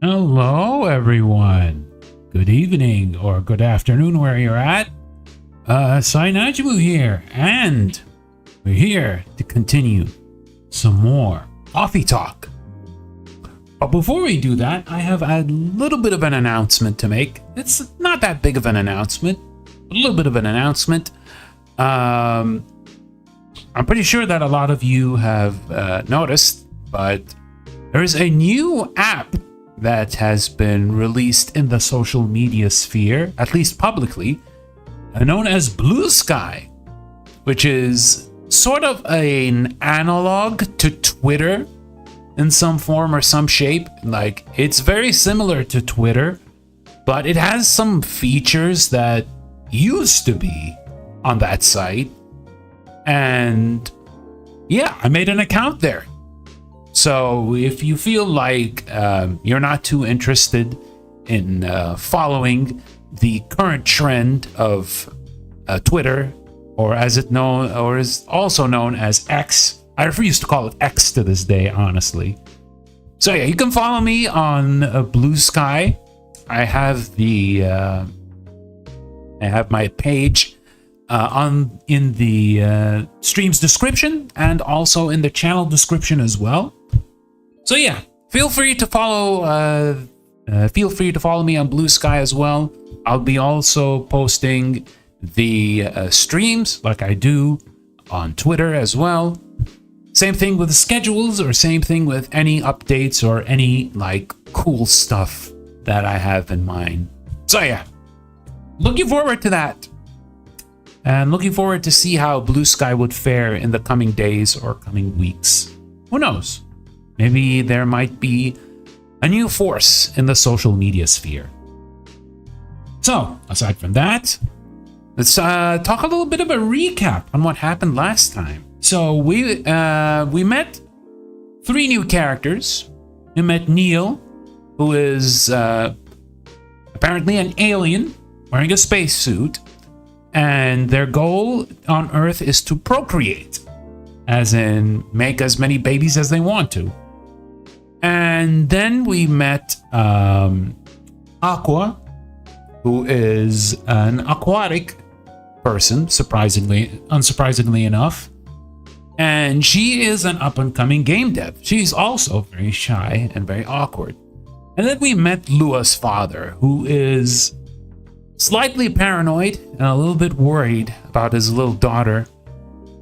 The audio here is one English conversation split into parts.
Hello, everyone. Good evening or good afternoon where you're at. Najumu here, and we're here to continue some more coffee talk. But before we do that, I have a little bit of an announcement to make. It's not that big of an announcement, a little bit of an announcement. I'm pretty sure that a lot of you have noticed, but there is a new app that has been released in the social media sphere, at least publicly, known as Blue Sky, which is sort of an analog to Twitter in some form or some shape. Like, it's very similar to Twitter, but it has some features that used to be on that site. And yeah, I made an account there. So if you feel like you're not too interested in following the current trend of Twitter, or as it known, or is also known as X, I refuse to call it X to this day, honestly. So yeah, you can follow me on Blue Sky. I have my page in the stream's description and also in the channel description as well. So yeah, feel free to follow me on Blue Sky as well. I'll be also posting the streams like I do on Twitter as well. Same thing with the schedules, or same thing with any updates or any like cool stuff that I have in mind. So yeah, looking forward to that. And looking forward to see how Blue Sky would fare in the coming days or coming weeks. Who knows? Maybe there might be a new force in the social media sphere. So, aside from that, let's talk a little bit of a recap on what happened last time. So we met 3 new characters. We met Neil, who is apparently an alien wearing a spacesuit, and their goal on Earth is to procreate, as in make as many babies as they want to. And then we met Aqua, who is an aquatic person, unsurprisingly enough. And she is an up-and-coming game dev. She's also very shy and very awkward. And then we met Lua's father, who is slightly paranoid and a little bit worried about his little daughter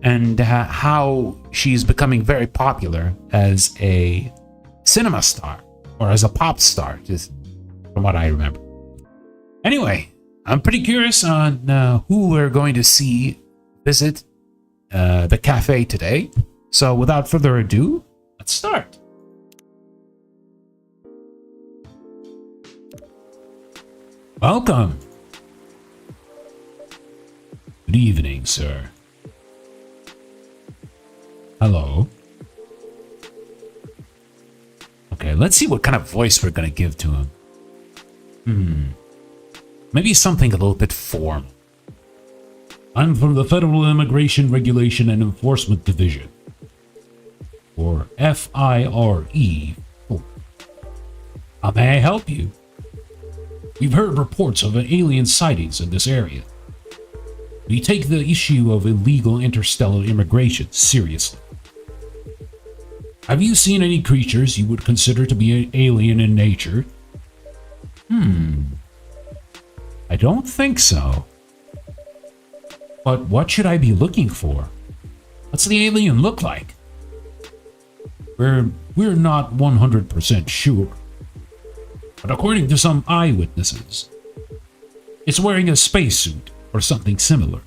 and how she's becoming very popular as a cinema star, or as a pop star, just from what I remember. Anyway, I'm pretty curious on who we're going to see visit the cafe today. So without further ado, let's start. Welcome. Good evening, sir. Hello. Okay, let's see what kind of voice we're going to give to him. Maybe something a little bit formal. I'm from the Federal Immigration Regulation and Enforcement Division, or FIRE. How may I help you? We've heard reports of alien sightings in this area. We take the issue of illegal interstellar immigration seriously. Have you seen any creatures you would consider to be alien in nature? I don't think so. But what should I be looking for? What's the alien look like? We're not 100% sure. But according to some eyewitnesses, it's wearing a spacesuit or something similar.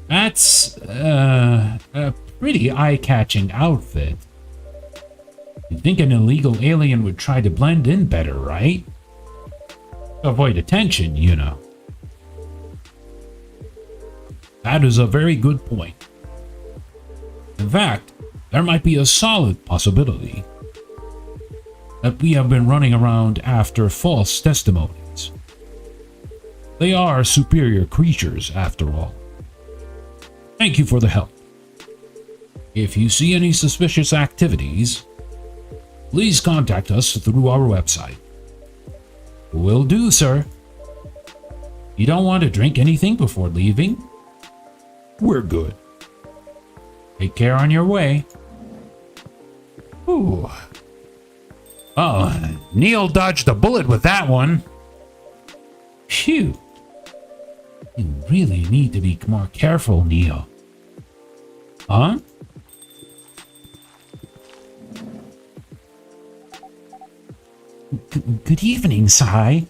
That's a pretty eye-catching outfit. You'd think an illegal alien would try to blend in better, right? To avoid attention, you know. That is a very good point. In fact, there might be a solid possibility that we have been running around after false testimonies. They are superior creatures, after all. Thank you for the help. If you see any suspicious activities, please contact us through our website. Will do, sir. You don't want to drink anything before leaving? We're good. Take care on your way. Ooh. Oh, Neil dodged a bullet with that one. Phew. You really need to be more careful, Neil. Huh? Good evening, Sai.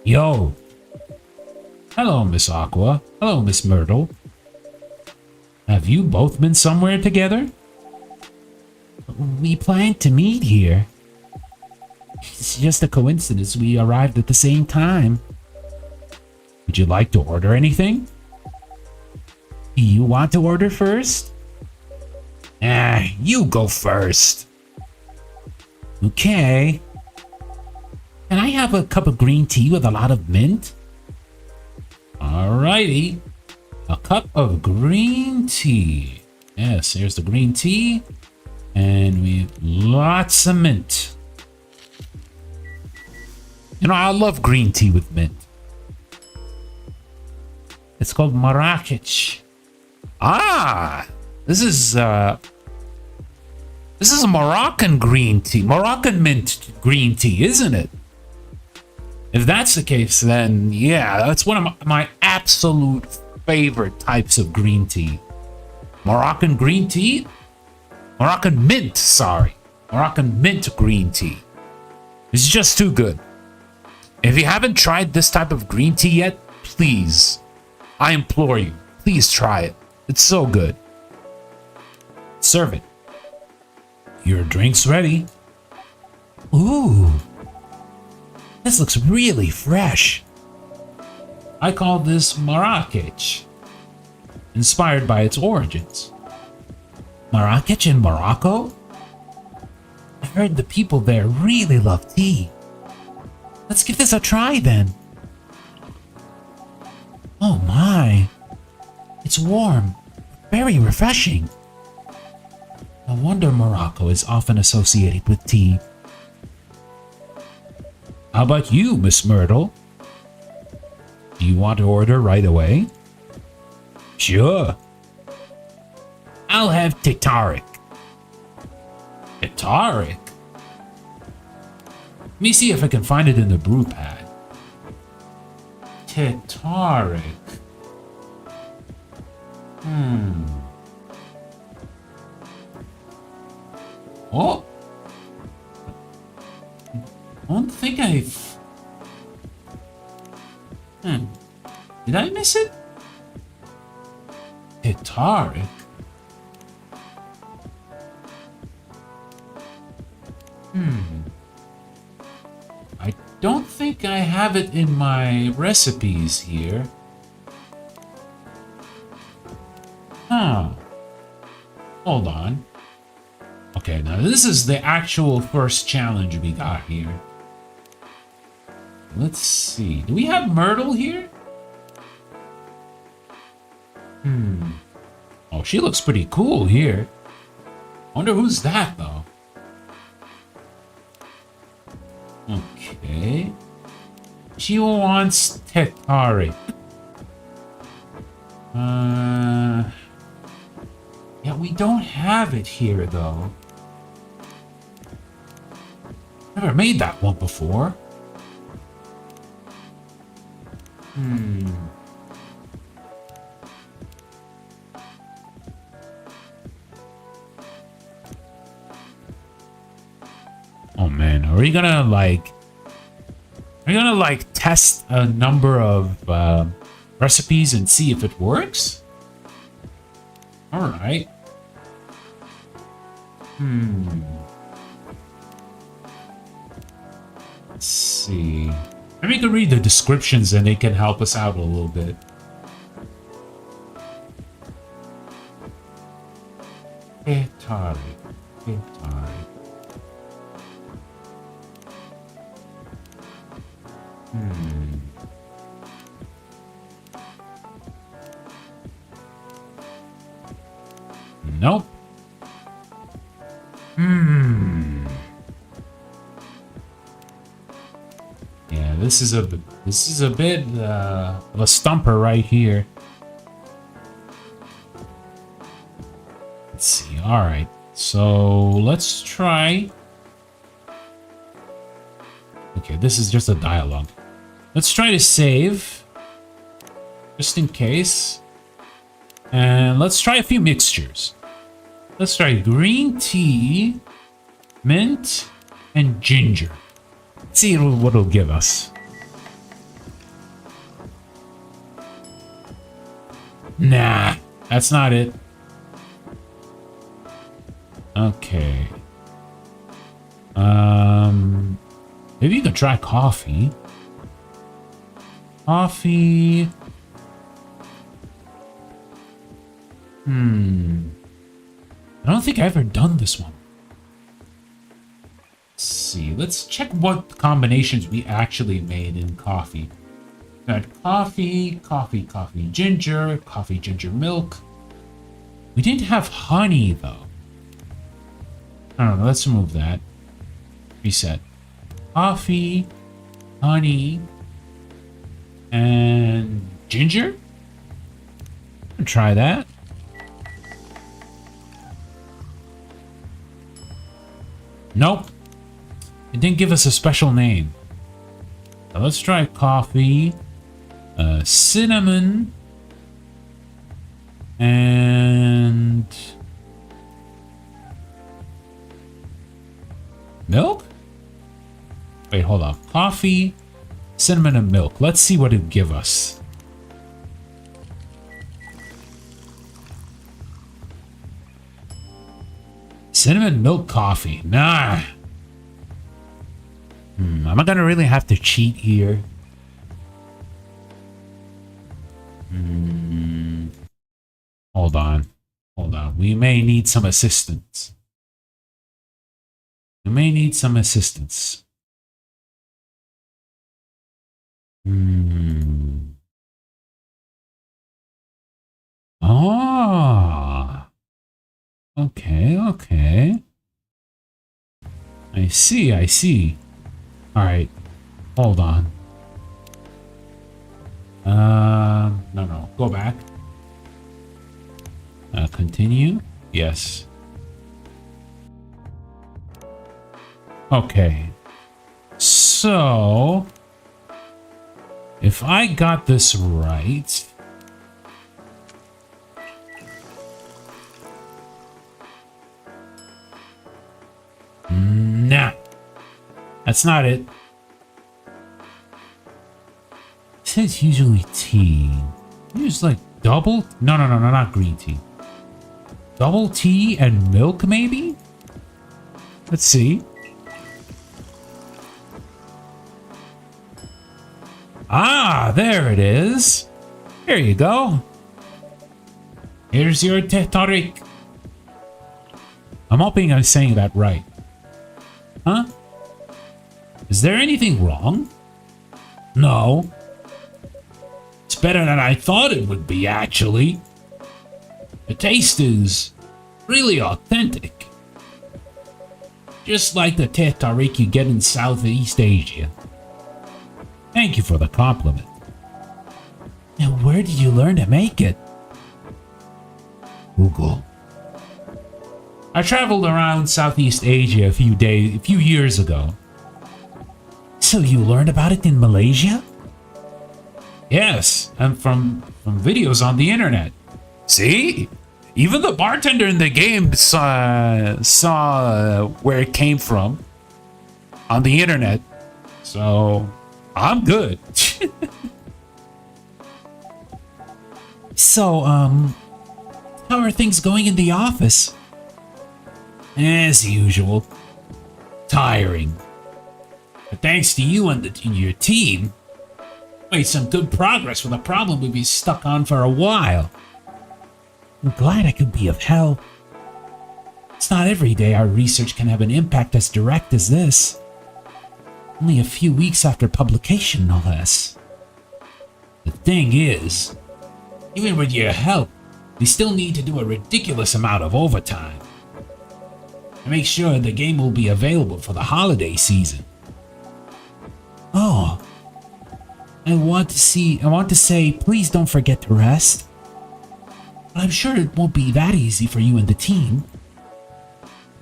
Yo. Hello, Miss Aqua. Hello, Miss Myrtle. Have you both been somewhere together? We planned to meet here. It's just a coincidence we arrived at the same time. Would you like to order anything? Do you want to order first? You go first. Okay. Can I have a cup of green tea with a lot of mint? Alrighty. A cup of green tea. Yes, here's the green tea. And we have lots of mint. You know, I love green tea with mint. It's called Marrakech. Ah! This is a Moroccan green tea. Moroccan mint green tea, isn't it? If that's the case, then yeah, that's one of my absolute favorite types of green tea. Moroccan green tea? Moroccan mint, sorry. Moroccan mint green tea. It's just too good. If you haven't tried this type of green tea yet, please, I implore you, please try it. It's so good. Serve it. Your drink's ready. Ooh, This looks really fresh. I call this Marrakech, inspired by its origins. Marrakech in Morocco? I heard the people there really love tea. Let's give this a try then. Oh my. It's warm, very refreshing. No wonder Morocco is often associated with tea. How about you, Miss Myrtle? Do you want to order right away? Sure. I'll have Titaric. Titaric? Let me see if I can find it in the brew pad. Titaric. Oh. I don't think I've... Did I miss it? Titaric? I don't think I have it in my recipes here. Huh. Hold on. Okay, now this is the actual first challenge we got here. Let's see. Do we have Myrtle here? Oh, she looks pretty cool here. Wonder who's that, though. Okay. She wants Tetari. Yeah, we don't have it here, though. Never made that one before. Oh man, are we gonna test a number of recipes and see if it works? All right. Let's see. Maybe we can read the descriptions and they can help us out a little bit. Titari. Nope. Yeah, this is a bit of a stumper right here. Let's see. All right. So let's try. Okay, this is just a dialogue. Let's try to save, just in case. And let's try a few mixtures. Let's try green tea, mint, and ginger. Let's see what it'll give us. Nah, that's not it. Okay. Maybe you could try coffee. Coffee. I don't think I've ever done this one. Let's see. Let's check what combinations we actually made in coffee. We had coffee, ginger, coffee, ginger milk. We didn't have honey, though. I don't know. Let's remove that. Reset. Coffee, honey, and ginger. Try that. Nope. It didn't give us a special name. Now let's try coffee, cinnamon, and milk? Wait, hold on. Coffee, cinnamon, and milk. Let's see what it'd give us. Cinnamon milk coffee. Nah. Am I gonna really have to cheat here? Hold on. Hold on. We may need some assistance. We may need some assistance. Ah. Okay, okay. I see, I see. Alright. Hold on. No. Go back. Continue. Yes. Okay. So, if I got this right, nah, that's not it. It says usually tea. Use like double? No, not green tea. Double tea and milk, maybe? Let's see. Ah, there it is. Here you go. Here's your Tetarik. I'm hoping I'm saying that right. Huh? Is there anything wrong? No. It's better than I thought it would be, actually. The taste is really authentic. Just like the Tetarik you get in Southeast Asia. Thank you for the compliment. Now, where did you learn to make it? Google. I traveled around Southeast Asia a few years ago. So you learned about it in Malaysia? Yes, and from videos on the internet. See? Even the bartender in the game saw where it came from on the internet. So, I'm good. So, how are things going in the office? As usual. Tiring. But thanks to you and your team, made some good progress with a problem we've been stuck on for a while. I'm glad I could be of help. It's not every day our research can have an impact as direct as this. Only a few weeks after publication, no less. The thing is, even with your help, we still need to do a ridiculous amount of overtime to make sure the game will be available for the holiday season. Oh, I want to say, please don't forget to rest. But I'm sure it won't be that easy for you and the team.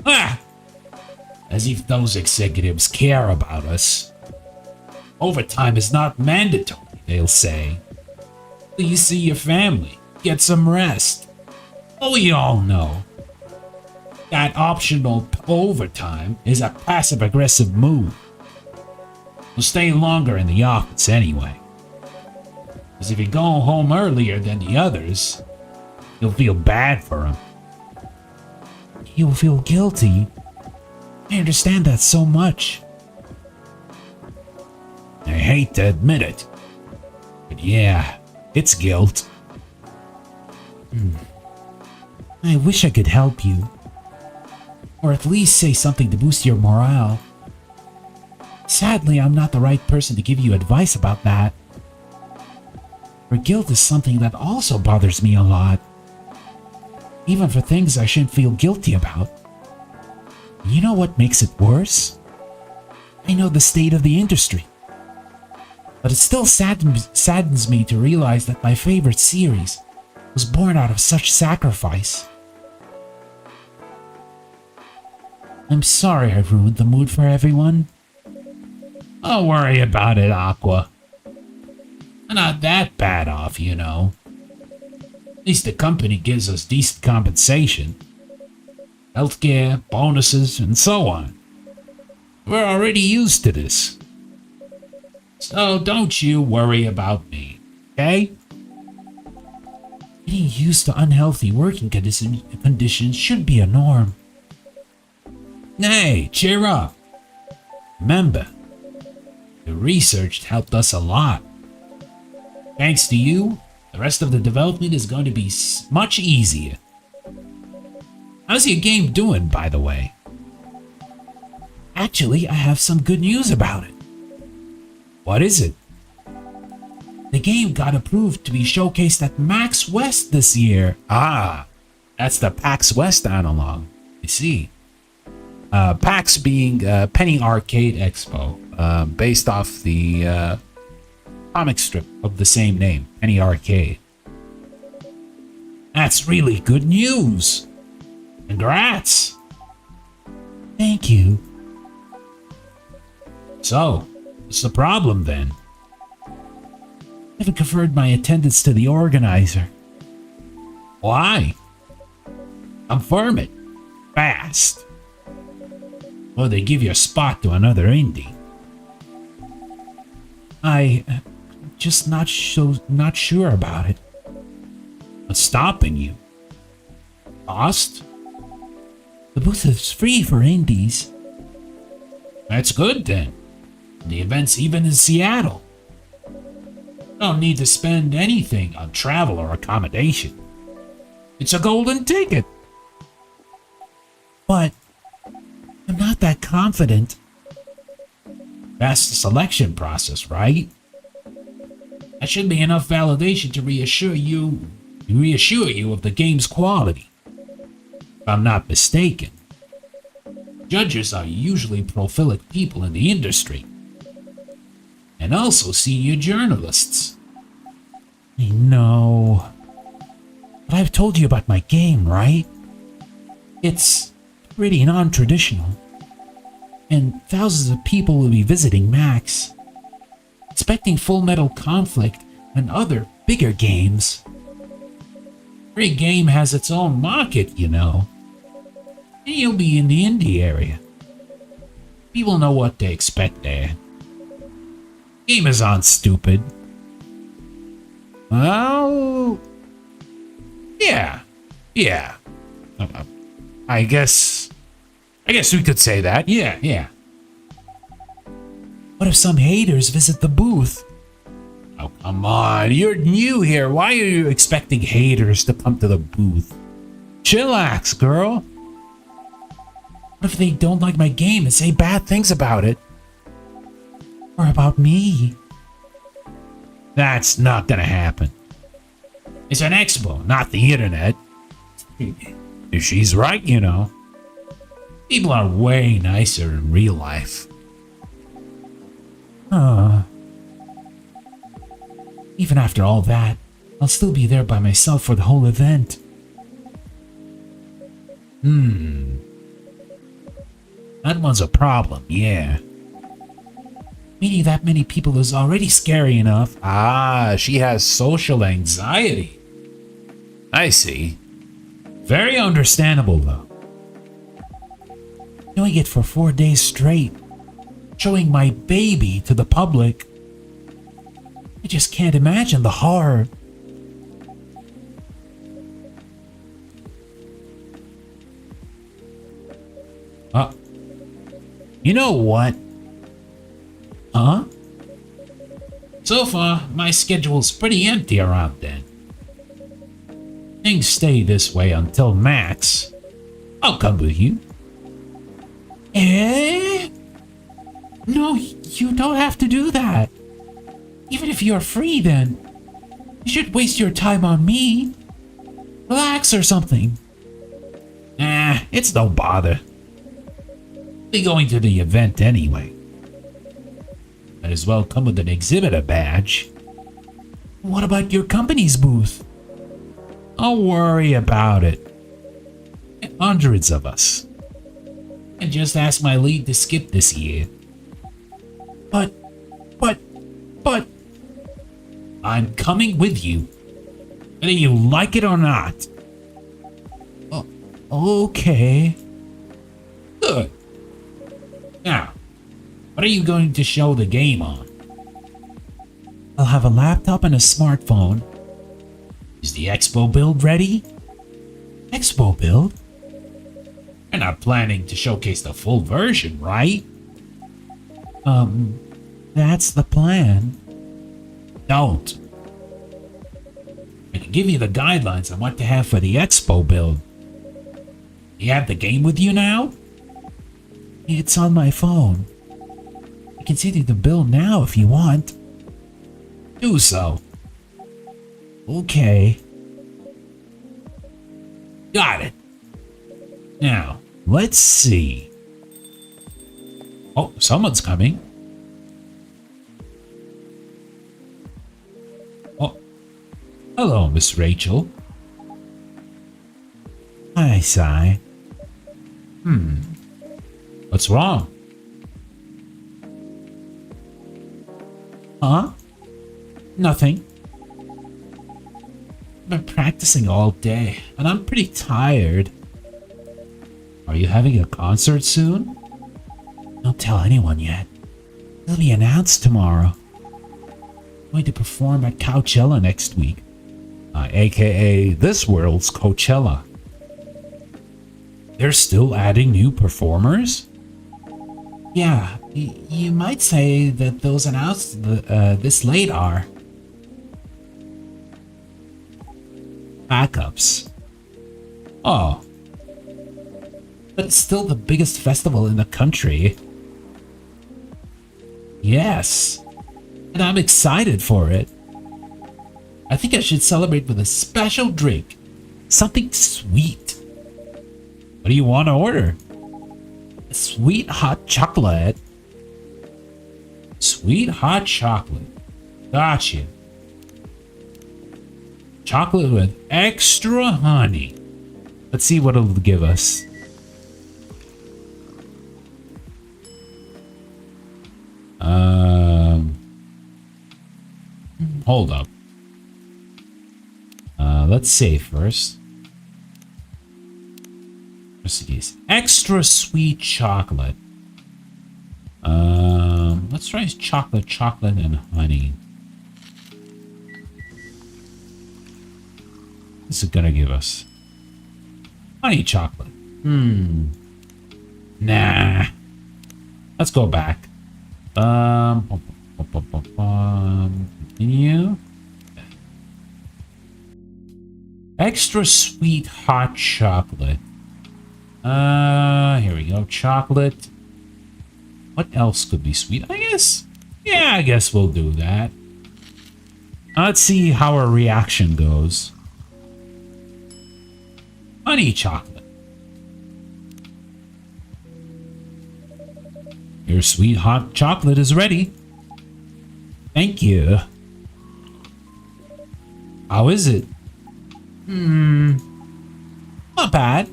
Ah! As if those executives care about us. Overtime is not mandatory, they'll say. Please see your family. Get some rest. Oh, we all know that optional overtime is a passive-aggressive move. We'll stay longer in the office anyway. Because if you go home earlier than the others, you'll feel bad for them. You'll feel guilty. I understand that so much. I hate to admit it, but yeah, it's guilt. I wish I could help you. Or at least say something to boost your morale. Sadly, I'm not the right person to give you advice about that. For guilt is something that also bothers me a lot. Even for things I shouldn't feel guilty about. You know what makes it worse? I know the state of the industry. But it still saddens me to realize that my favorite series was born out of such sacrifice. I'm sorry I ruined the mood for everyone. Don't worry about it, Aqua. I'm not that bad off, you know. At least the company gives us decent compensation. Healthcare, bonuses, and so on. We're already used to this. So don't you worry about me, okay? Getting used to unhealthy working conditions should be a norm. Hey, cheer up. Remember, The research helped us a lot. Thanks to you, the rest of the development is going to be much easier. How's your game doing, by the way? Actually, I have some good news about it. What is it? The game got approved to be showcased at PAX West this year. Ah, that's the PAX West analog. I see. PAX being Penny Arcade Expo, based off the comic strip of the same name, Penny Arcade. That's really good news. Congrats. Thank you. So, what's the problem then? I haven't confirmed my attendance to the organizer. Why? Confirm it. Fast. Or they give you a spot to another indie. I'm just not sure about it. What's stopping you? Cost? The booth is free for indies. That's good then. The event's even in Seattle. Don't need to spend anything on travel or accommodation. It's a golden ticket. But I'm not that confident. That's the selection process, right? That should be enough validation to reassure you of the game's quality. If I'm not mistaken. Judges are usually prolific people in the industry. And also senior journalists. I know. But I've told you about my game, right? It's pretty non-traditional. And thousands of people will be visiting PAX, expecting Full Metal Conflict and other bigger games. Every game has its own market, you know. And you'll be in the indie area. People know what to expect there. Gamers aren't stupid. Well, yeah. I guess we could say that. Yeah. What if some haters visit the booth? Oh, come on. You're new here. Why are you expecting haters to come to the booth? Chillax, girl. What if they don't like my game and say bad things about it? Or about me? That's not gonna happen. It's an expo, not the internet. She's right, you know. People are way nicer in real life. Even after all that, I'll still be there by myself for the whole event. That one's a problem, yeah. Meeting that many people is already scary enough. Ah, she has social anxiety. I see. Very understandable, though. Doing it for 4 days straight, showing my baby to the public. I just can't imagine the horror. You know what? Huh? So far, my schedule's pretty empty around then. Things stay this way until PAX. I'll come with you. Eh? No, you don't have to do that. Even if you're free then, you should waste your time on me. Relax or something. It's no bother. I'll be going to the event anyway. Might as well come with an exhibitor badge. What about your company's booth? Don't worry about it. Hundreds of us. And just ask my lead to skip this year. But... I'm coming with you. Whether you like it or not. Oh, okay. Good. Now, what are you going to show the game on? I'll have a laptop and a smartphone. Is the expo build ready? Expo build? You're not planning to showcase the full version, right? That's the plan. Don't. I can give you the guidelines on what to have for the expo build. You have the game with you now? It's on my phone. I can see the build now if you want. Do so. Okay. Got it. Now, let's see. Oh, someone's coming. Oh, hello, Miss Rachel. Hi, Sai. What's wrong? Huh? Nothing. I've been practicing all day, and I'm pretty tired. Are you having a concert soon? Don't tell anyone yet. It'll be announced tomorrow. I'm going to perform at Coachella next week. AKA this world's Coachella. They're still adding new performers? Yeah, you might say that those announced this late are backups. Oh. But it's still the biggest festival in the country. Yes. And I'm excited for it. I think I should celebrate with a special drink. Something sweet. What do you want to order? Sweet hot chocolate. Sweet hot chocolate. Gotcha. Chocolate with extra honey. Let's see what it'll give us. Hold up. Let's say first. Recipes. Extra sweet chocolate. Let's try chocolate, and honey. This is gonna give us honey chocolate. Nah. Let's go back. Continue. Extra sweet hot chocolate. Here we go. Chocolate. What else could be sweet? I guess. Yeah, I guess we'll do that. Let's see how our reaction goes. Honey chocolate. Your sweet hot chocolate is ready. Thank you. How is it? Not bad.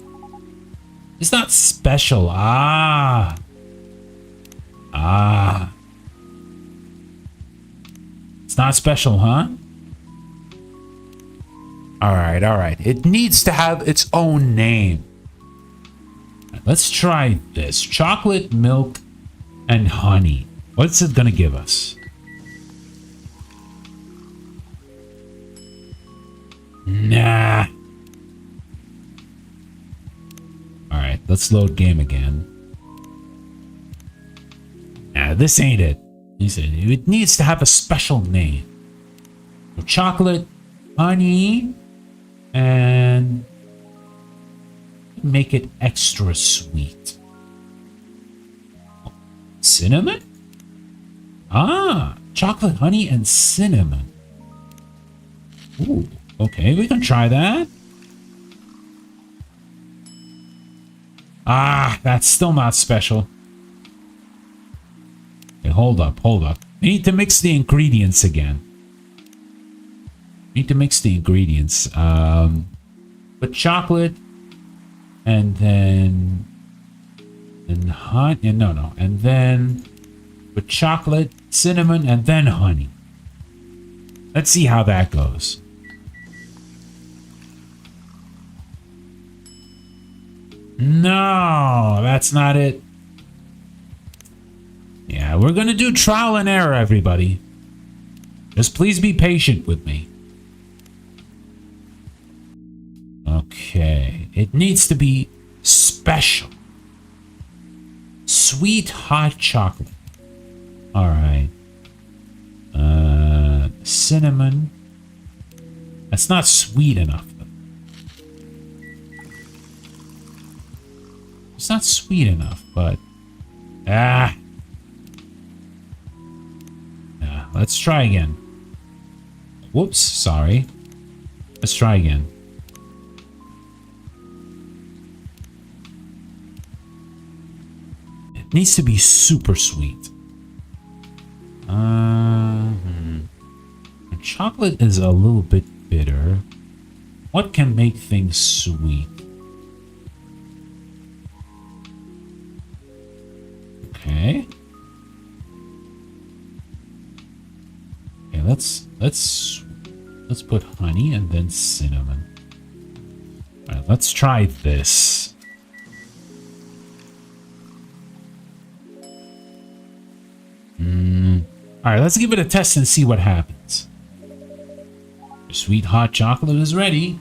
It's not special. It's not special, huh? Alright. It needs to have its own name. Let's try this. Chocolate, milk, and honey. What's it gonna give us? Nah. Alright, let's load game again. Nah, this ain't it. He said it needs to have a special name. So chocolate, honey, and make it extra sweet. Cinnamon? Chocolate, honey, and cinnamon. Ooh, okay, we can try that. That's still not special. Okay, hold up. We need to mix the ingredients again. Put chocolate and then honey. And then put chocolate, cinnamon, and then honey. Let's see how that goes. No, that's not it. Yeah, we're gonna do trial and error, everybody. Just please be patient with me. Okay, it needs to be special. Sweet hot chocolate. Alright. cinnamon. That's not sweet enough, though. It's not sweet enough, but... Yeah, let's try again. Whoops, sorry. Let's try again. It needs to be super sweet. Chocolate is a little bit bitter. What can make things sweet? Okay. Okay, let's put honey and then cinnamon. All right, let's try this. All right, let's give it a test and see what happens. Your sweet hot chocolate is ready.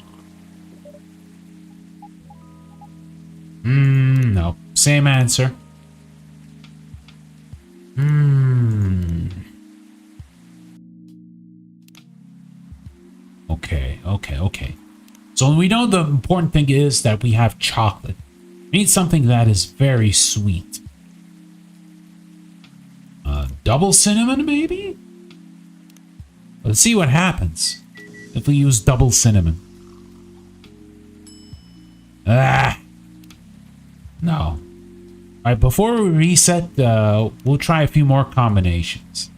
No, same answer. Okay. So we know the important thing is that we have chocolate. We need something that is very sweet. Double cinnamon, maybe? Let's see what happens if we use double cinnamon. No. Alright, before we reset, we'll try a few more combinations.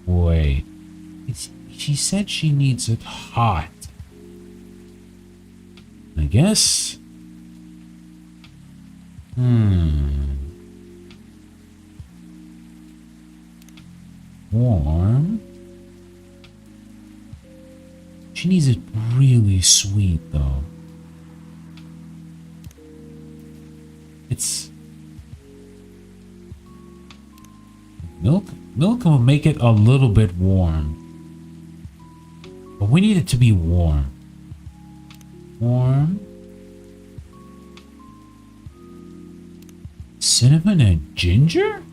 Wait. She said she needs it hot. I guess. Warm. She needs it really sweet, though. It's... Milk will make it a little bit warm. But we need it to be warm. Warm. Cinnamon and ginger?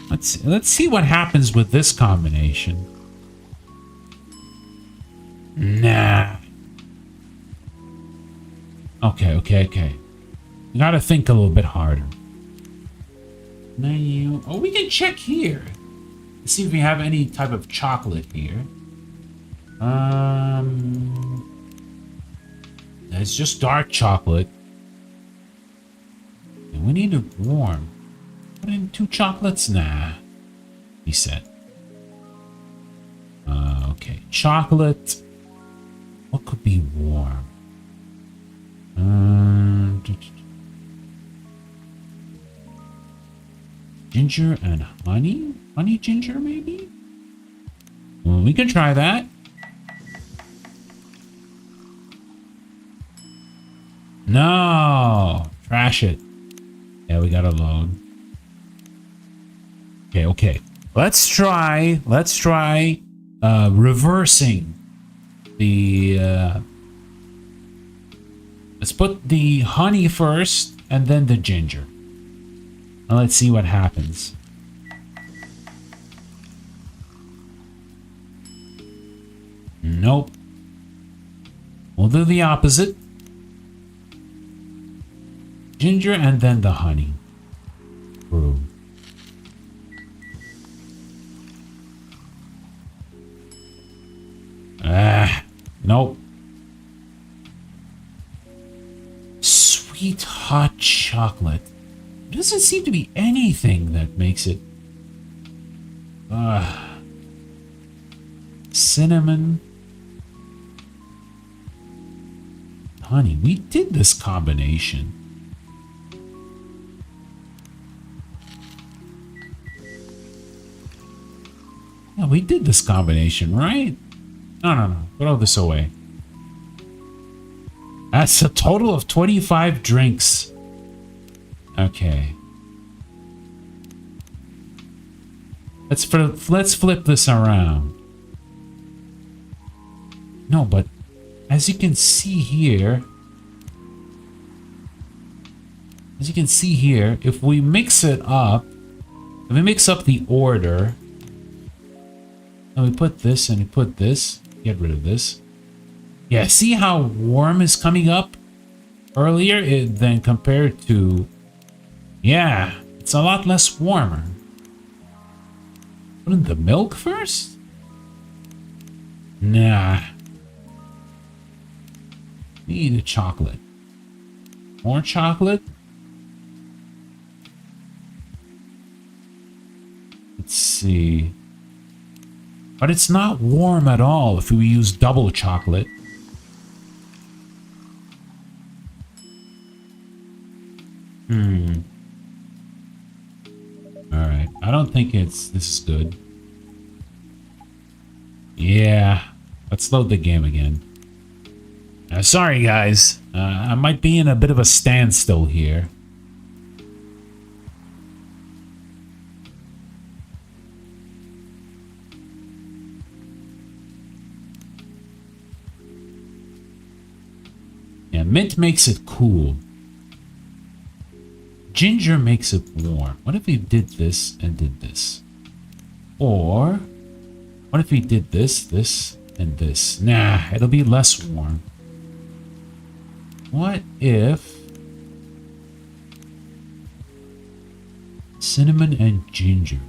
Let's see what happens with this combination. Nah. Okay. You gotta think a little bit harder. Menu. Oh, we can check here. Let's see if we have any type of chocolate here. It's just dark chocolate. And we need it warm. Put in 2 chocolates? Nah. He said. Okay. Chocolate. What could be warm? Ginger and honey? Honey ginger, maybe? Well, we can try that. No! Trash it. Yeah, we got a load. Okay. Let's try reversing the let's put the honey first and then the ginger. And let's see what happens. Nope. We'll do the opposite. Ginger and then the honey. Brew. Nope. Sweet hot chocolate. There doesn't seem to be anything that makes it. Cinnamon. Honey. We did this combination. Yeah, we did this combination, right? No. Throw this away. That's a total of 25 drinks. Okay. Let's flip this around. No, but as you can see here, As you can see here, if we mix it up, if we mix up the order, and we put this and we put this, get rid of this. Yeah, see how warm is coming up earlier than compared to... Yeah, it's a lot less warmer. Put in the milk first? Nah. We need a chocolate. More chocolate? Let's see. But it's not warm at all if we use double chocolate. Alright, I don't think this is good. Yeah, let's load the game again. Sorry guys, I might be in a bit of a standstill here. Yeah, mint makes it cool. Ginger makes it warm. What if we did this and did this? Or, what if we did this, this, and this? Nah, it'll be less warm. What if... cinnamon and ginger?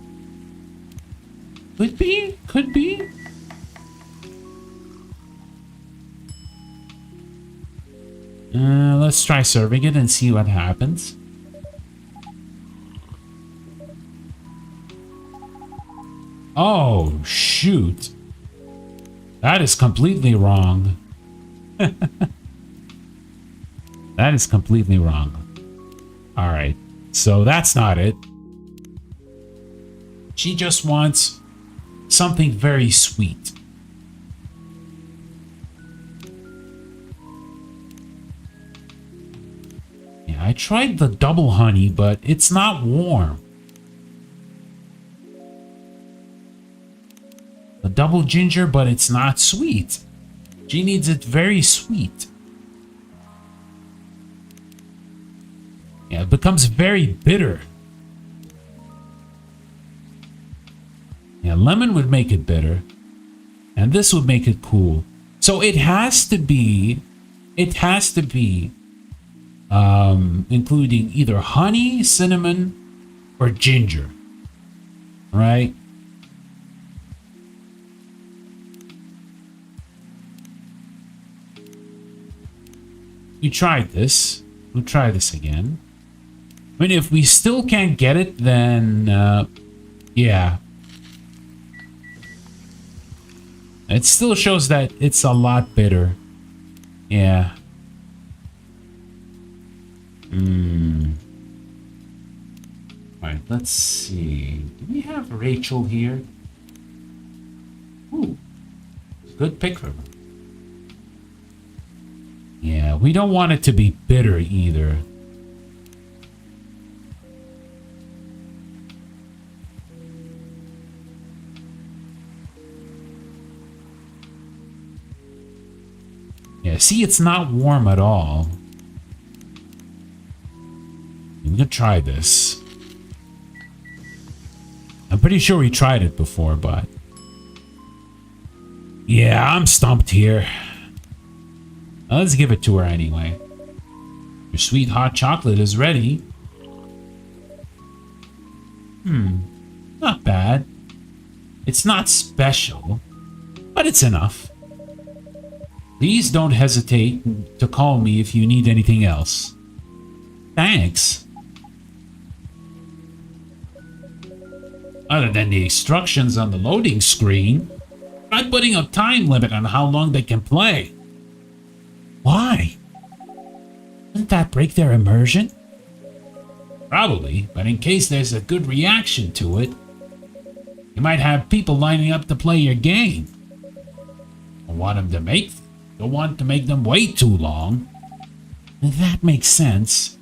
Could be, could be. Let's try serving it and see what happens. Oh, shoot. That is completely wrong. That is completely wrong. Alright, so that's not it. She just wants something very sweet. Yeah, I tried the double honey, but it's not warm. The double ginger, but it's not sweet. She needs it very sweet. Yeah, it becomes very bitter. Yeah, lemon would make it bitter. And this would make it cool. So it has to be... including either honey, cinnamon, or ginger. Right? We tried this. We'll try this again. I mean, if we still can't get it, then, yeah. It still shows that it's a lot bitter. Yeah. Alright, let's see. Do we have Rachel here? Ooh. Good pick for her. Yeah, we don't want it to be bitter either. Yeah, see, it's not warm at all. We can try this. I'm pretty sure we tried it before, but... yeah, I'm stumped here. Let's give it to her anyway. Your sweet hot chocolate is ready. Not bad. It's not special, but it's enough. Please don't hesitate to call me if you need anything else. Thanks. Other than the instructions on the loading screen, try putting a time limit on how long they can play. Why? Wouldn't that break their immersion? Probably, but in case there's a good reaction to it, you might have people lining up to play your game. Don't want to make them wait too long. That makes sense.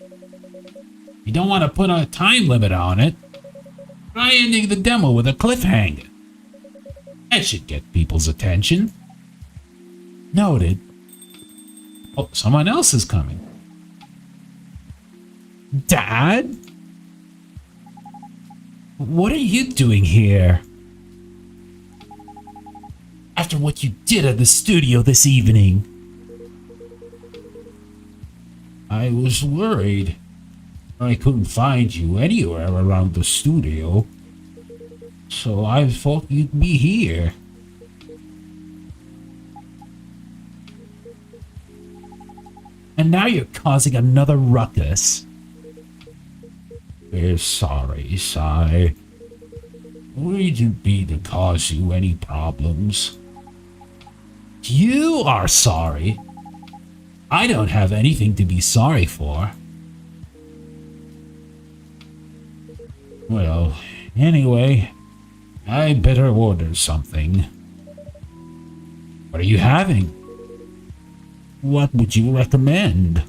You don't want to put a time limit on it. Try ending the demo with a cliffhanger. That should get people's attention. Noted. Oh, someone else is coming. Dad? What are you doing here? After what you did at the studio this evening. I was worried. I couldn't find you anywhere around the studio. So I thought you'd be here. And now you're causing another ruckus. We're sorry, Sai. We didn't mean to cause you any problems. You are sorry. I don't have anything to be sorry for. Well, anyway, I better order something. What are you having? What would you recommend?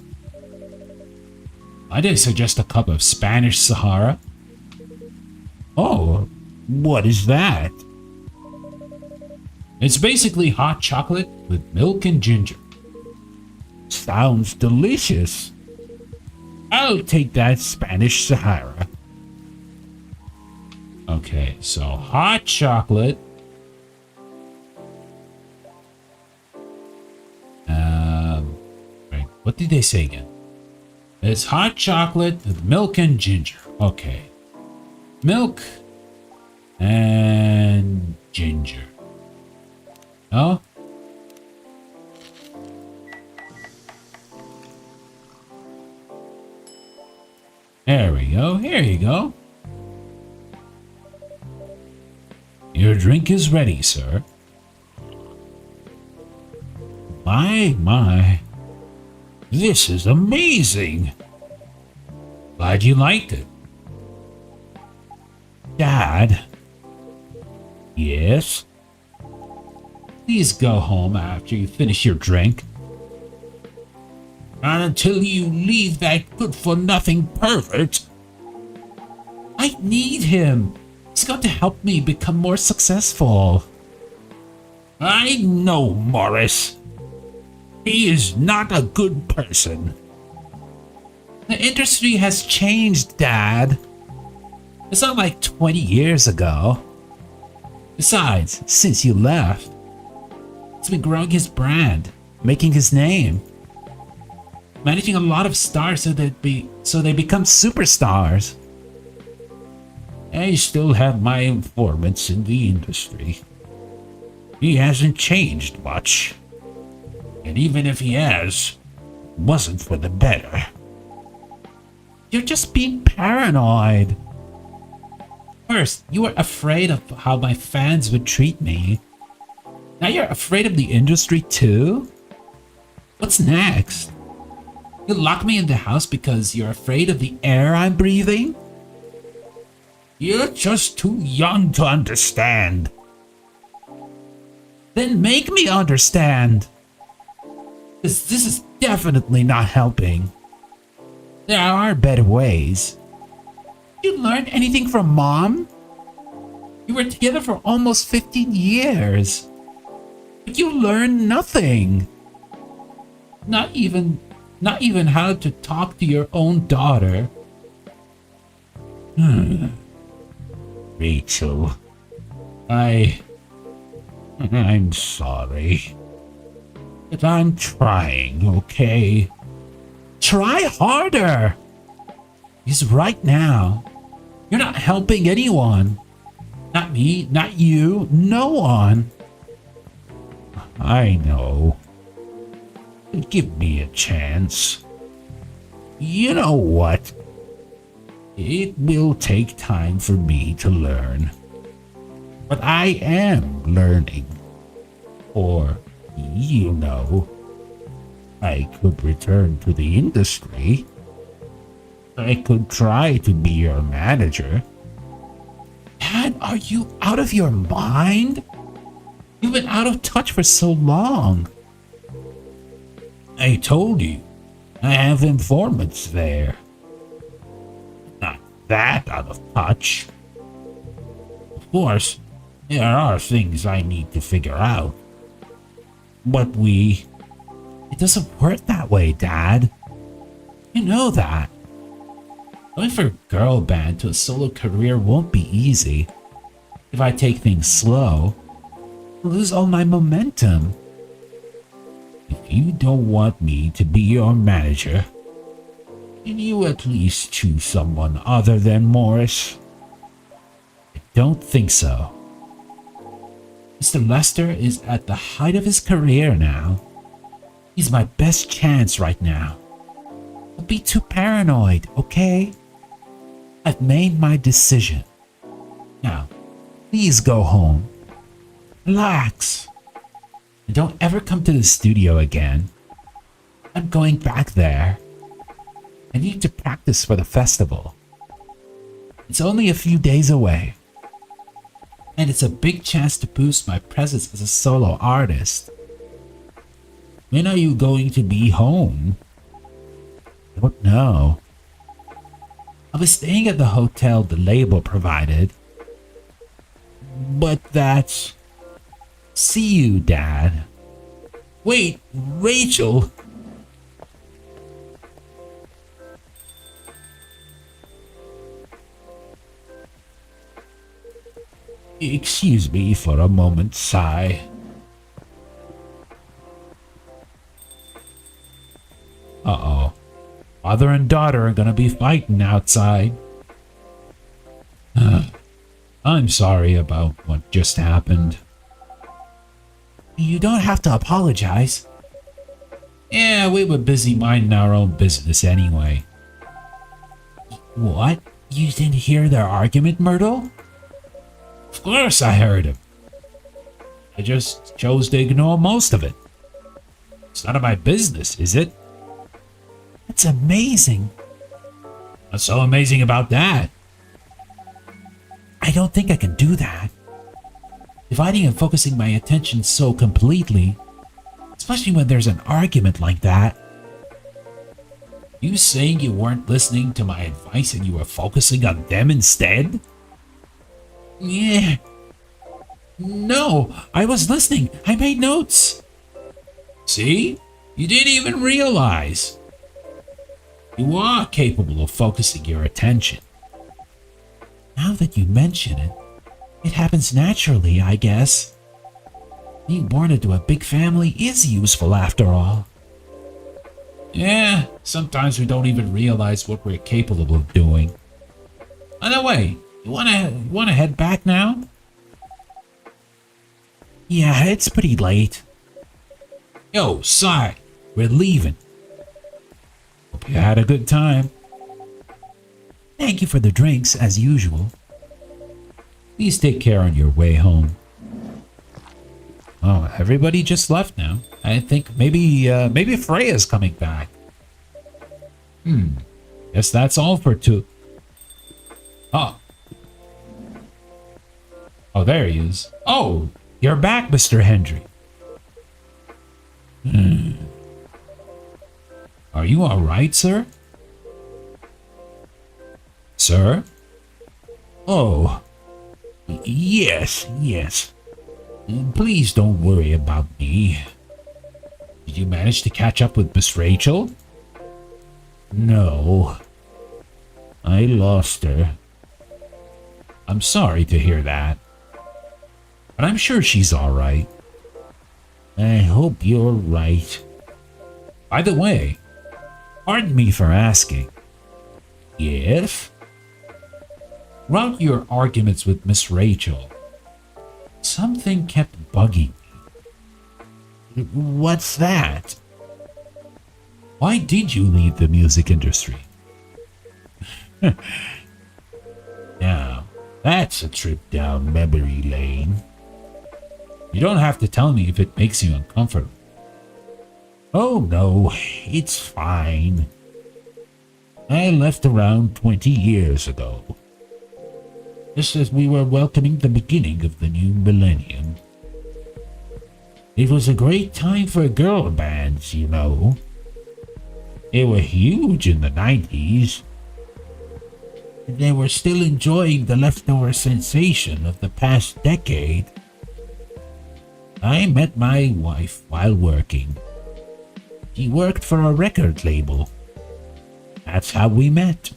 I'd suggest a cup of Spanish Sahara. Oh, what is that? It's basically hot chocolate with milk and ginger. Sounds delicious. I'll take that Spanish Sahara. Okay, so hot chocolate. Right, what did they say again? It's hot chocolate with milk and ginger. Okay. Milk and ginger. Oh? There we go. Here you go. Your drink is ready, sir. My. This is amazing. Glad you liked it. Dad? Yes? Please go home after you finish your drink. Not until you leave that good-for-nothing pervert. I need him. He's got to help me become more successful. I know, Morris. He is not a good person. The industry has changed, Dad. It's not like 20 years ago. Besides, since you left, he's been growing his brand, making his name, managing a lot of stars so they become superstars. I still have my informants in the industry. He hasn't changed much. And even if he has, it wasn't for the better. You're just being paranoid. First, you were afraid of how my fans would treat me. Now you're afraid of the industry too? What's next? You lock me in the house because you're afraid of the air I'm breathing? You're just too young to understand. Then make me understand. This is definitely not helping. There are better ways. Did you learn anything from Mom? You were together for almost 15 years. But you learned nothing. Not even how to talk to your own daughter. Rachel, I'm sorry. But I'm trying, okay? Try harder! Because right now, you're not helping anyone. Not me, not you, no one. I know. Give me a chance. You know what? It will take time for me to learn. But I am learning. Or, you know, I could return to the industry. I could try to be your manager. Dad, are you out of your mind? You've been out of touch for so long. I told you, I have informants there. Not that out of touch. Of course, there are things I need to figure out. But it doesn't work that way, Dad. You know that. Going from a girl band to a solo career won't be easy. If I take things slow, I'll lose all my momentum. If you don't want me to be your manager, can you at least choose someone other than Morris? I don't think so. Mr. Lester is at the height of his career now. He's my best chance right now. Don't be too paranoid, okay? I've made my decision. Now, please go home. Relax. And don't ever come to the studio again. I'm going back there. I need to practice for the festival. It's only a few days away. And it's a big chance to boost my presence as a solo artist. When are you going to be home? I don't know. I was staying at the hotel the label provided. But that's... See you, Dad. Wait, Rachel! Excuse me for a moment, sigh. Uh-oh. Father and daughter are gonna be fighting outside. I'm sorry about what just happened. You don't have to apologize. Yeah, we were busy minding our own business anyway. What? You didn't hear their argument, Myrtle? Of course I heard him. I just chose to ignore most of it. It's none of my business, is it? That's amazing. What's so amazing about that? I don't think I can do that. Dividing and focusing my attention so completely, especially when there's an argument like that. You saying you weren't listening to my advice and you were focusing on them instead? Yeah. No, I was listening. I made notes. See? You didn't even realize. You are capable of focusing your attention. Now that you mention it, it happens naturally, I guess. Being born into a big family is useful after all. Yeah, sometimes we don't even realize what we're capable of doing. By the way, you wanna head back now? Yeah, it's pretty late. Yo, Sai, we're leaving. Hope you had a good time. Thank you for the drinks, as usual. Please take care on your way home. Oh, everybody just left now. I think maybe Freya's coming back. Guess that's all for two. Oh. Oh, there he is. Oh, you're back, Mr. Hendry. Are you all right, sir? Sir? Oh, yes. Please don't worry about me. Did you manage to catch up with Miss Rachel? No. I lost her. I'm sorry to hear that. But I'm sure she's all right. I hope you're right. By the way, pardon me for asking. Yes? Throughout your arguments with Miss Rachel, something kept bugging me. What's that? Why did you leave the music industry? Now, that's a trip down memory lane. You don't have to tell me if it makes you uncomfortable. Oh no, it's fine. I left around 20 years ago. Just as we were welcoming the beginning of the new millennium. It was a great time for girl bands, you know. They were huge in the 90s. They were still enjoying the leftover sensation of the past decade. I met my wife while working. She worked for a record label. That's how we met.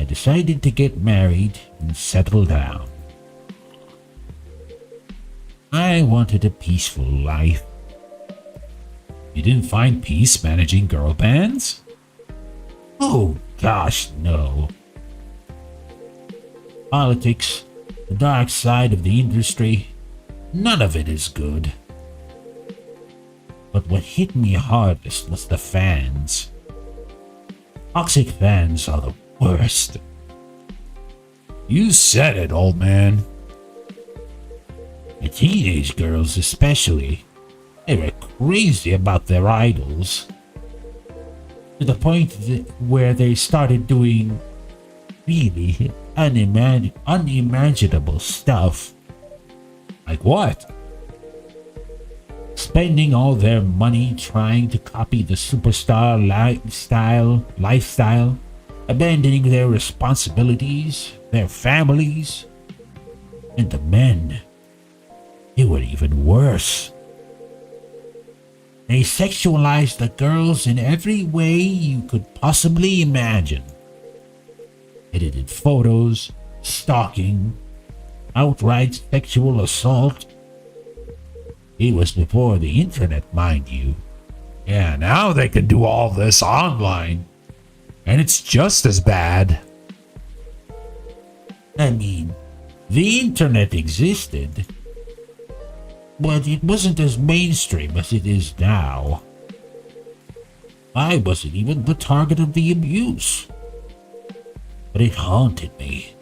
I decided to get married and settle down. I wanted a peaceful life. You didn't find peace managing girl bands? Oh gosh, no. Politics, the dark side of the industry, none of it is good. But what hit me hardest was the fans. Toxic fans are the worst. You said it, old man. The teenage girls especially. They were crazy about their idols. To the point where they started doing really unimaginable stuff. Like what? Spending all their money trying to copy the superstar lifestyle, abandoning their responsibilities, their families, and the men. They were even worse. They sexualized the girls in every way you could possibly imagine. Edited photos, stalking, outright sexual assault. It was before the internet, mind you. Yeah, now they can do all this online. And it's just as bad. I mean, the internet existed, but it wasn't as mainstream as it is now. I wasn't even the target of the abuse. But it haunted me.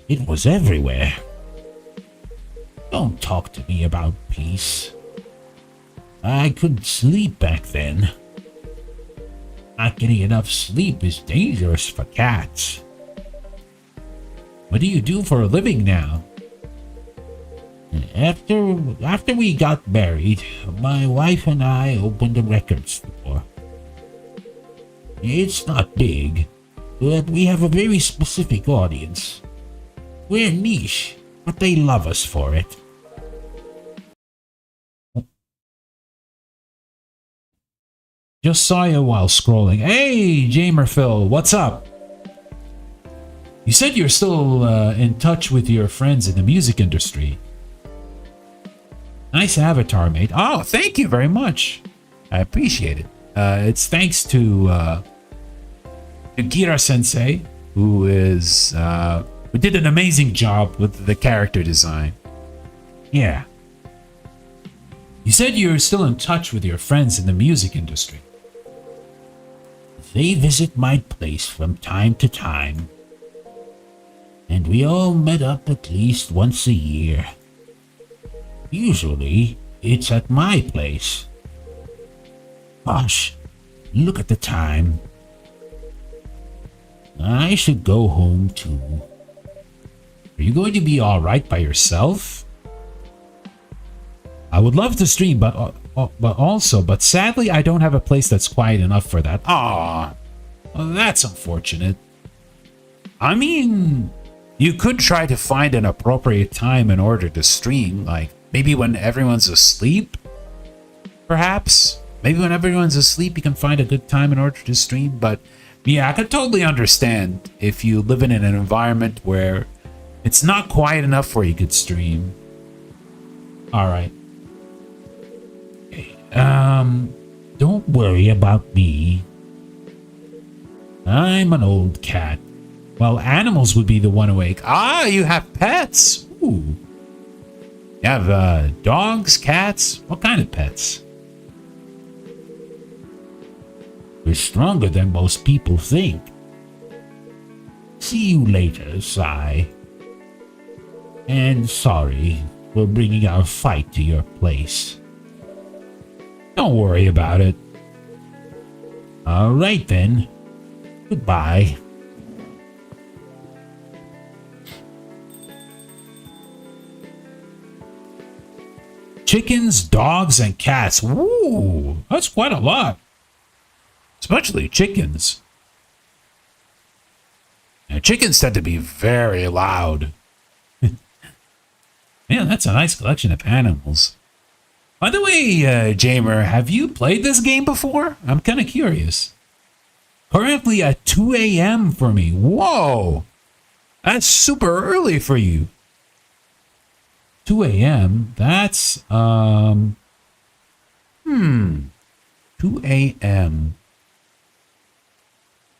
It was everywhere. Don't talk to me about peace. I couldn't sleep back then. Not getting enough sleep is dangerous for cats. What do you do for a living now? After we got married, my wife and I opened a record store. It's not big, but we have a very specific audience. We're niche, but they love us for it. Just saw you while scrolling. Hey, Jamer Phil, what's up? You said you're still in touch with your friends in the music industry. Nice avatar, mate. Oh, thank you very much. I appreciate it. It's thanks to Gira Sensei, who did an amazing job with the character design. Yeah. You said you're still in touch with your friends in the music industry. They visit my place from time to time, and we all met up at least once a year. Usually, it's at my place. Gosh, look at the time. I should go home too. Are you going to be alright by yourself? I would love to stream, but sadly I don't have a place that's quiet enough for that. Ah, well, that's unfortunate. I mean, you could try to find an appropriate time in order to stream, like maybe when everyone's asleep, perhaps. Maybe when everyone's asleep you can find a good time in order to stream, but yeah, I could totally understand if you live in an environment where it's not quiet enough where you could stream. Alright. Don't worry about me. I'm an old cat. Well, animals would be the one awake. Ah, you have pets. Ooh. You have dogs, cats. What kind of pets? We're stronger than most people think. See you later, Sai. And sorry for bringing our fight to your place. Don't worry about it. All right then. Goodbye. Chickens, dogs, and cats. Ooh, that's quite a lot. Especially chickens. Now, chickens tend to be very loud. Man, that's a nice collection of animals. By the way, Jamer, have you played this game before? I'm kind of curious. Currently at 2 a.m. for me. Whoa! That's super early for you. 2 a.m. That's 2 a.m.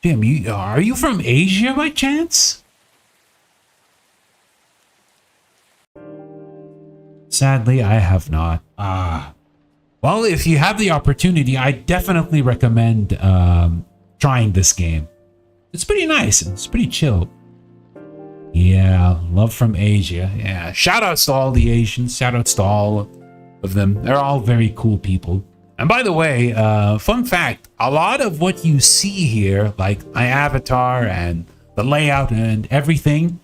Jim, are you from Asia by chance? Sadly, I have not. Well, if you have the opportunity, I definitely recommend trying this game. It's pretty nice and it's pretty chill. Yeah, love from Asia. Yeah, shoutouts to all the Asians. Shoutouts to all of them. They're all very cool people. And by the way, fun fact, a lot of what you see here, like my avatar and the layout and everything,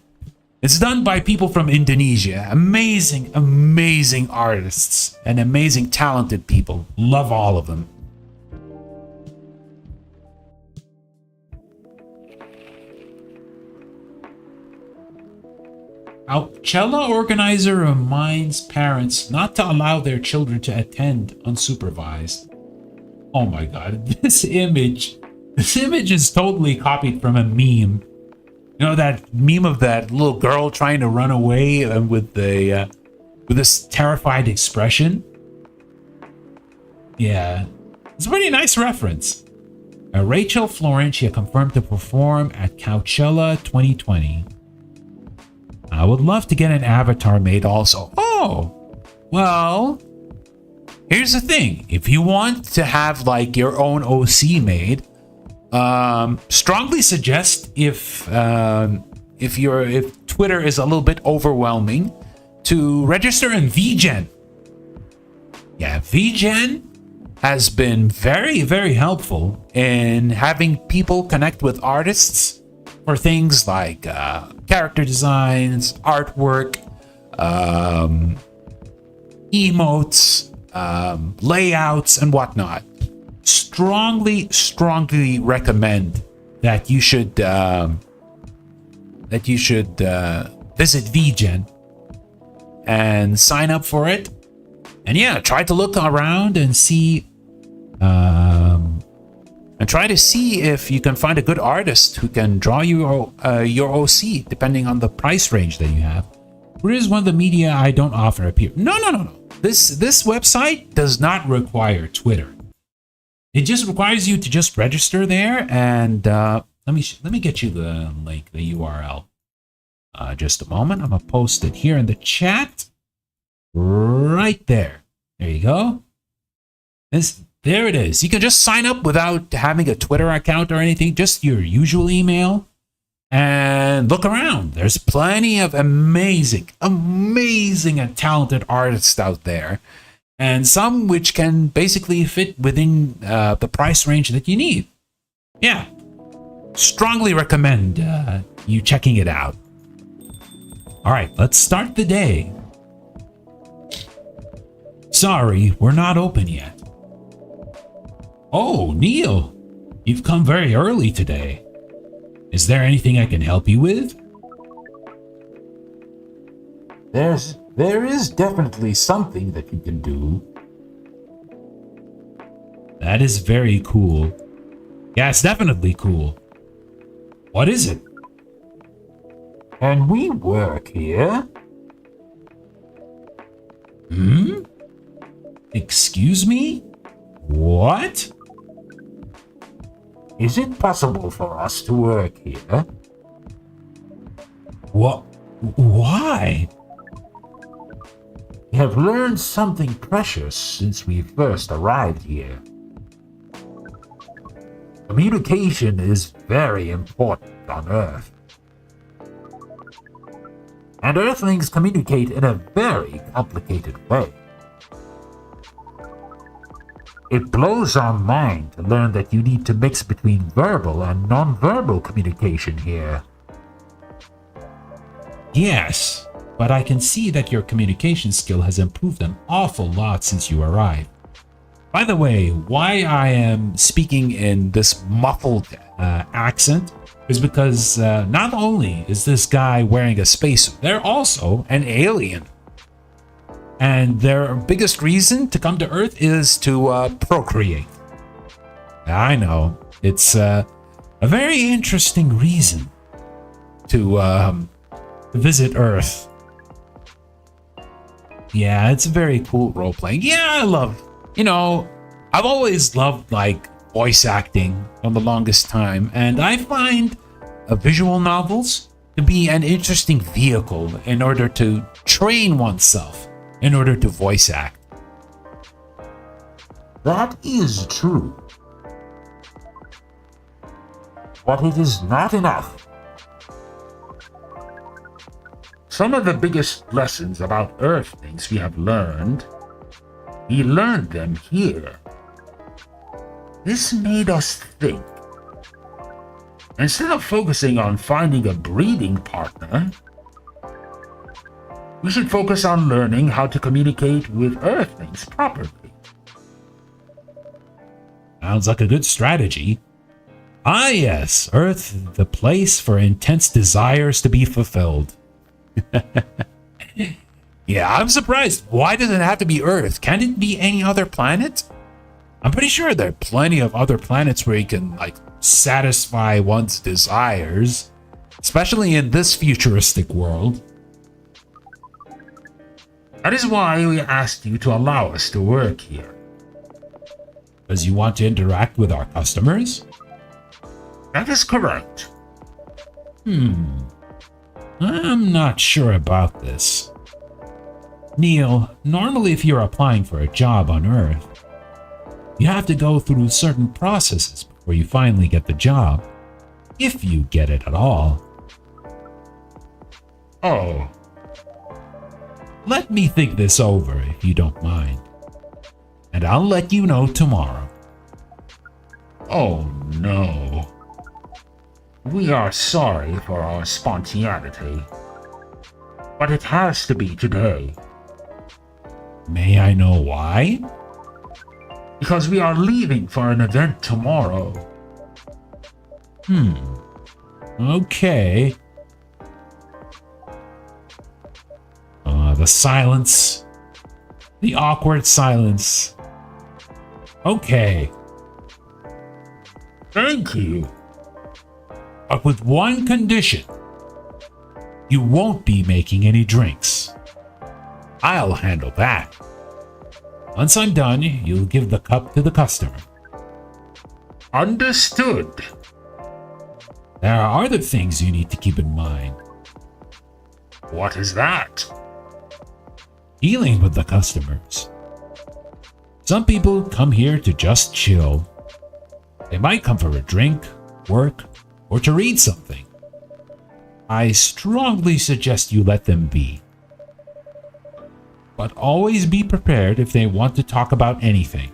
it's done by people from Indonesia. Amazing, amazing artists and amazing talented people. Love all of them. Coachella organizer reminds parents not to allow their children to attend unsupervised. Oh my god, this image is totally copied from a meme. You know that meme of that little girl trying to run away with this terrified expression? Yeah, it's a pretty nice reference. Rachel Florence confirmed to perform at Coachella 2020. I would love to get an avatar made also. Oh, well, here's the thing. If you want to have like your own OC made, strongly suggest if Twitter is a little bit overwhelming, to register in VGen. Yeah, VGen has been very, very helpful in having people connect with artists for things like character designs, artwork, emotes, layouts, and whatnot. Strongly recommend that you should visit VGen and sign up for it. And yeah, try to look around and see and try to see if you can find a good artist who can draw you your OC, depending on the price range that you have. Here is one of the media I don't often appear. No. This website does not require Twitter. It just requires you to just register there. And let me get you the link, the URL. Just a moment. I'm gonna post it here in the chat. Right there. There you go. There it is. You can just sign up without having a Twitter account or anything, just your usual email, and look around. There's plenty of amazing and talented artists out there, and some which can basically fit within the price range that you need. Yeah, strongly recommend you checking it out. All right, let's start the day. Sorry, we're not open yet. Oh, Neil, you've come very early today. Is there anything I can help you with? There is definitely something that you can do. That is very cool. Yeah, it's definitely cool. What is it? Can we work here? Excuse me? What? Is it possible for us to work here? What? Why? We have learned something precious since we first arrived here. Communication is very important on Earth. And Earthlings communicate in a very complicated way. It blows our mind to learn that you need to mix between verbal and non-verbal communication here. Yes, but I can see that your communication skill has improved an awful lot since you arrived. By the way, why I am speaking in this muffled accent is because not only is this guy wearing a spacesuit, they're also an alien. And their biggest reason to come to Earth is to procreate. I know, it's a very interesting reason to visit Earth. Yeah, it's a very cool role playing. Yeah, I love, I've always loved like voice acting for the longest time, and I find visual novels to be an interesting vehicle in order to train oneself in order to voice act. That is true. But it is not enough. Some of the biggest lessons about Earthlings we learned them here. This made us think. Instead of focusing on finding a breeding partner, we should focus on learning how to communicate with Earthlings properly. Sounds like a good strategy. Ah yes, Earth, the place for intense desires to be fulfilled. Yeah, I'm surprised. Why does it have to be Earth? Can't it be any other planet? I'm pretty sure there are plenty of other planets where you can, like, satisfy one's desires, especially in this futuristic world. That is why we asked you to allow us to work here. Because you want to interact with our customers? That is correct. I'm not sure about this. Neil, normally if you're applying for a job on Earth, you have to go through certain processes before you finally get the job. If you get it at all. Oh. Let me think this over if you don't mind. And I'll let you know tomorrow. Oh no. We are sorry for our spontaneity, but it has to be today. May I know why? Because we are leaving for an event tomorrow. Okay. The silence. The awkward silence. Okay. Thank you. But with one condition. You won't be making any drinks. I'll handle that. Once I'm done, you'll give the cup to the customer. Understood. There are other things you need to keep in mind. What is that? Dealing with the customers. Some people come here to just chill. They might come for a drink, work, or to read something. I strongly suggest you let them be. But always be prepared if they want to talk about anything.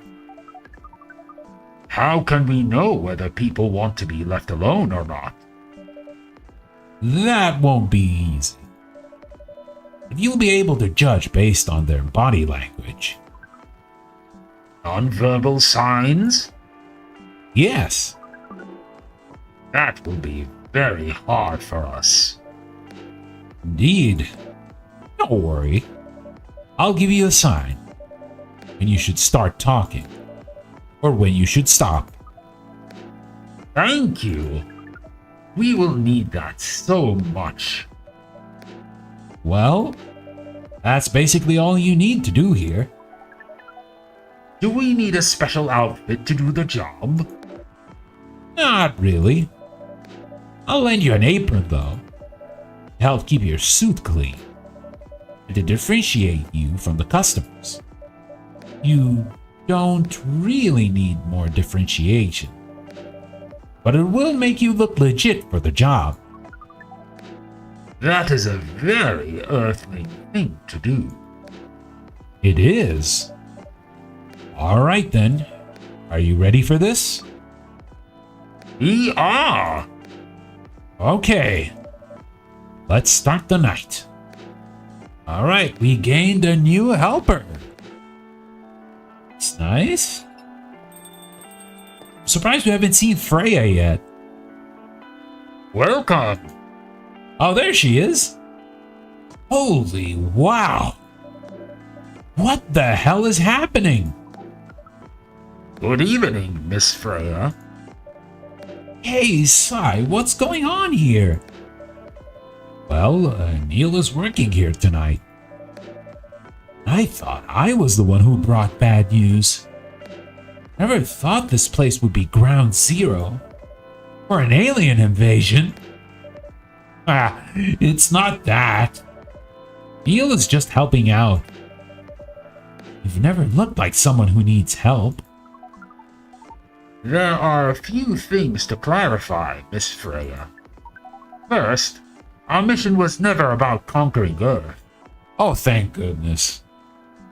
How can we know whether people want to be left alone or not? That won't be easy. But you'll be able to judge based on their body language. Nonverbal signs? Yes. That will be very hard for us. Indeed. Don't worry. I'll give you a sign when you should start talking, or when you should stop. Thank you. We will need that so much. Well, that's basically all you need to do here. Do we need a special outfit to do the job? Not really. I'll lend you an apron, though, to help keep your suit clean, and to differentiate you from the customers. You don't really need more differentiation, but it will make you look legit for the job. That is a very earthling thing to do. It is. All right then. Are you ready for this? We are. Okay. Let's start the night. All right, we gained a new helper. It's nice. I'm surprised we haven't seen Freya yet. Welcome. Oh, there she is. Holy wow. What the hell is happening? Good evening, Miss Freya. Hey, Sai, what's going on here? Well, Neil is working here tonight. I thought I was the one who brought bad news. Never thought this place would be ground zero for an alien invasion. Ah, it's not that. Neil is just helping out. You've never looked like someone who needs help. There are a few things to clarify, Miss Freya. First, our mission was never about conquering Earth. Oh, thank goodness.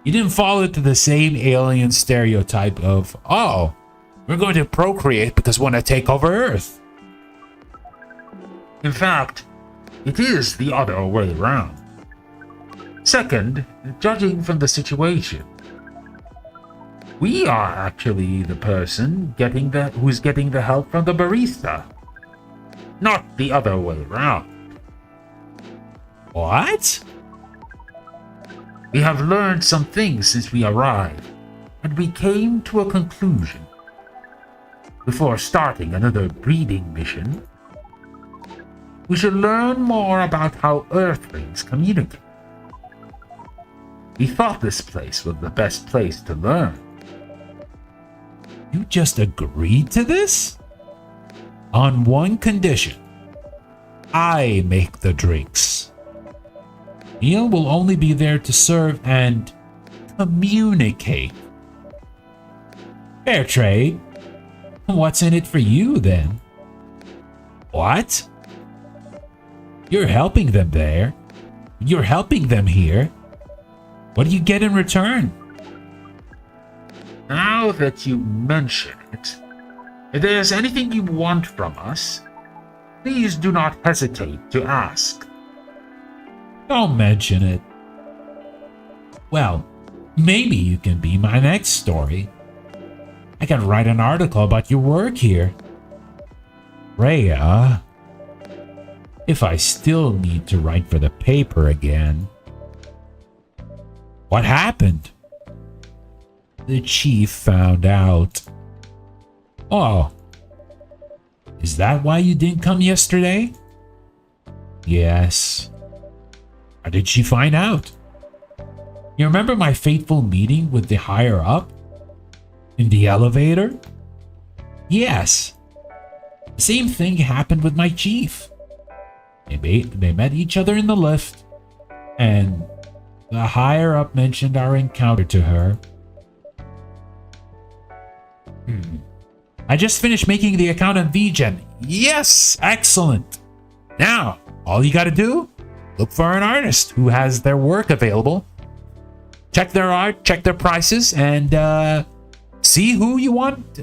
You didn't fall into the same alien stereotype of, oh, we're going to procreate because we want to take over Earth. In fact, it is the other way around. Second, judging from the situation, we are actually the person who's getting the help from the barista, not the other way around. What? We have learned some things since we arrived, and we came to a conclusion. Before starting another breeding mission, we should learn more about how Earthlings communicate. We thought this place was the best place to learn. You just agreed to this? On one condition. I make the drinks. Neil will only be there to serve and communicate. Fair trade. What's in it for you, then? What? You're helping them there. You're helping them here. What do you get in return? Now that you mention it, if there's anything you want from us, please do not hesitate to ask. Don't mention it. Well, maybe you can be my next story. I can write an article about your work here. Freya. If I still need to write for the paper again. What happened? The chief found out. Oh. Is that why you didn't come yesterday? Yes. How did she find out? You remember my fateful meeting with the higher up? In the elevator? Yes. The same thing happened with my chief. They met each other in the lift, and the higher up mentioned our encounter to her. I just finished making the account on VGen. Yes, excellent. Now, all you gotta do, look for an artist who has their work available. Check their art, check their prices, and see who you want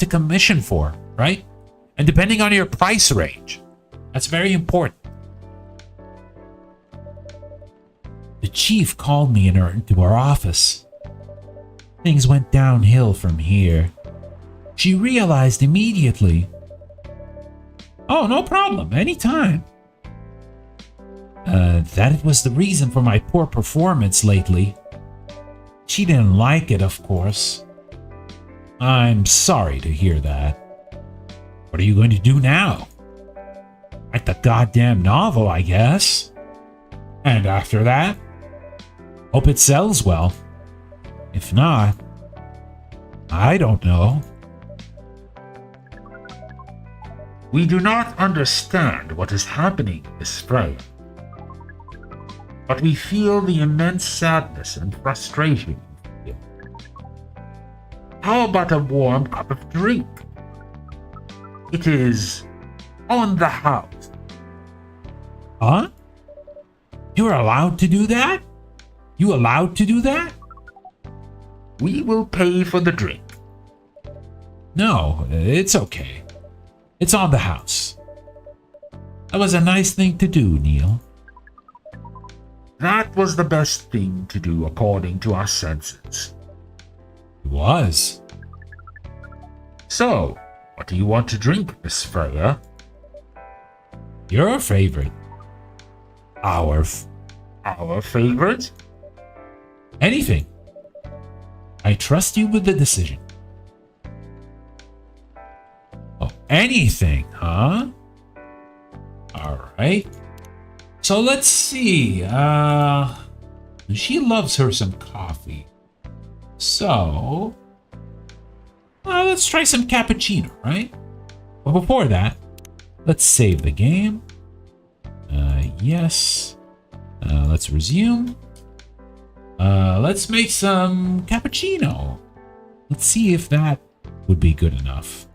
to commission for, right? And depending on your price range, that's very important. The chief called me into our office. Things went downhill from here. She realized immediately. Oh, no problem, anytime. That it was the reason for my poor performance lately. She didn't like it, of course. I'm sorry to hear that. What are you going to do now? Write the goddamn novel, I guess. And after that, hope it sells well. If not, I don't know. We do not understand what is happening, Miss Freya, but we feel the immense sadness and frustration you feel. How about a warm cup of drink? It is on the house. Huh? You're allowed to do that? You allowed to do that? We will pay for the drink. No, it's okay. It's on the house. That was a nice thing to do, Neil. That was the best thing to do according to our senses. It was. So, what do you want to drink, Miss Freya? Your favorite. Our favorite? Anything. I trust you with the decision. Anything, huh? Alright. So let's see. She loves her some coffee. So let's try some cappuccino, right? But before that, let's save the game. Yes. Let's resume. Let's make some cappuccino. Let's see if that would be good enough.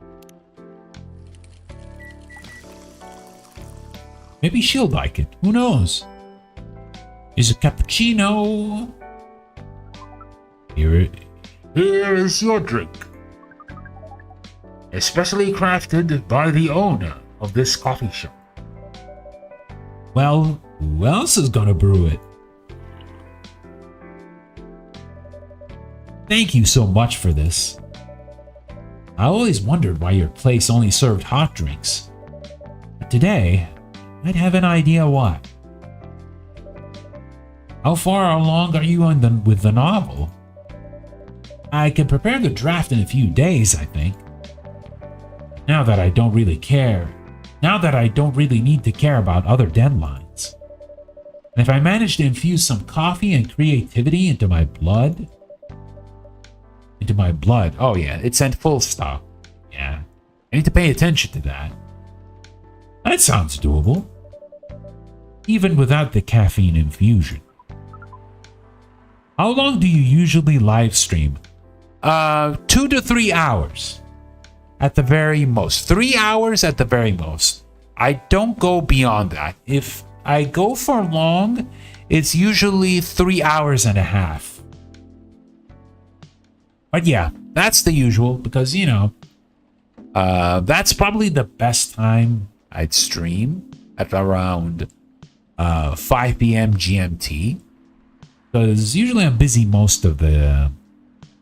Maybe she'll like it. Who knows? Is a cappuccino? Here is your drink. Especially crafted by the owner of this coffee shop. Well, who else is gonna brew it? Thank you so much for this. I always wondered why your place only served hot drinks. But today, I'd have an idea why. How far along are you with the novel? I can prepare the draft in a few days, I think. Now that I don't really need to care about other deadlines. And if I manage to infuse some coffee and creativity into my blood... Oh yeah, it sent full stop. Yeah, I need to pay attention to that. That sounds doable. Even without the caffeine infusion. How long do you usually live stream? 2 to 3 hours. At the very most. 3 hours at the very most. I don't go beyond that. If I go for long, it's usually 3 hours and a half. But yeah, that's the usual because, you know, that's probably the best time I'd stream at around 5 p.m. GMT. Because usually I'm busy most of the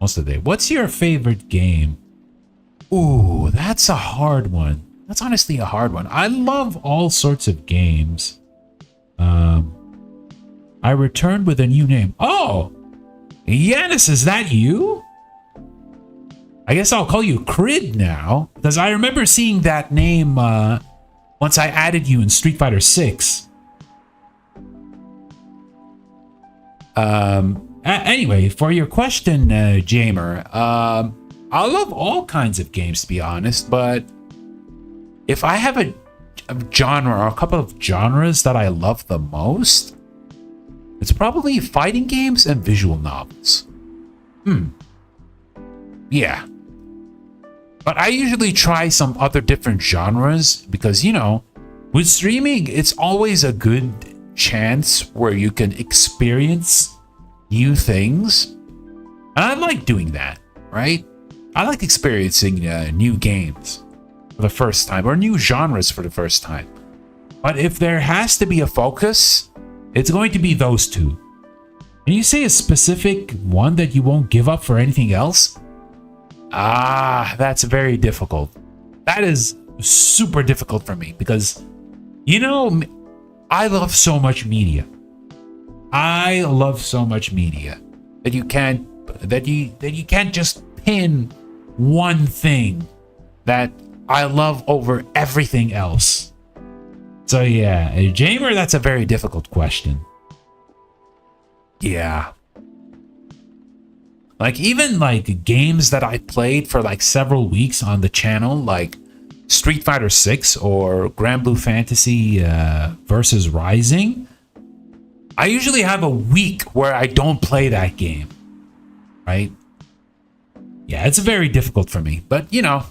day. What's your favorite game? Ooh, that's a hard one. That's honestly a hard one. I love all sorts of games. I returned with a new name. Oh, Yanis, is that you? I guess I'll call you Crid now, because I remember seeing that name once I added you in Street Fighter 6. Anyway, for your question, Jamer, I love all kinds of games, to be honest, but if I have a genre or a couple of genres that I love the most, it's probably fighting games and visual novels. Yeah. But I usually try some other different genres because, you know, with streaming, it's always a good chance where you can experience new things. And I like doing that, right? I like experiencing new games for the first time or new genres for the first time. But if there has to be a focus, it's going to be those two. Can you say a specific one that you won't give up for anything else? That's very difficult. That is super difficult for me because, you know, I love so much media. I love so much media that you can't just pin one thing that I love over everything else. So yeah, Jamer, that's a very difficult question. Yeah. Like even like games that I played for like several weeks on the channel, like Street Fighter 6 or Grand Blue Fantasy versus Rising, I usually have a week where I don't play that game, right? Yeah, it's very difficult for me, but you know,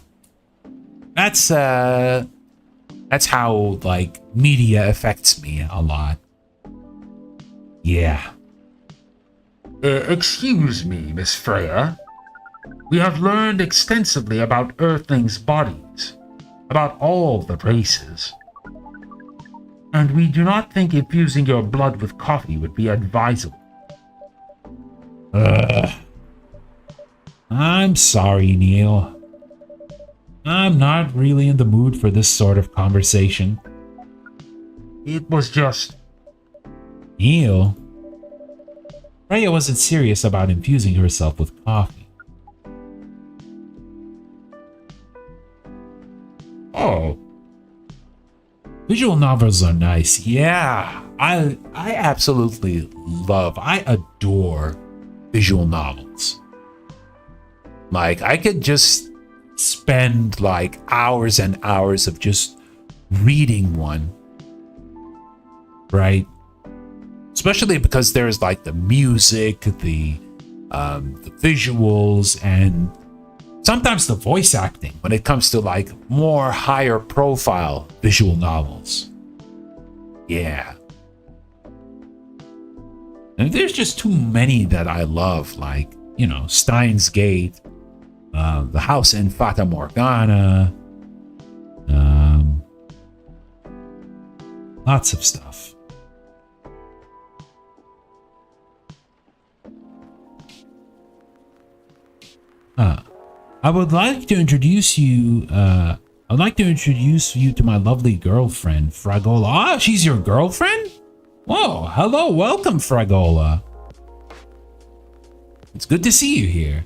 that's how like media affects me a lot. Yeah. Excuse me, Miss Freya. We have learned extensively about Earthlings' bodies, about all the races. And we do not think infusing your blood with coffee would be advisable. I'm sorry, Neil. I'm not really in the mood for this sort of conversation. It was just... Neil? Freya wasn't serious about infusing herself with coffee. Oh, Visual novels are nice. Yeah, I absolutely I adore visual novels. Like, I could just spend like hours and hours of just reading one, right? Especially because there's like the music, the visuals, and sometimes the voice acting when it comes to like more higher profile visual novels. Yeah. And there's just too many that I love, like, you know, Steins Gate, The House in Fata Morgana, lots of stuff. I would like to introduce you. I'd like to introduce you to my lovely girlfriend, Fragola. Ah, she's your girlfriend? Whoa, hello, welcome, Fragola. It's good to see you here.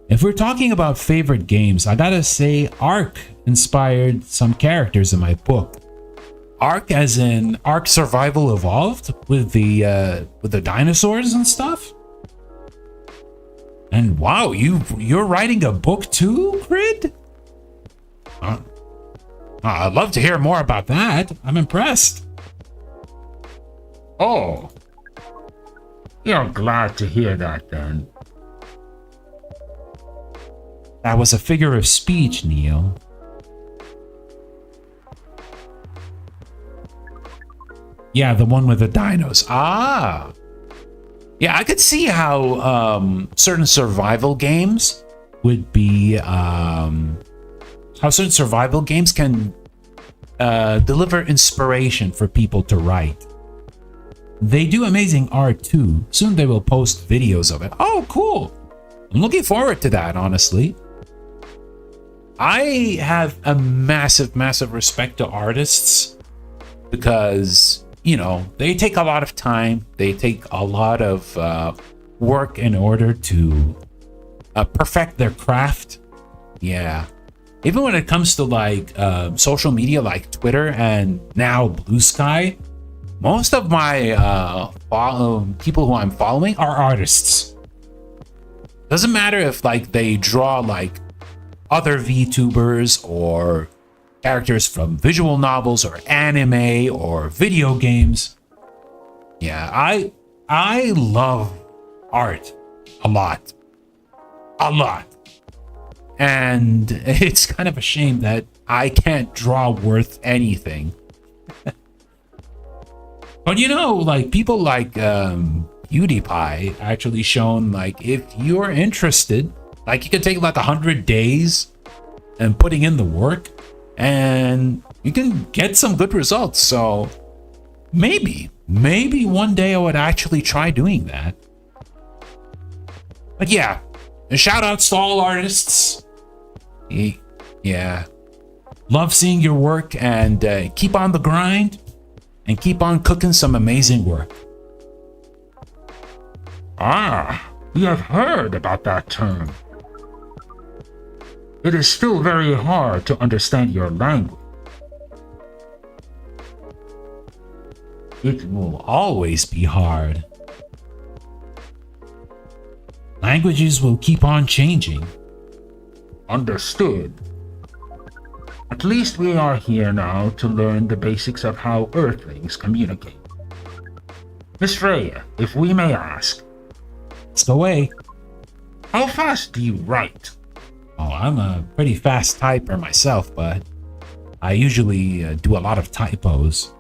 If we're talking about favorite games, I gotta say Ark inspired some characters in my book. Ark as in Ark Survival Evolved with the dinosaurs and stuff. And wow, you're writing a book too, Grid? I'd love to hear more about that. I'm impressed. oh. You're glad to hear that then. That was a figure of speech, Neil. Yeah, the one with the dinos. Ah. Yeah, I could see how certain survival games would be how certain survival games can deliver inspiration for people to write. They do amazing art too. Soon they will post videos of it. Oh, cool. I'm looking forward to that, honestly. I have a massive, massive respect to artists because, you know, they take a lot of time. They take a lot of work in order to perfect their craft. Yeah. Even when it comes to like social media like Twitter and now Blue Sky, most of my people who I'm following are artists. Doesn't matter if like they draw like other VTubers or characters from visual novels or anime or video games. Yeah, I love art a lot. A lot. And it's kind of a shame that I can't draw worth anything. But you know, like people like PewDiePie actually shown like if you're interested, like you can take like 100 days and putting in the work and you can get some good results. So maybe one day I would actually try doing that. But yeah, shout outs to all artists. Yeah, love seeing your work and keep on the grind and keep on cooking some amazing work. Ah, we have heard about that term. It is still very hard to understand your language. It will always be hard. Languages will keep on changing. Understood. At least we are here now to learn the basics of how Earthlings communicate. Miss Freya, if we may ask. Ask away. How fast do you write? Oh, I'm a pretty fast typer myself, but I usually do a lot of typos.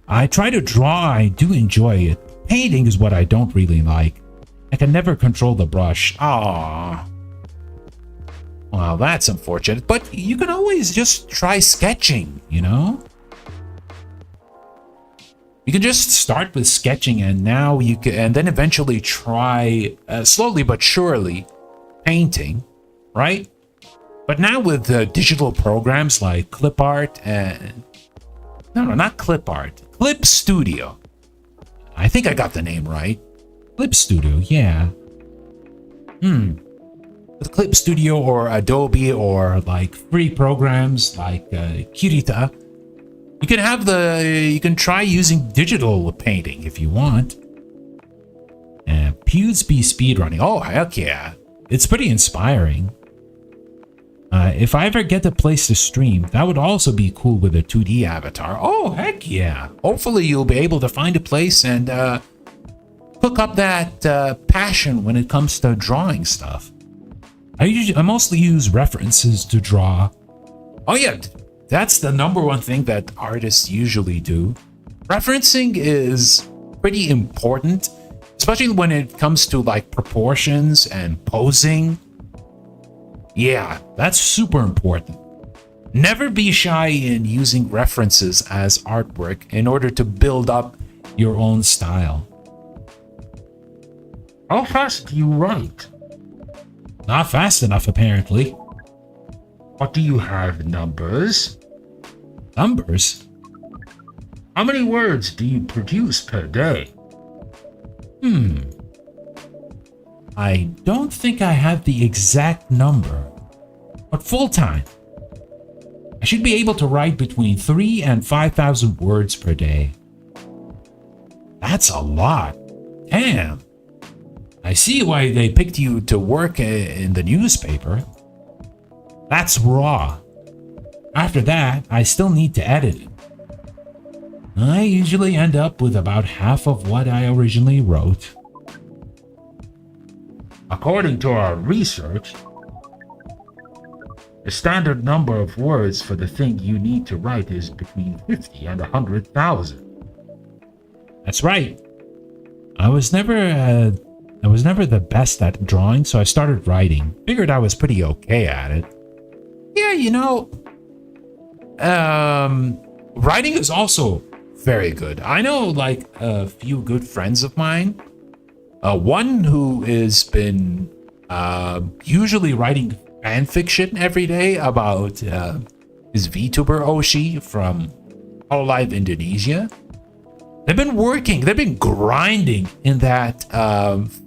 I try to draw, I do enjoy it. Painting is what I don't really like. I can never control the brush. Ah. Well, that's unfortunate, but you can always just try sketching, you know? You can just start with sketching and now you can, and then eventually try slowly but surely painting, right? But now with digital programs like clip art and no, not clip art, Clip Studio. I think I got the name right. Clip Studio, yeah. with Clip Studio or Adobe or like free programs like Kirita, you can try using digital painting if you want. And Pewsby speedrunning. Oh, heck yeah. It's pretty inspiring. If I ever get a place to stream, that would also be cool with a 2D avatar. Oh, heck yeah. Hopefully you'll be able to find a place and hook up that passion when it comes to drawing stuff. I mostly use references to draw. Oh yeah, that's the number one thing that artists usually do. Referencing is pretty important, especially when it comes to like proportions and posing. Yeah, that's super important. Never be shy in using references as artwork in order to build up your own style. How fast do you write? Not fast enough, apparently. What do you have, numbers? Numbers? How many words do you produce per day? I don't think I have the exact number, but full time. I should be able to write between 3,000 and 5,000 words per day. That's a lot. Damn. I see why they picked you to work in the newspaper. That's raw. After that, I still need to edit it. I usually end up with about half of what I originally wrote. According to our research, the standard number of words for the thing you need to write is between 50 and 100,000. That's right. I was never the best at drawing, so I started writing. Figured I was pretty okay at it. Yeah, writing is also very good. I know like a few good friends of mine. One who has been usually writing fan fiction every day about his VTuber Oshi from Hololive Indonesia. They've been grinding in that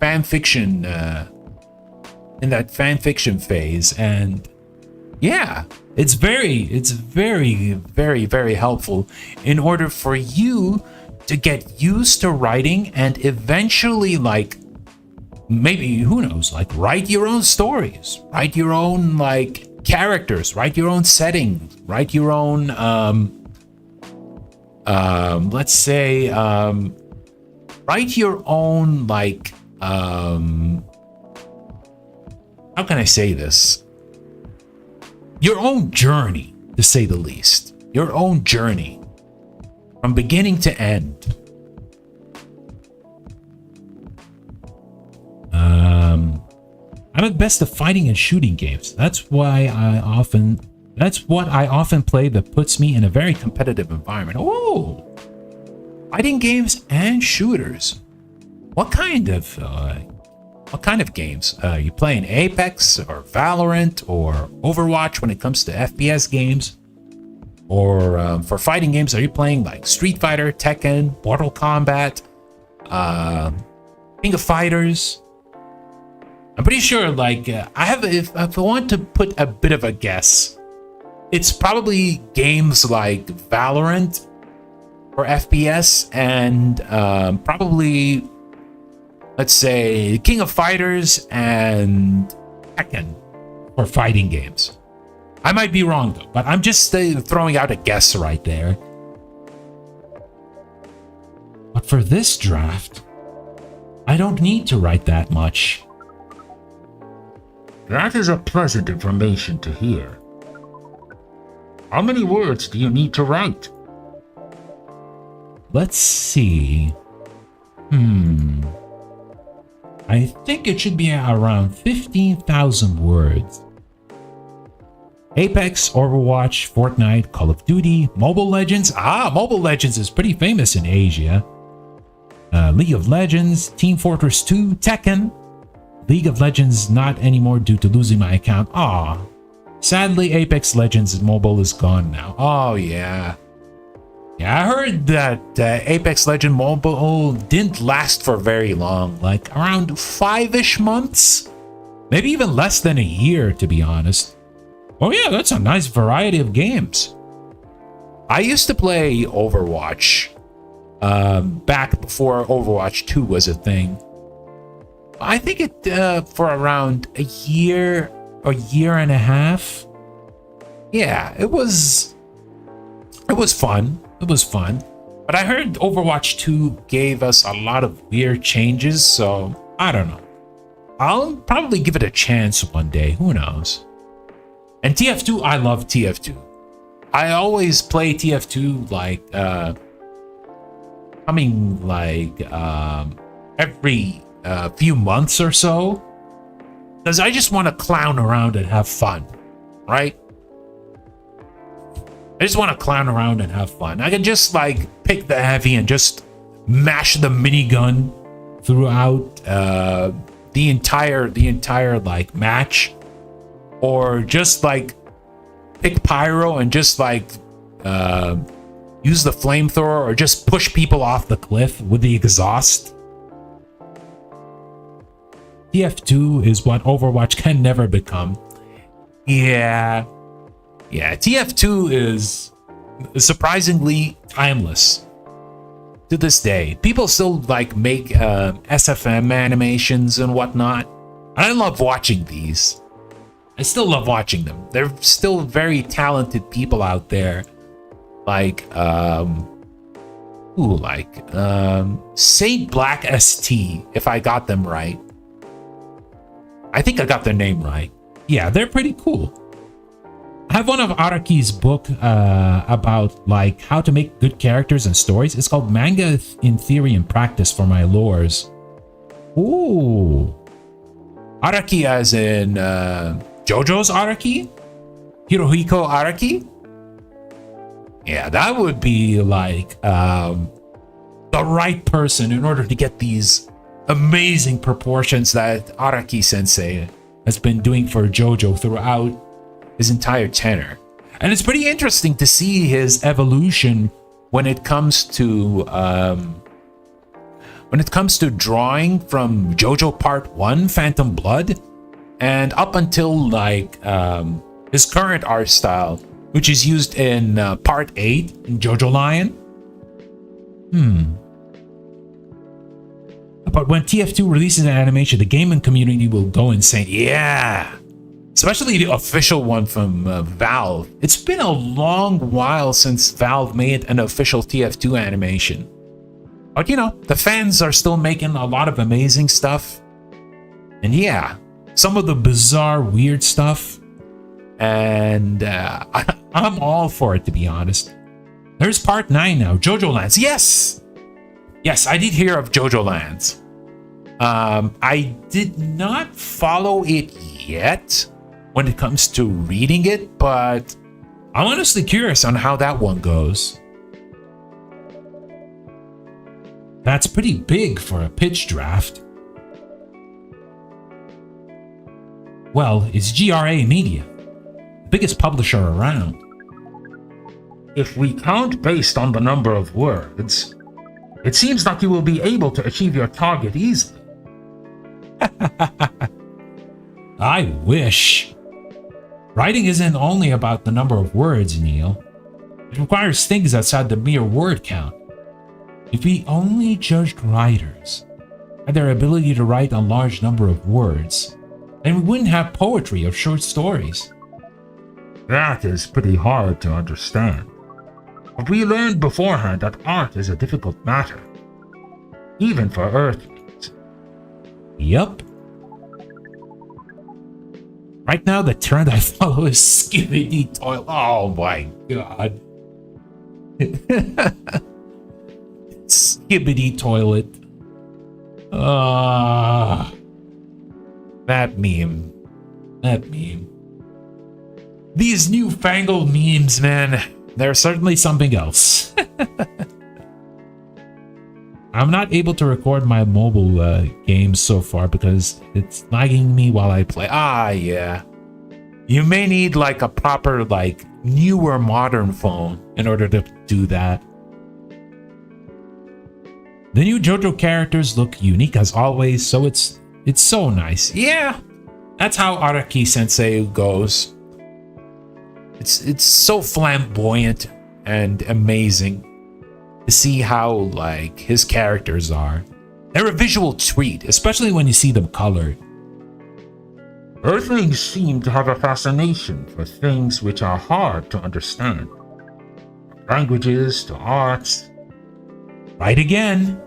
fan fiction phase, and yeah, it's very, very, very helpful in order for you to get used to writing and eventually, like, maybe, who knows, like, write your own stories, write your own, like, characters, write your own settings, write your own, let's say, write your own, like, how can I say this? Your own journey, to say the least. Your own journey. From beginning to end. I'm at best at fighting and shooting games. That's what I often play that puts me in a very competitive environment. Oh! Fighting games and shooters. What kind of games? You playing Apex or Valorant or Overwatch when it comes to FPS games? Or for fighting games, are you playing like Street Fighter, Tekken, Mortal Kombat, King of Fighters? I'm pretty sure, like, if I want to put a bit of a guess, it's probably games like Valorant for FPS and probably, let's say, King of Fighters and Tekken for fighting games. I might be wrong, though, but I'm just throwing out a guess right there. But for this draft, I don't need to write that much. That is a pleasant information to hear. How many words do you need to write? Let's see. I think it should be around 15,000 words. Apex, Overwatch, Fortnite, Call of Duty, Mobile Legends. Mobile Legends is pretty famous in Asia. League of Legends, Team Fortress 2, Tekken. League of Legends not anymore due to losing my account. Sadly, Apex Legends Mobile is gone now. Oh, yeah. Yeah, I heard that Apex Legend Mobile didn't last for very long. Like, around 5-ish months? Maybe even less than a year, to be honest. Oh yeah, that's a nice variety of games. I used to play Overwatch back before Overwatch 2 was a thing. I think it for around a year or year and a half. Yeah, it was fun. It was fun. But I heard Overwatch 2 gave us a lot of weird changes, so I don't know. I'll probably give it a chance one day. Who knows? And TF2, I love TF2. I always play TF2 like every few months or so, because I just want to clown around and have fun, right? I just want to clown around and have fun. I can just like pick the heavy and just mash the minigun throughout the entire like match, or just like pick pyro and just like use the flamethrower, or just push people off the cliff with the exhaust. TF2 is what Overwatch can never become. Yeah, TF2 is surprisingly timeless to this day. People still like make SFM animations and whatnot. And I love watching these. I still love watching them. They're still very talented people out there. Like Saint Black ST, if I got them right. I think I got their name right. Yeah, they're pretty cool. I have one of Araki's book about like how to make good characters and stories. It's called Manga in Theory and Practice for My Lores. Ooh. Araki as in JoJo's Araki? Hirohiko Araki? Yeah, that would be like the right person in order to get these amazing proportions that Araki sensei has been doing for JoJo throughout his entire tenure. And it's pretty interesting to see his evolution when it comes to drawing from JoJo Part 1, Phantom Blood, and up until like his current art style, which is used in Part 8 in JoJo Lion. But when TF2 releases an animation, the gaming community will go insane. Yeah! Especially the official one from Valve. It's been a long while since Valve made an official TF2 animation. But you know, the fans are still making a lot of amazing stuff. And yeah, some of the bizarre, weird stuff. And I'm all for it, to be honest. There's Part 9 now, JoJo Lands. Yes! Yes, I did hear of JoJo Lands. I did not follow it yet when it comes to reading it, but I'm honestly curious on how that one goes. That's pretty big for a pitch draft. Well, it's GRA Media, the biggest publisher around. If we count based on the number of words, it seems like you will be able to achieve your target easily. I wish. Writing isn't only about the number of words, Neil. It requires things outside the mere word count. If we only judged writers by their ability to write a large number of words, then we wouldn't have poetry or short stories. That is pretty hard to understand. But we learned beforehand that art is a difficult matter, even for Earthlings. Yup. Right now, the trend I follow is Skibbity Toilet. Oh my god. Skibbity Toilet. That meme. That meme. These newfangled memes, man. They're certainly something else. I'm not able to record my mobile games so far because it's lagging me while I play. Ah, yeah. You may need like a proper, like, newer modern phone in order to do that. The new JoJo characters look unique as always, so it's so nice. Yeah, That's how Araki Sensei goes. It's so flamboyant and amazing to see how like his characters are. They're a visual treat, especially when you see them colored. Earthlings seem to have a fascination for things which are hard to understand. From languages to arts. Right again.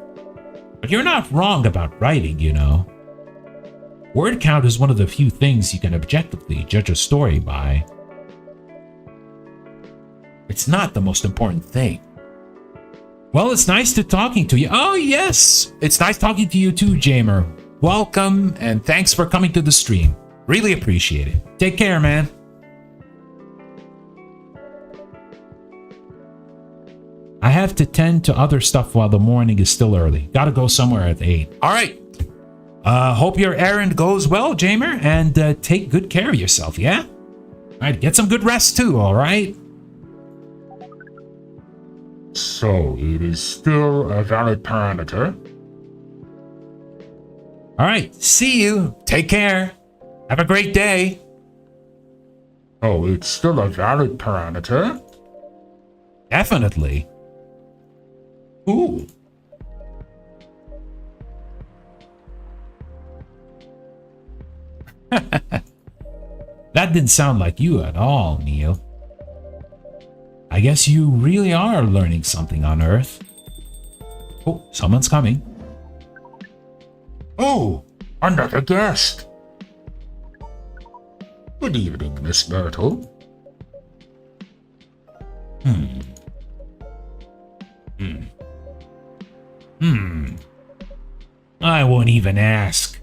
But you're not wrong about writing, you know. Word count is one of the few things you can objectively judge a story by. It's not the most important thing. Well, it's nice to talking to you. Oh, yes. It's nice talking to you too, Jamer. Welcome, and thanks for coming to the stream. Really appreciate it. Take care, man. I have to tend to other stuff while the morning is still early. Gotta go somewhere at 8. All right. Hope your errand goes well, Jamer, and take good care of yourself, yeah? All right, get some good rest too, all right? So it is still a valid parameter. All right, see you. Take care. Have a great day. Oh, it's still a valid parameter? Definitely. Ooh. That didn't sound like you at all, Neil. I guess you really are learning something on Earth. Oh, someone's coming. Oh, another guest. Good evening, Miss Myrtle. I won't even ask.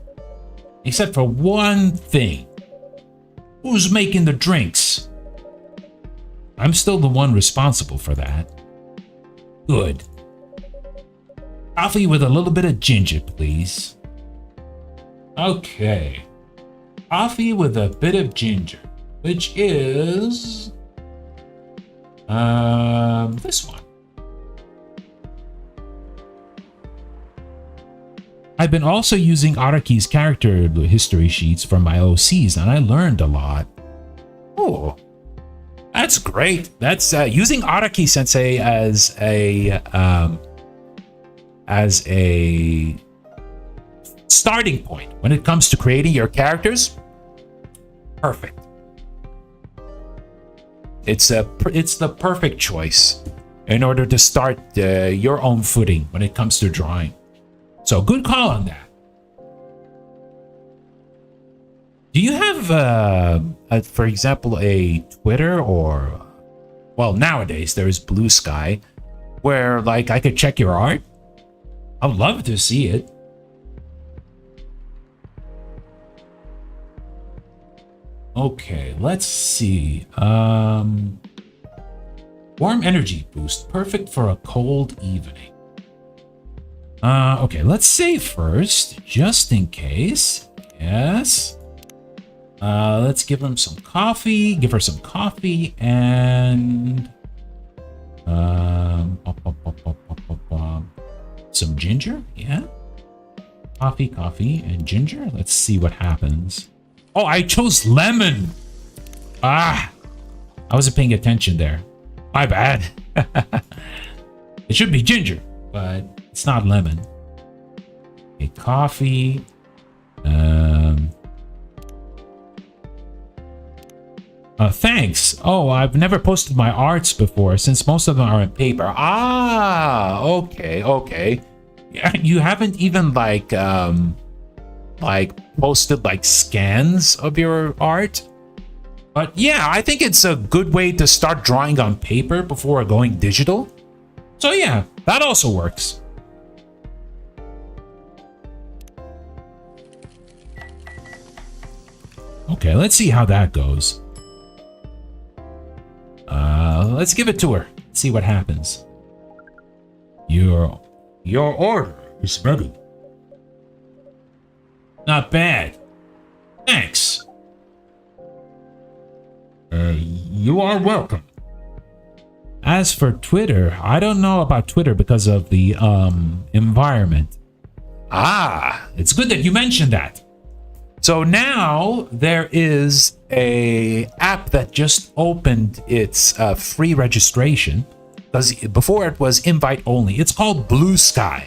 Except for one thing. Who's making the drinks? I'm still the one responsible for that. Good. Coffee with a little bit of ginger, please. Okay. Coffee with a bit of ginger, which is this one. I've been also using Araki's character history sheets from my OCs, and I learned a lot. Oh, that's great. That's using Araki Sensei as a starting point when it comes to creating your characters. Perfect. It's the perfect choice in order to start your own footing when it comes to drawing. So good call on that. Do you have, for example, a Twitter or, well, nowadays there's Blue Sky, where like I could check your art? I'd love to see it. Okay, let's see. Warm energy boost, perfect for a cold evening. Okay, let's save first, just in case. Yes. Let's give him some coffee. Give her some coffee and some ginger. Yeah. Coffee, and ginger. Let's see what happens. Oh, I chose lemon. Ah, I wasn't paying attention there. My bad. It should be ginger, but it's not lemon. Okay, coffee. Thanks. Oh, I've never posted my arts before since most of them are in paper. Ah, okay. Yeah, you haven't even like posted like scans of your art. But yeah, I think it's a good way to start drawing on paper before going digital. So yeah, that also works. Okay, let's see how that goes. Let's give it to her. See what happens. Your order is ready. Not bad. Thanks. You are welcome. As for Twitter, I don't know about Twitter because of the environment. Ah, it's good that you mentioned that. So now there is a app that just opened its free registration, because before it was invite only. It's called Blue Sky.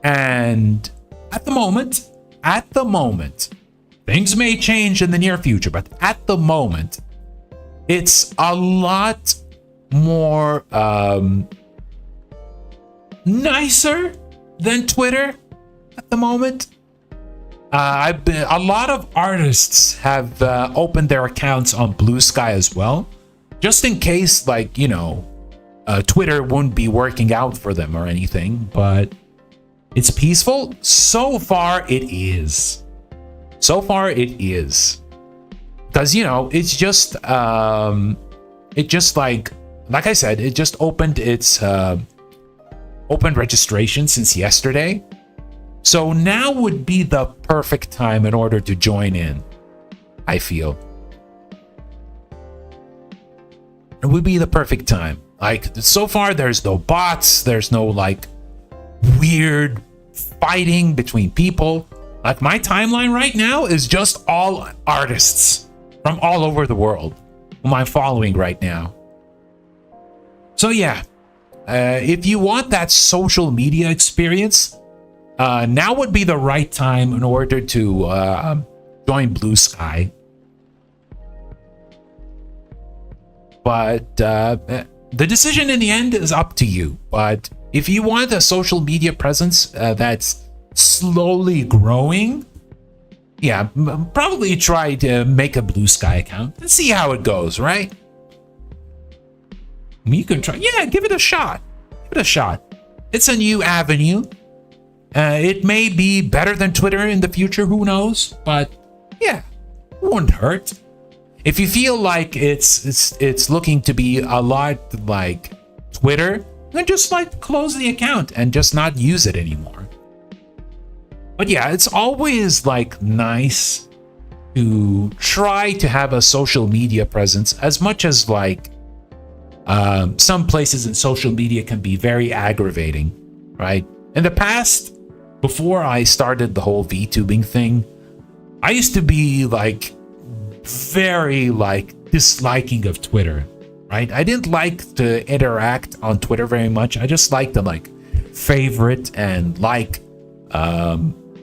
And at the moment, things may change in the near future, but at the moment, it's a lot more nicer than Twitter at the moment. A lot of artists have opened their accounts on Blue Sky as well, just in case, like, you know, Twitter won't be working out for them or anything. But it's peaceful. So far, it is. Because, you know, it's just like I said, it just opened its open registration since yesterday. So now would be the perfect time in order to join in, I feel. It would be the perfect time. Like, so far, there's no bots. There's no, like, weird fighting between people. Like, my timeline right now is just all artists from all over the world whom I'm following right now. So yeah, if you want that social media experience, now would be the right time in order to join Blue Sky. But the decision in the end is up to you. But if you want a social media presence that's slowly growing, yeah, probably try to make a Blue Sky account and see how it goes, right? You can try, yeah, give it a shot. It's a new avenue. It may be better than Twitter in the future, who knows? But yeah, it won't hurt. If you feel like it's looking to be a lot like Twitter, then just like close the account and just not use it anymore. But yeah, it's always like nice to try to have a social media presence, as much as like some places in social media can be very aggravating, right? In the past, before I started the whole VTubing thing, I used to be like very like disliking of Twitter, right? I didn't like to interact on Twitter very much. I just liked to like favorite and like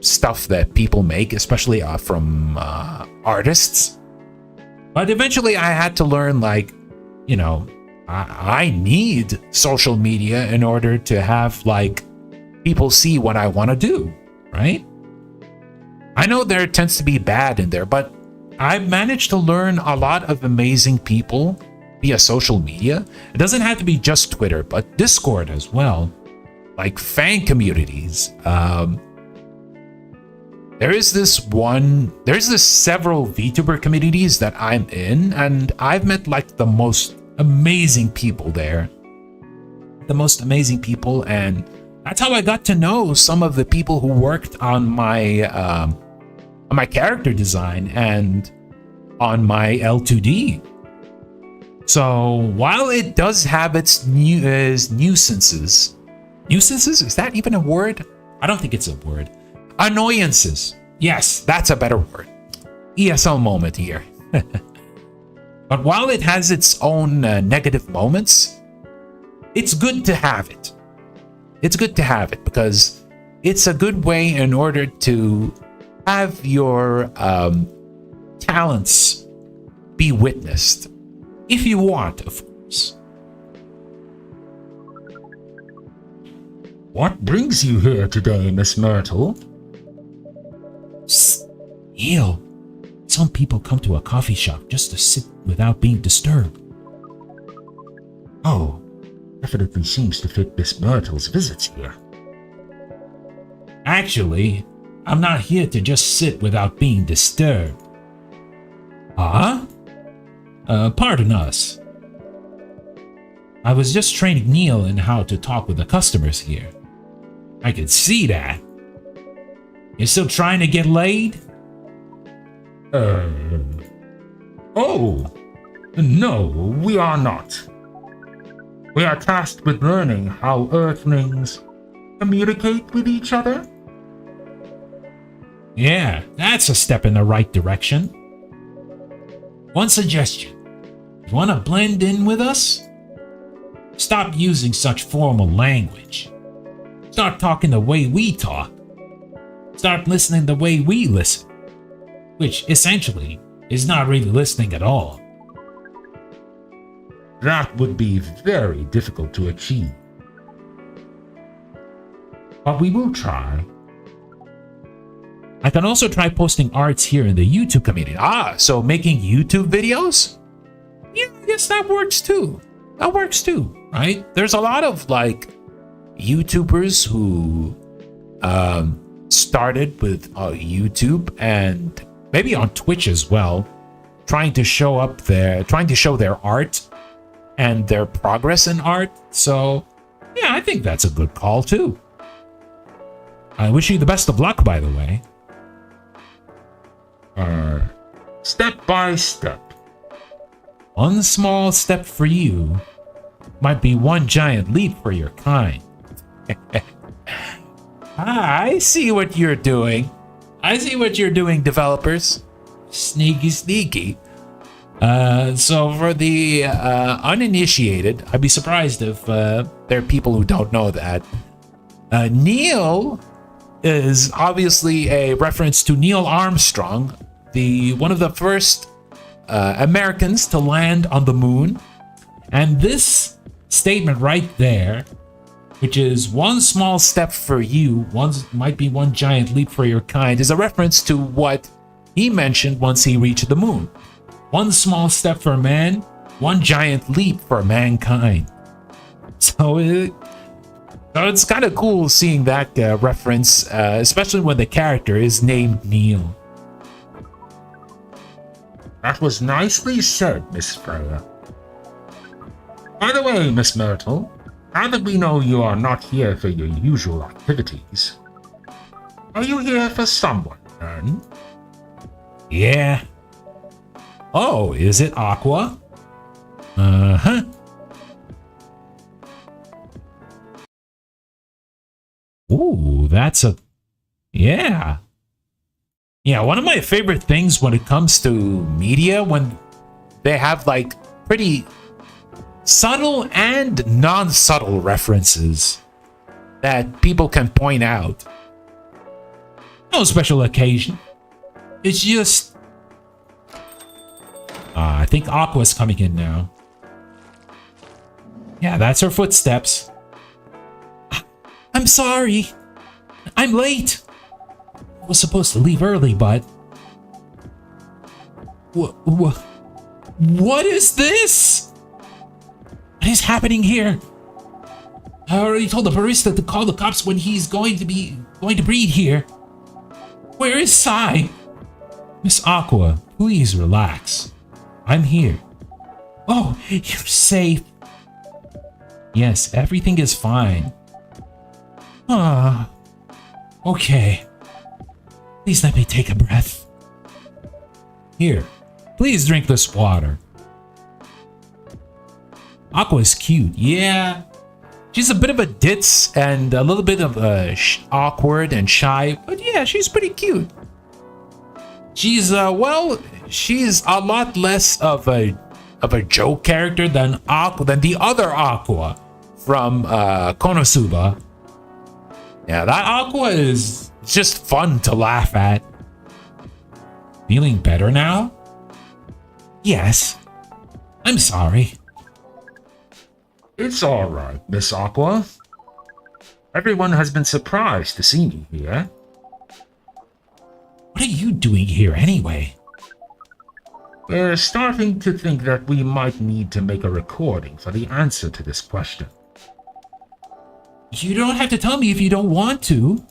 stuff that people make, especially from artists. But eventually I had to learn, like, you know, I need social media in order to have like people see what I want to do, right? I know there tends to be bad in there, but I've managed to learn a lot of amazing people via social media. It doesn't have to be just Twitter, but Discord as well, like fan communities. There's this several VTuber communities that I'm in, and I've met like the most amazing people there. And that's how I got to know some of the people who worked on my character design and on my L2D. So while it does have its nuisances, is that even a word? I don't think it's a word. Annoyances. Yes, that's a better word. ESL moment here. But while it has its own negative moments, it's good to have it. It's good to have it because it's a good way in order to have your talents be witnessed. If you want, of course. What brings you here today, Miss Myrtle? Psst, Neil. Some people come to a coffee shop just to sit without being disturbed. Oh, definitely seems to fit Miss Myrtle's visits here. Actually, I'm not here to just sit without being disturbed. Huh? Pardon us. I was just training Neil in how to talk with the customers here. I could see that. You're still trying to get laid? Oh, no, we are not. We are tasked with learning how Earthlings communicate with each other. Yeah, that's a step in the right direction. One suggestion. If you want to blend in with us, stop using such formal language. Start talking the way we talk. Start listening the way we listen. Which, essentially, is not really listening at all. That would be very difficult to achieve. But we will try. I can also try posting arts here in the YouTube community. Ah, so making YouTube videos? Yeah, I guess that works too. That works too, right? There's a lot of like YouTubers who started with YouTube and maybe on Twitch as well, trying to show their art and their progress in art. So yeah, I think that's a good call too. I wish you the best of luck, by the way. Step by step. One small step for you might be one giant leap for your kind. I see what you're doing. I see what you're doing, developers. Sneaky, sneaky. So for the uninitiated, I'd be surprised if there are people who don't know that. Neil is obviously a reference to Neil Armstrong, one of the first Americans to land on the moon. And this statement right there, which is one small step for you, might be one giant leap for your kind, is a reference to what he mentioned once he reached the moon. One small step for man, one giant leap for mankind. So it's kind of cool seeing that reference, especially when the character is named Neil. That was nicely said, Miss Freya. By the way, Miss Myrtle, now that we know you are not here for your usual activities, are you here for someone, then? Yeah. Oh, is it Aqua? Uh-huh. Ooh, yeah. Yeah, one of my favorite things when it comes to media, when they have like pretty subtle and non-subtle references that people can point out. No special occasion. It's just... I think Aqua's coming in now. Yeah, that's her footsteps. I'm sorry. I'm late. I was supposed to leave early, but... What is this? What is happening here? I already told the barista to call the cops when he's going to breed here. Where is Sai? Miss Aqua, please relax. I'm here. Oh, you're safe. Yes, everything is fine. Okay. Please let me take a breath. Here, please drink this water. Aqua's cute, yeah. She's a bit of a ditz and a little bit of awkward and shy, but yeah, she's pretty cute. She's she's a lot less of a joke character than the other Aqua from Konosuba. Yeah, that Aqua is just fun to laugh at. Feeling better now? Yes. I'm sorry. It's all right, Miss Aqua. Everyone has been surprised to see me here. What are you doing here anyway? We're starting to think that we might need to make a recording for the answer to this question. You don't have to tell me if you don't want to.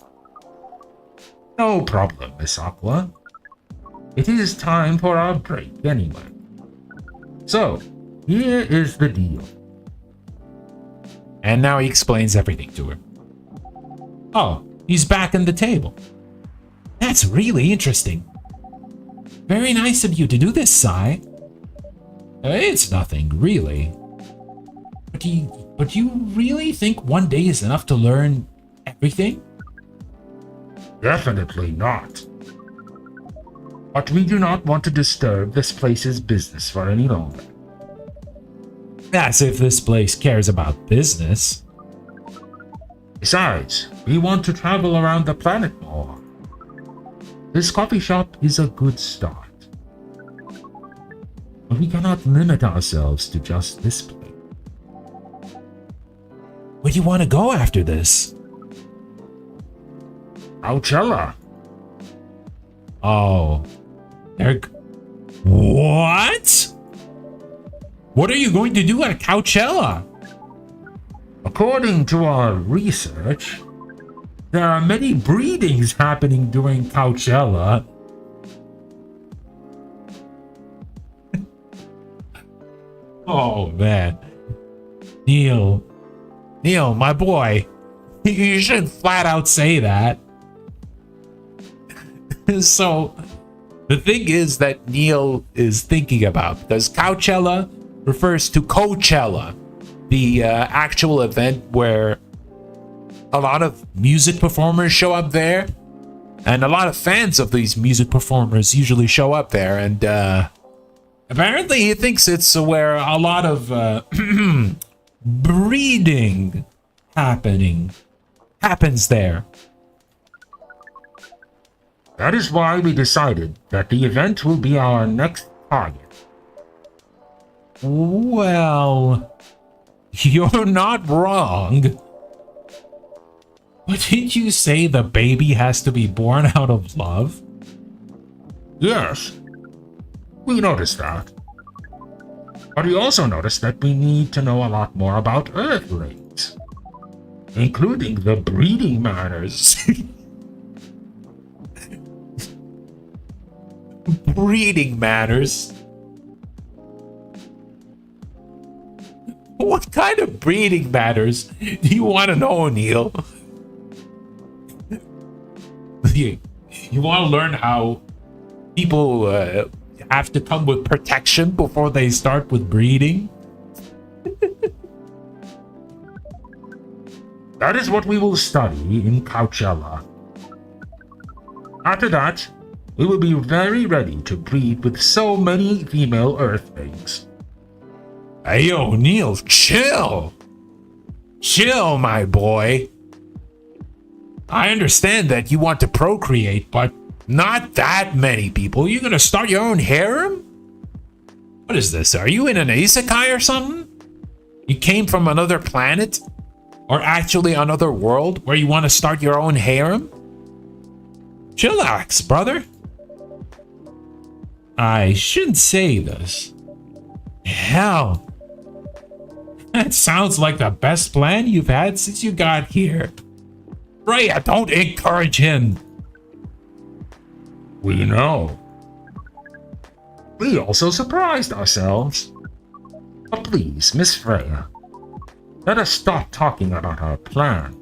No problem, Miss Aqua. It is time for our break anyway. So, here is the deal. And now he explains everything to her. Oh, he's back on the table. That's really interesting. Very nice of you to do this, Sai. It's nothing, really. But you really think one day is enough to learn everything? Definitely not. but we do not want to disturb this place's business for any longer. As if this place cares about business. Besides, we want to travel around the planet more. This coffee shop is a good start. But we cannot limit ourselves to just this place. Where do you want to go after this? Coachella. Oh. What? What are you going to do at Coachella? According to our research, there are many breedings happening during Coachella. Oh, man. Neil, my boy. You shouldn't flat out say that. So, the thing is that Neil is thinking about, because Coachella refers to Coachella, the actual event where a lot of music performers show up there, and a lot of fans of these music performers usually show up there, and apparently he thinks it's where a lot of breeding happens there. That is why we decided that the event will be our next target. Well, you're not wrong. But didn't you say the baby has to be born out of love? Yes, we noticed that. But we also noticed that we need to know a lot more about Earthlings, including the breeding manners. Breeding manners? What kind of breeding manners do you want to know, Neil? You want to learn how people have to come with protection before they start with breeding? That is what we will study in Coachella. After that, we will be very ready to breed with so many female Earthlings. Hey, yo, Neil, chill. Chill, my boy. I understand that you want to procreate, but not that many people. You're gonna start your own harem? What is this? Are you in an isekai or something? You came from another planet? Or actually another world where you want to start your own harem? Chillax, brother. I shouldn't say this. Hell. That sounds like the best plan you've had since you got here. Freya, don't encourage him. We know. We also surprised ourselves. But please, Miss Freya, let us stop talking about our plan.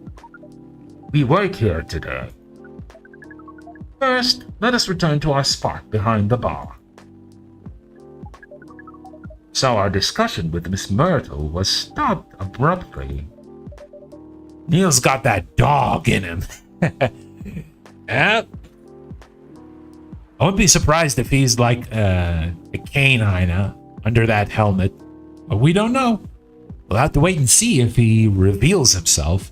We work here today. First, let us return to our spot behind the bar. So our discussion with Miss Myrtle was stopped abruptly. Neil's got that dog in him. Yep. I wouldn't be surprised if he's like a canine under that helmet. But we don't know. We'll have to wait and see if he reveals himself.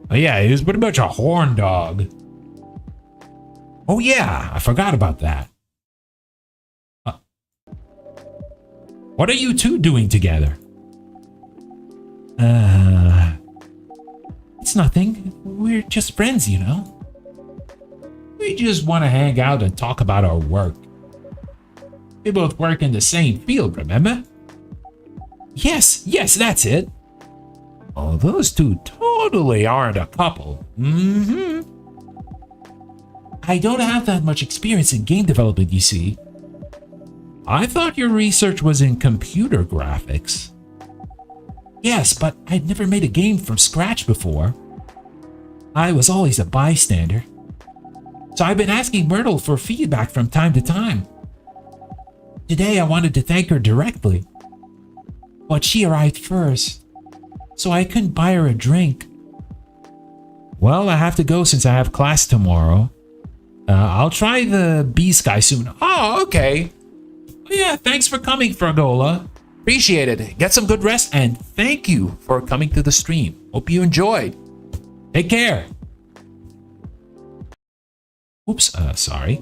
But yeah, he was pretty much a horn dog. Oh yeah, I forgot about that. What are you two doing together? It's nothing. We're just friends, you know. We just want to hang out and talk about our work. We both work in the same field, remember? Yes, that's it. Oh, those two totally aren't a couple. Mm-hmm. I don't have that much experience in game development, you see. I thought your research was in computer graphics. Yes, but I'd never made a game from scratch before. I was always a bystander. So I've been asking Myrtle for feedback from time to time. Today I wanted to thank her directly. But she arrived first, so I couldn't buy her a drink. Well, I have to go since I have class tomorrow. I'll try the B Sky soon. Oh, okay. Yeah, thanks for coming, Fragola. Appreciate it. Get some good rest, and thank you for coming to the stream. Hope you enjoyed. Take care. Oops, sorry.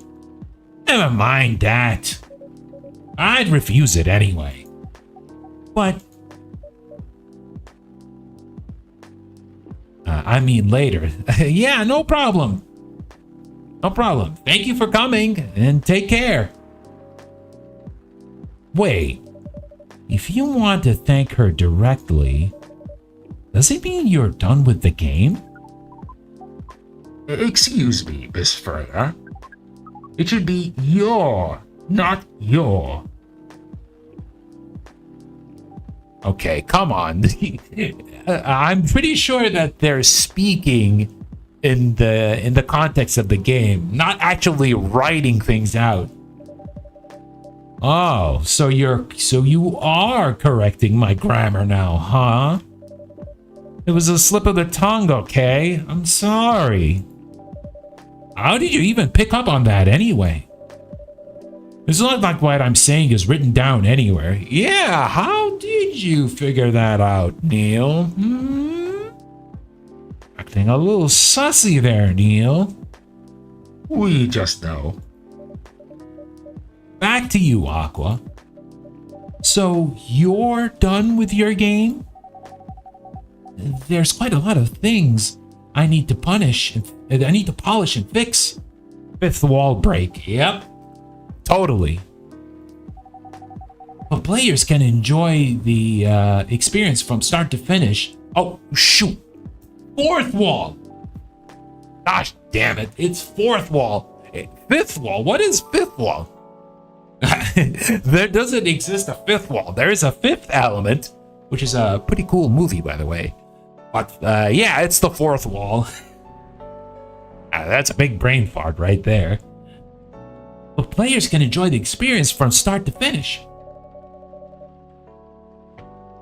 Never mind that. I'd refuse it anyway. What? I mean later. Yeah, no problem. No problem. Thank you for coming, and take care. Wait. If you want to thank her directly, does it mean you're done with the game? Excuse me, Miss Freya. It should be your, not your. Okay, come on. I'm pretty sure that they're speaking in the context of the game, not actually writing things out. Oh, so you are correcting my grammar now, huh? It was a slip of the tongue, okay? I'm sorry. How did you even pick up on that anyway? It's not like what I'm saying is written down anywhere. Yeah, how did you figure that out, Neil? Acting a little sussy there, Neil. We just know. Back to you, Aqua. So you're done with your game? There's quite a lot of things I need to polish and fix. Fifth wall break. Yep. Totally. But players can enjoy the experience from start to finish. Oh, shoot. Fourth wall. Gosh damn it. It's fourth wall. Fifth wall? What is fifth wall? There doesn't exist a fifth wall. There is a fifth element, which is a pretty cool movie, by the way. But yeah, it's the fourth wall. That's a big brain fart right there. But players can enjoy the experience from start to finish.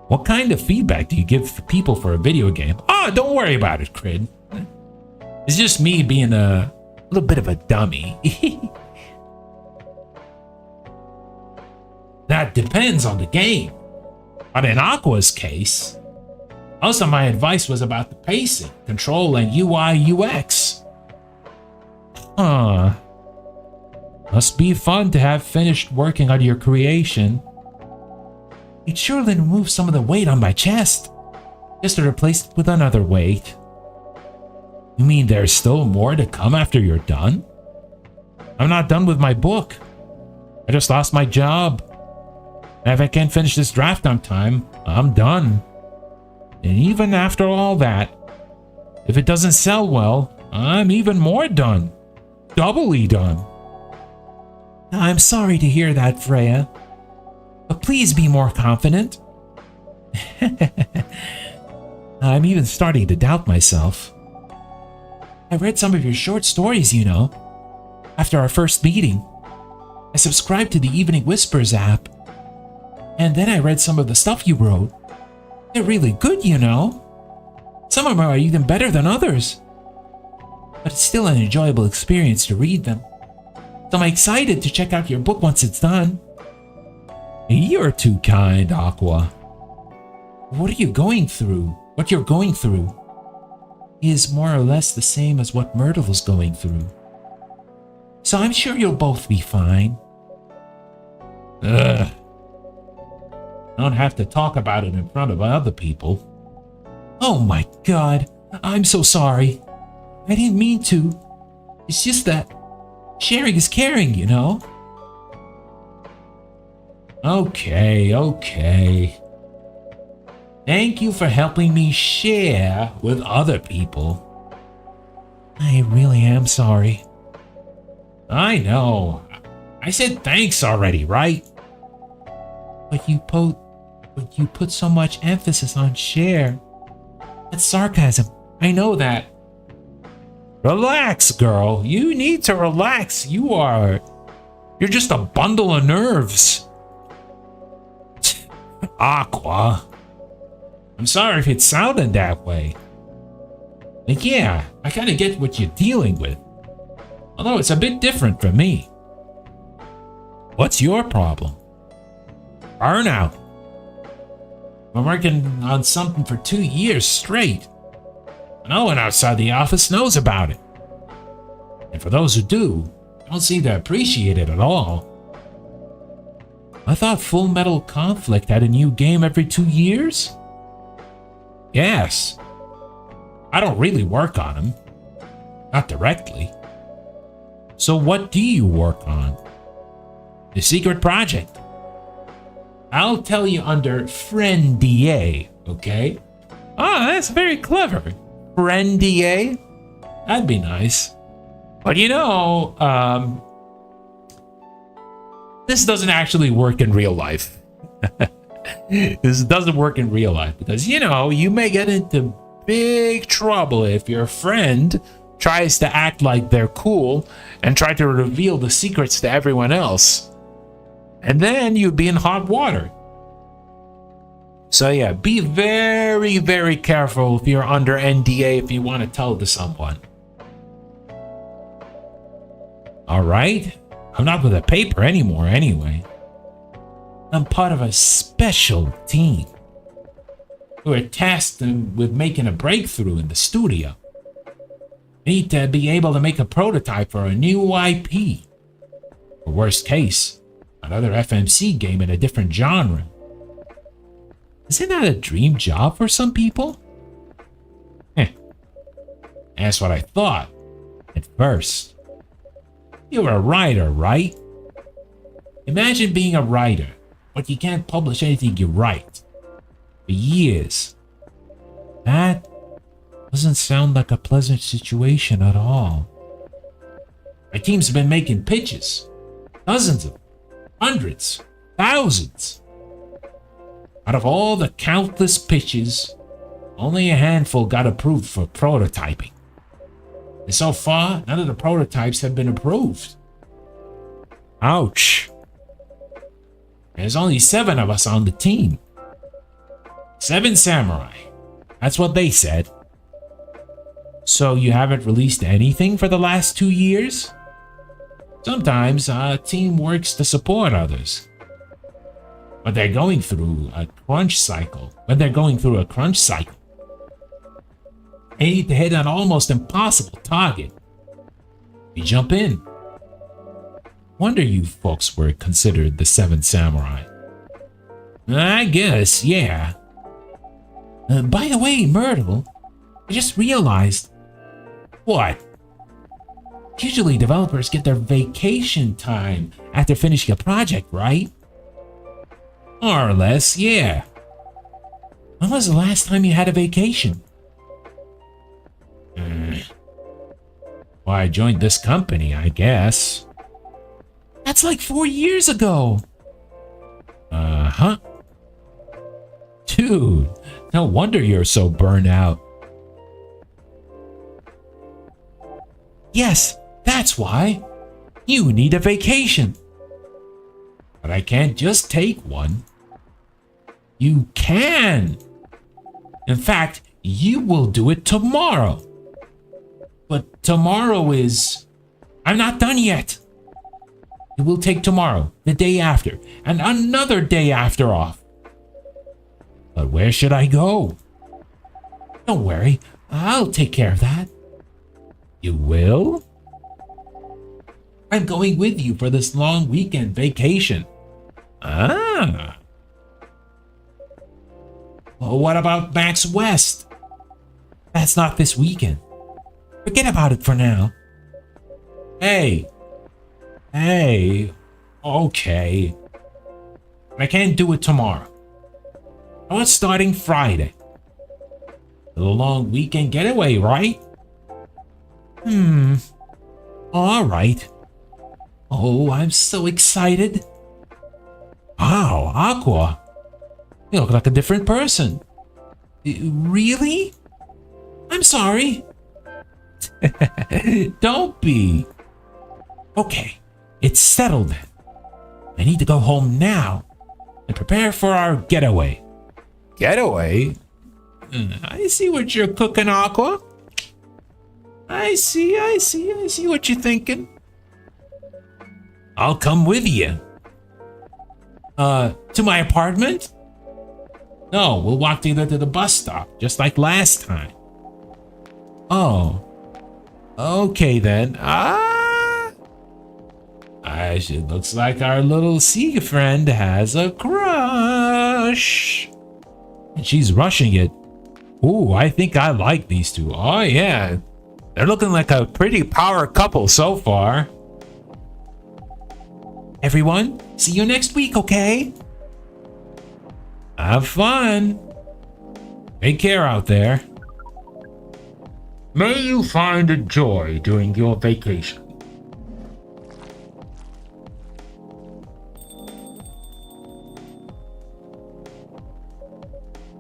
What kind of feedback do you give people for a video game? Oh, don't worry about it, Crid. It's just me being a little bit of a dummy. That depends on the game. But in Aqua's case, most of my advice was about the pacing, control, and UI UX. Huh. Must be fun to have finished working on your creation. It surely removed some of the weight on my chest, just to replace it with another weight. You mean there's still more to come after you're done? I'm not done with my book. I just lost my job. And if I can't finish this draft on time, I'm done. And even after all that, if it doesn't sell well, I'm even more done. Doubly done. I'm sorry to hear that, Freya. But please be more confident. I'm even starting to doubt myself. I read some of your short stories, you know. After our first meeting, I subscribed to the Evening Whispers app. And then I read some of the stuff you wrote. They're really good, you know. Some of them are even better than others. But it's still an enjoyable experience to read them. So I'm excited to check out your book once it's done. You're too kind, Aqua. What are you going through? What you're going through is more or less the same as what Myrtle is going through. So I'm sure you'll both be fine. Ugh. I don't have to talk about it in front of other people. Oh my god, I'm so sorry. I didn't mean to. It's just that sharing is caring, you know? Okay. Thank you for helping me share with other people. I really am sorry. I know. I said thanks already, right? But you put so much emphasis on share. That's sarcasm. I know that. Relax, girl. You need to relax. You're just a bundle of nerves. Aqua. I'm sorry if it sounded that way. Like, yeah, I kind of get what you're dealing with. Although it's a bit different for me. What's your problem? Burnout. I'm working on something for 2 years straight. No one outside the office knows about it. And for those who do, don't seem to appreciate it at all. I thought Full Metal Conflict had a new game every 2 years? Yes. I don't really work on them. Not directly. So what do you work on? The secret project. I'll tell you under Friendier, okay? Oh, that's very clever. Friendier? That'd be nice. But you know, this doesn't actually work in real life. This doesn't work in real life because, you know, you may get into big trouble if your friend tries to act like they're cool and try to reveal the secrets to everyone else. And then you'd be in hot water. So yeah, be very, very careful if you're under NDA if you want to tell to someone. All right? I'm not with a paper anymore anyway. I'm part of a special team who are tasked with making a breakthrough in the studio. We need to be able to make a prototype for a new IP. Or worst case, another FMC game in a different genre. Isn't that a dream job for some people? That's what I thought at first. You're a writer, right? Imagine being a writer, but you can't publish anything you write for years. That doesn't sound like a pleasant situation at all. My team's been making pitches. Dozens of them. Hundreds. Thousands. Out of all the countless pitches, only a handful got approved for prototyping. And so far, none of the prototypes have been approved. Ouch. There's only 7 of us on the team. 7 samurai. That's what they said. So you haven't released anything for the last 2 years? Sometimes a team works to support others. But they're going through a crunch cycle. They need to hit an almost impossible target. We jump in. Wonder you folks were considered the 7 samurai. I guess, yeah. By the way, Myrtle, I just realized. What? Usually developers get their vacation time after finishing a project, right? More or less, yeah. When was the last time you had a vacation? Well, I joined this company, I guess. That's like 4 years ago. Uh-huh. Dude, no wonder you're so burnt out. Yes, that's why. You need a vacation. But I can't just take one. You can. In fact, you will do it tomorrow. But tomorrow is... I'm not done yet. It will take tomorrow, the day after, and another day after off. But where should I go? Don't worry, I'll take care of that. You will? I'm going with you for this long weekend vacation. Ah. Well, what about Max West? That's not this weekend. Forget about it for now. Hey, okay. I can't do it tomorrow. I was starting Friday. A long weekend getaway, right? All right. Oh, I'm so excited. Wow, Aqua. You look like a different person. Really? I'm sorry. Don't be. Okay, it's settled then. I need to go home now and prepare for our getaway. Getaway? I see what you're cooking, Aqua. I see what you're thinking. I'll come with you. To my apartment? No, we'll walk together to the bus stop, just like last time. Oh. Okay then. It looks like our little sea friend has a crush. And she's rushing it. Ooh, I think I like these two. Oh yeah. They're looking like a pretty power couple so far. Everyone, see you next week, okay? Have fun. Take care out there. May you find a joy during your vacation.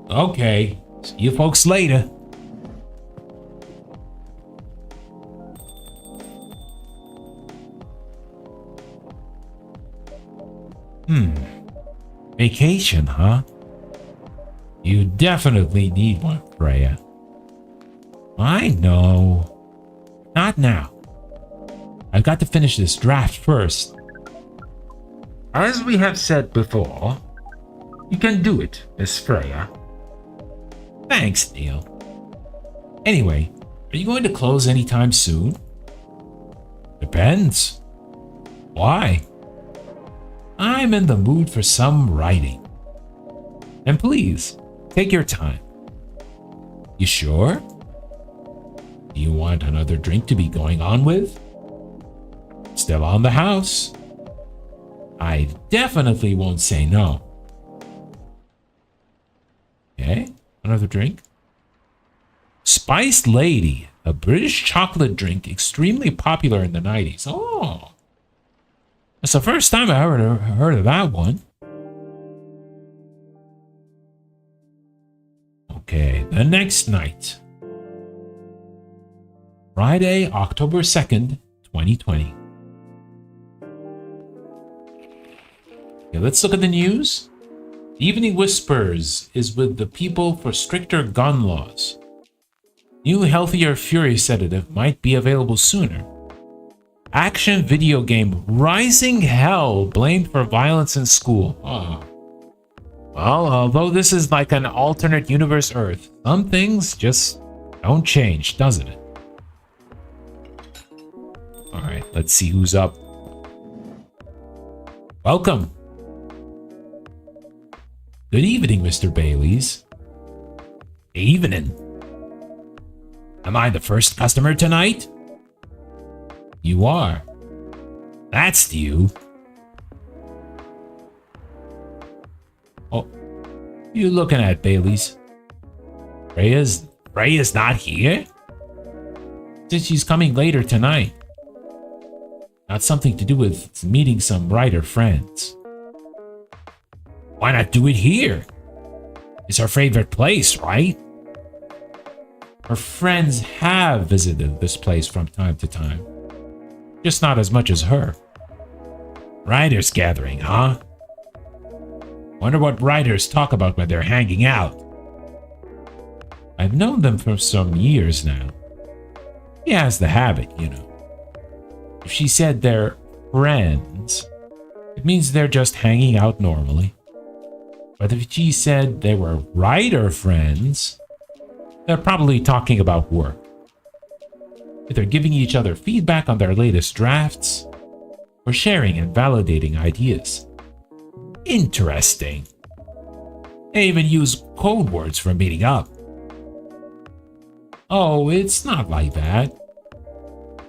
Okay, see you folks later. Vacation, huh? You definitely need one, Freya. I know. Not now. I've got to finish this draft first. As we have said before, you can do it, Miss Freya. Thanks, Neil. Anyway, are you going to close anytime soon? Depends. Why? I'm in the mood for some writing. And please, take your time. You sure? Do you want another drink to be going on with? Still on the house. I definitely won't say no. Okay, another drink. Spiced Lady, a British chocolate drink extremely popular in the 90s. Oh, it's the first time I ever heard of that one. Okay, the next night. Friday, October 2nd, 2020. Okay, let's look at the news. The Evening Whispers is with the people for stricter gun laws. New Healthier Fury sedative might be available sooner. Action video game Rising Hell blamed for violence in school. Oh. Well, although this is like an alternate universe Earth, some things just don't change, doesn't it? Alright, let's see who's up. Welcome. Good evening, Mr. Baileys. Evening. Am I the first customer tonight? You are. That's you. Oh, you looking at, Baileys? Freya's not here? Since she's coming later tonight. Got something to do with meeting some writer friends. Why not do it here? It's her favorite place, right? Her friends have visited this place from time to time. Just not as much as her. Writers gathering, huh? Wonder what writers talk about when they're hanging out. I've known them for some years now. She has the habit, you know. If she said they're friends, it means they're just hanging out normally. But if she said they were writer friends, they're probably talking about work. Either giving each other feedback on their latest drafts, or sharing and validating ideas. Interesting. They even use code words for meeting up. Oh, it's not like that.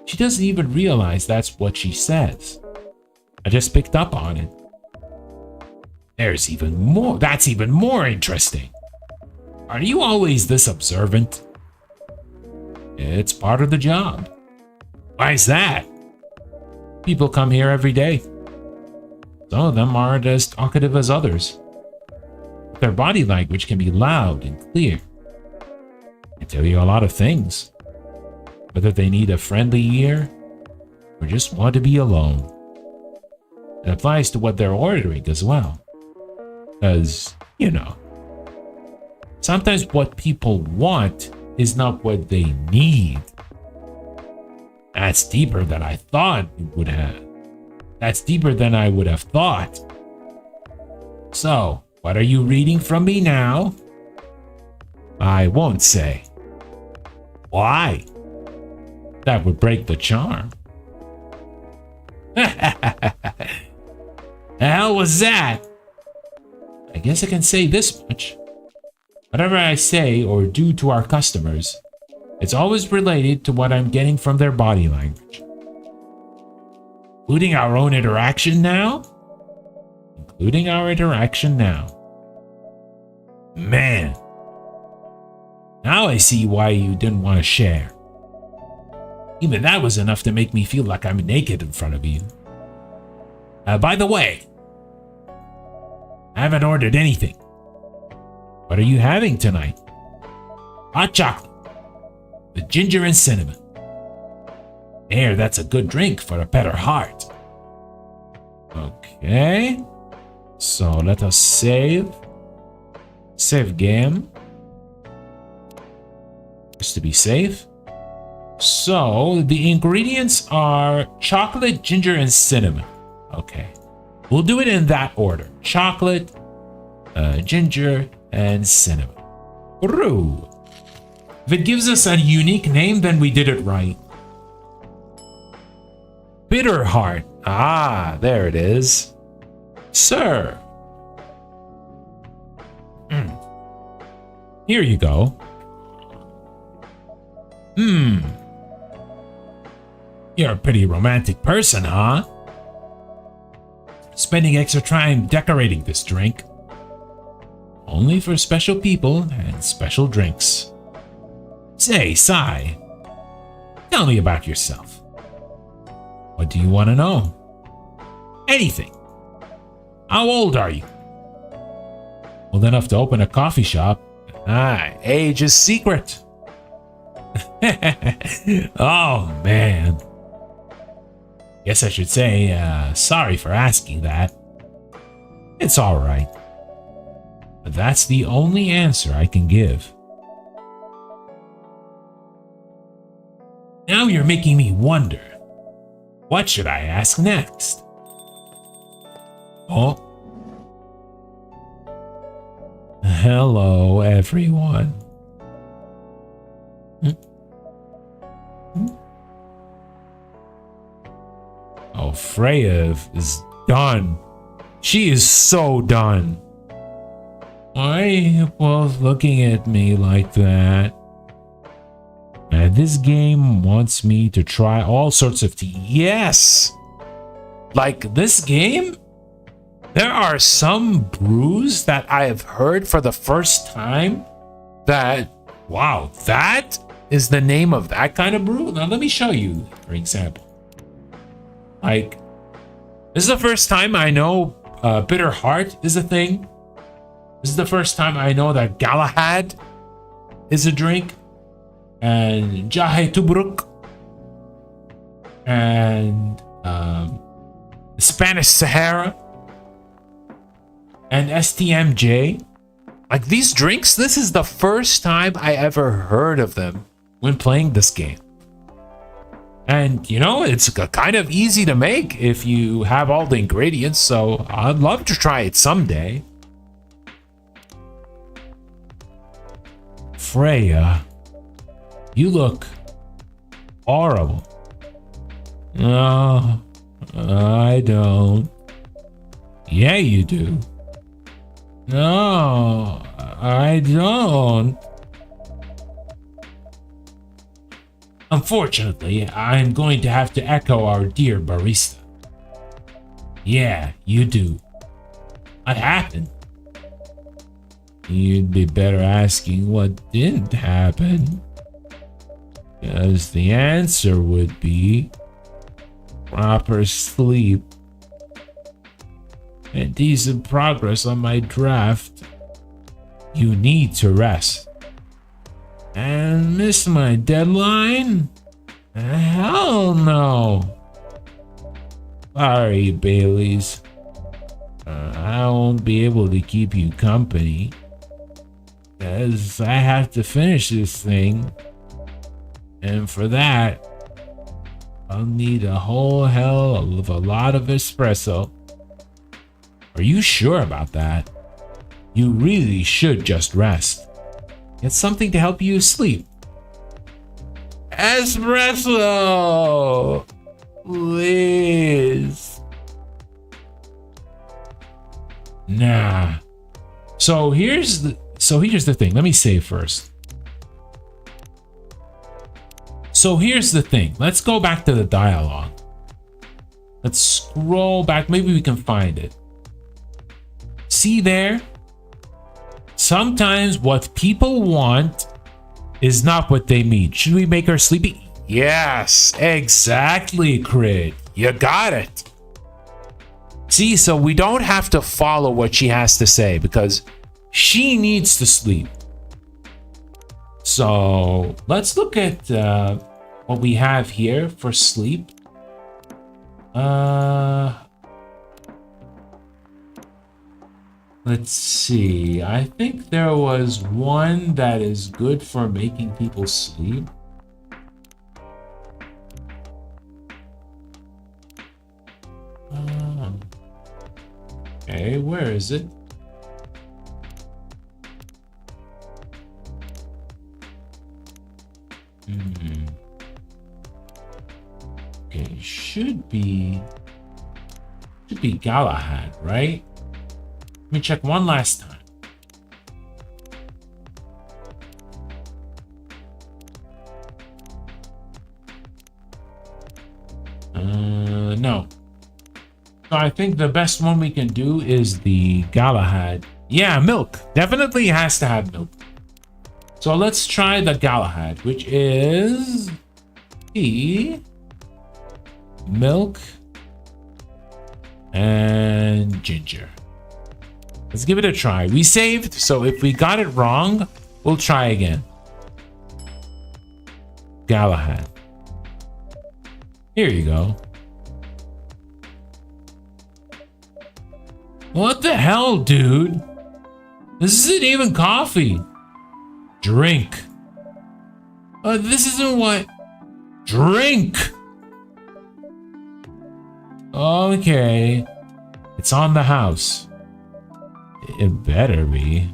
She doesn't even realize that's what she says. I just picked up on it. There's even more. That's even more interesting. Are you always this observant? It's part of the job. Why is that? People come here every day. Some of them aren't as talkative as others. Their body language can be loud and clear. They tell you a lot of things. Whether they need a friendly ear or just want to be alone. It applies to what they're ordering as well. Because, you know, sometimes what people want is not what they need. That's deeper than I thought it would have. That's deeper than I would have thought. So, what are you reading from me now? I won't say. Why? That would break the charm. The hell was that? I guess I can say this much. Whatever I say or do to our customers, it's always related to what I'm getting from their body language. Including our own interaction now? Including our interaction now. Man. Now I see why you didn't want to share. Even that was enough to make me feel like I'm naked in front of you. By the way, I haven't ordered anything. What are you having tonight? Hot chocolate with ginger and cinnamon. There, that's a good drink for a better heart. Okay. So let us save. Save game. Just to be safe. So the ingredients are chocolate, ginger, and cinnamon. Okay. We'll do it in that order. Chocolate, ginger, and cinnamon. Brew. If it gives us a unique name, then we did it right. Bitter heart. Ah, there it is. Sir. Here you go. You're a pretty romantic person, huh? Spending extra time decorating this drink. Only for special people and special drinks. Say, Sai, tell me about yourself. What do you want to know? Anything. How old are you? Old enough to open a coffee shop. Ah, age is secret. Oh, man. Guess I should say, sorry for asking that. It's alright. But that's the only answer I can give. Now you're making me wonder. What should I ask next? Oh. Hello, everyone. Oh, Freya is done. She is so done. Why are you both looking at me like that? And this game wants me to try all sorts of tea. Yes! Like this game? There are some brews that I have heard for the first time that, wow, that is the name of that kind of brew? Now let me show you, for example. Like, this is the first time I know Bitter Heart is a thing. This is the first time I know that Galahad is a drink. And Jahe Tubruk. And Spanish Sahara. And STMJ. Like these drinks, this is the first time I ever heard of them when playing this game. And, you know, it's kind of easy to make if you have all the ingredients, so I'd love to try it someday. Freya, you look horrible. No, I don't. Yeah, you do. No, I don't. Unfortunately, I'm going to have to echo our dear barista. Yeah, you do. What happened? You'd be better asking what didn't happen. Because the answer would be proper sleep and decent progress on my draft. You need to rest. And miss my deadline? Hell no. Sorry, Baileys. I won't be able to keep you company. Because I have to finish this thing. And for that, I'll need a whole hell of a lot of espresso. Are you sure about that? You really should just rest. Get something to help you sleep. Espresso! Please. Nah. So here's the thing. Let me save first. So here's the thing. Let's go back to the dialogue. Let's scroll back. Maybe we can find it. See there? Sometimes what people want is not what they mean. Should we make her sleepy? Yes, exactly, Crit. You got it. See, so we don't have to follow what she has to say because she needs to sleep. So let's look at what we have here for sleep. Let's see. I think there was one that is good for making people sleep. Okay, where is it? Okay, should be Galahad, right? Let me check one last time. No. So I think the best one we can do is the Galahad. Yeah, milk. Definitely has to have milk. So let's try the Galahad, which is tea, milk, and ginger. Let's give it a try. We saved, so if we got it wrong, we'll try again. Galahad. Here you go. What the hell, dude? This isn't even coffee. Drink. This isn't what... Drink! Okay. It's on the house. It better be.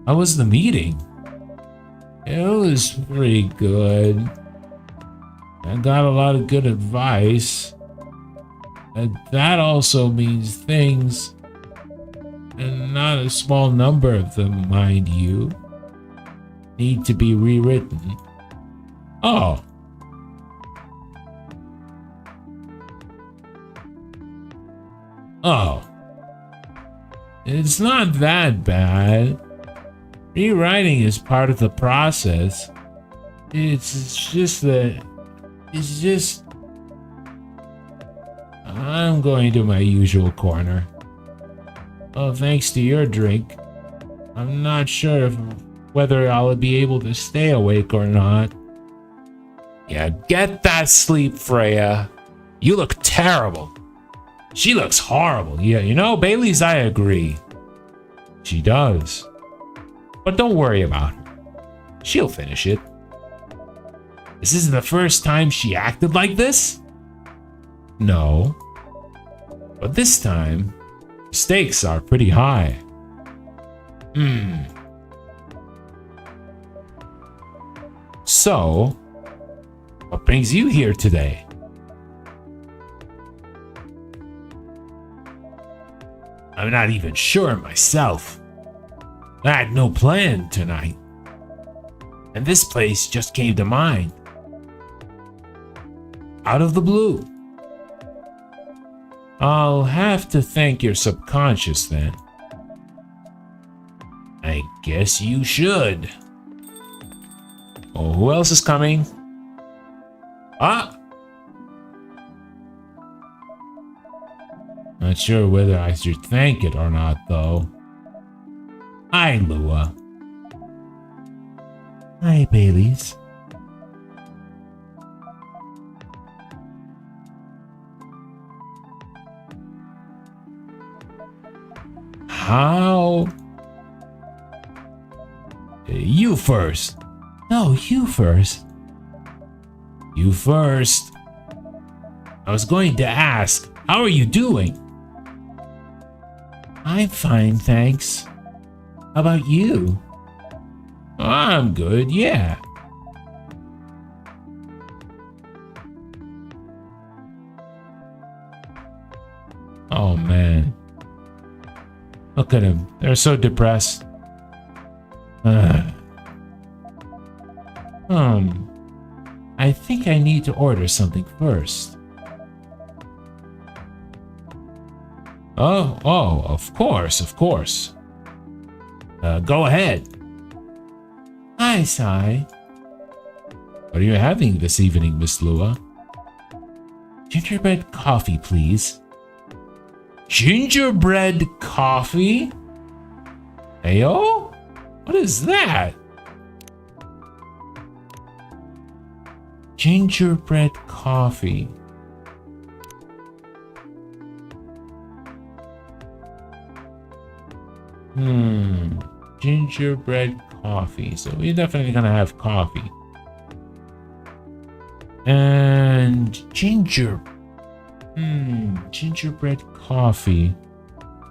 How was the meeting? It was pretty good. I got a lot of good advice. And that also means things, and not a small number of them, mind you, need to be rewritten. Oh. Oh. It's not that bad. Rewriting is part of the process. It's just that... It's just... I'm going to my usual corner. Well, thanks to your drink, I'm not sure whether I'll be able to stay awake or not. Yeah, get that sleep, Freya. You look terrible. She looks horrible. Yeah, you know, Bailey's, I agree. She does. But don't worry about her. She'll finish it. This isn't the first time she acted like this? No. But this time, the stakes are pretty high. So, what brings you here today? I'm not even sure myself. I had no plan tonight. And this place just came to mind. Out of the blue. I'll have to thank your subconscious then. I guess you should. Oh, who else is coming? Ah! Not sure whether I should thank it or not, though. Hi, Lua. Hi, Baileys. How? You first. No, you first. You first. I was going to ask, how are you doing? I'm fine, thanks. How about you? I'm good, yeah. Oh man. Look at him. They're so depressed. I think I need to order something first. Oh, of course, of course. Go ahead. Hi, Sai. What are you having this evening, Miss Lua? Gingerbread coffee, please. Gingerbread coffee? Heyo? What is that? Gingerbread coffee. Gingerbread coffee. So we're definitely gonna have coffee. And gingerbread coffee.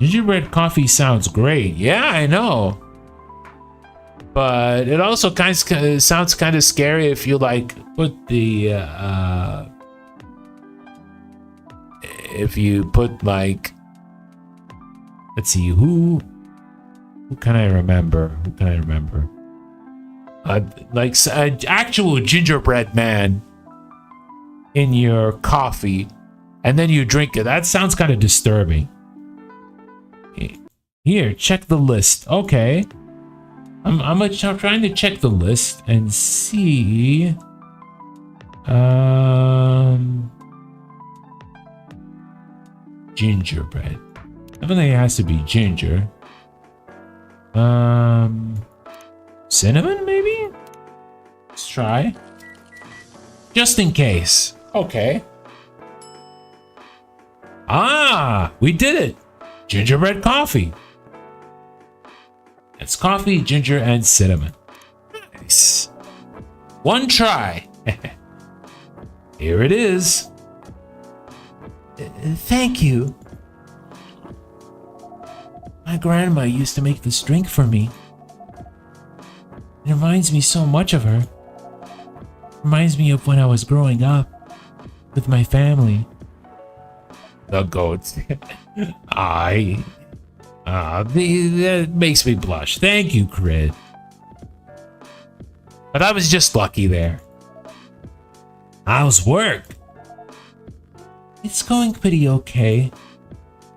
Gingerbread coffee sounds great. Yeah, I know. But it also sounds kind of scary if you like put the if you put like, let's see, who can I remember? Who can I remember? Like an actual gingerbread man in your coffee, and then you drink it. That sounds kind of disturbing. Here, check the list. Okay. I'm trying to check the list and see. Gingerbread. Definitely has to be ginger. Cinnamon, maybe? Let's try. Just in case. Okay. Ah, we did it. Gingerbread coffee. It's coffee, ginger, and cinnamon. Nice. One try. Here it is. Thank you. My grandma used to make this drink for me. It reminds me so much of her. Reminds me of when I was growing up with my family. The goats. That makes me blush. Thank you, Crit. But I was just lucky there. How's work? It's going pretty okay.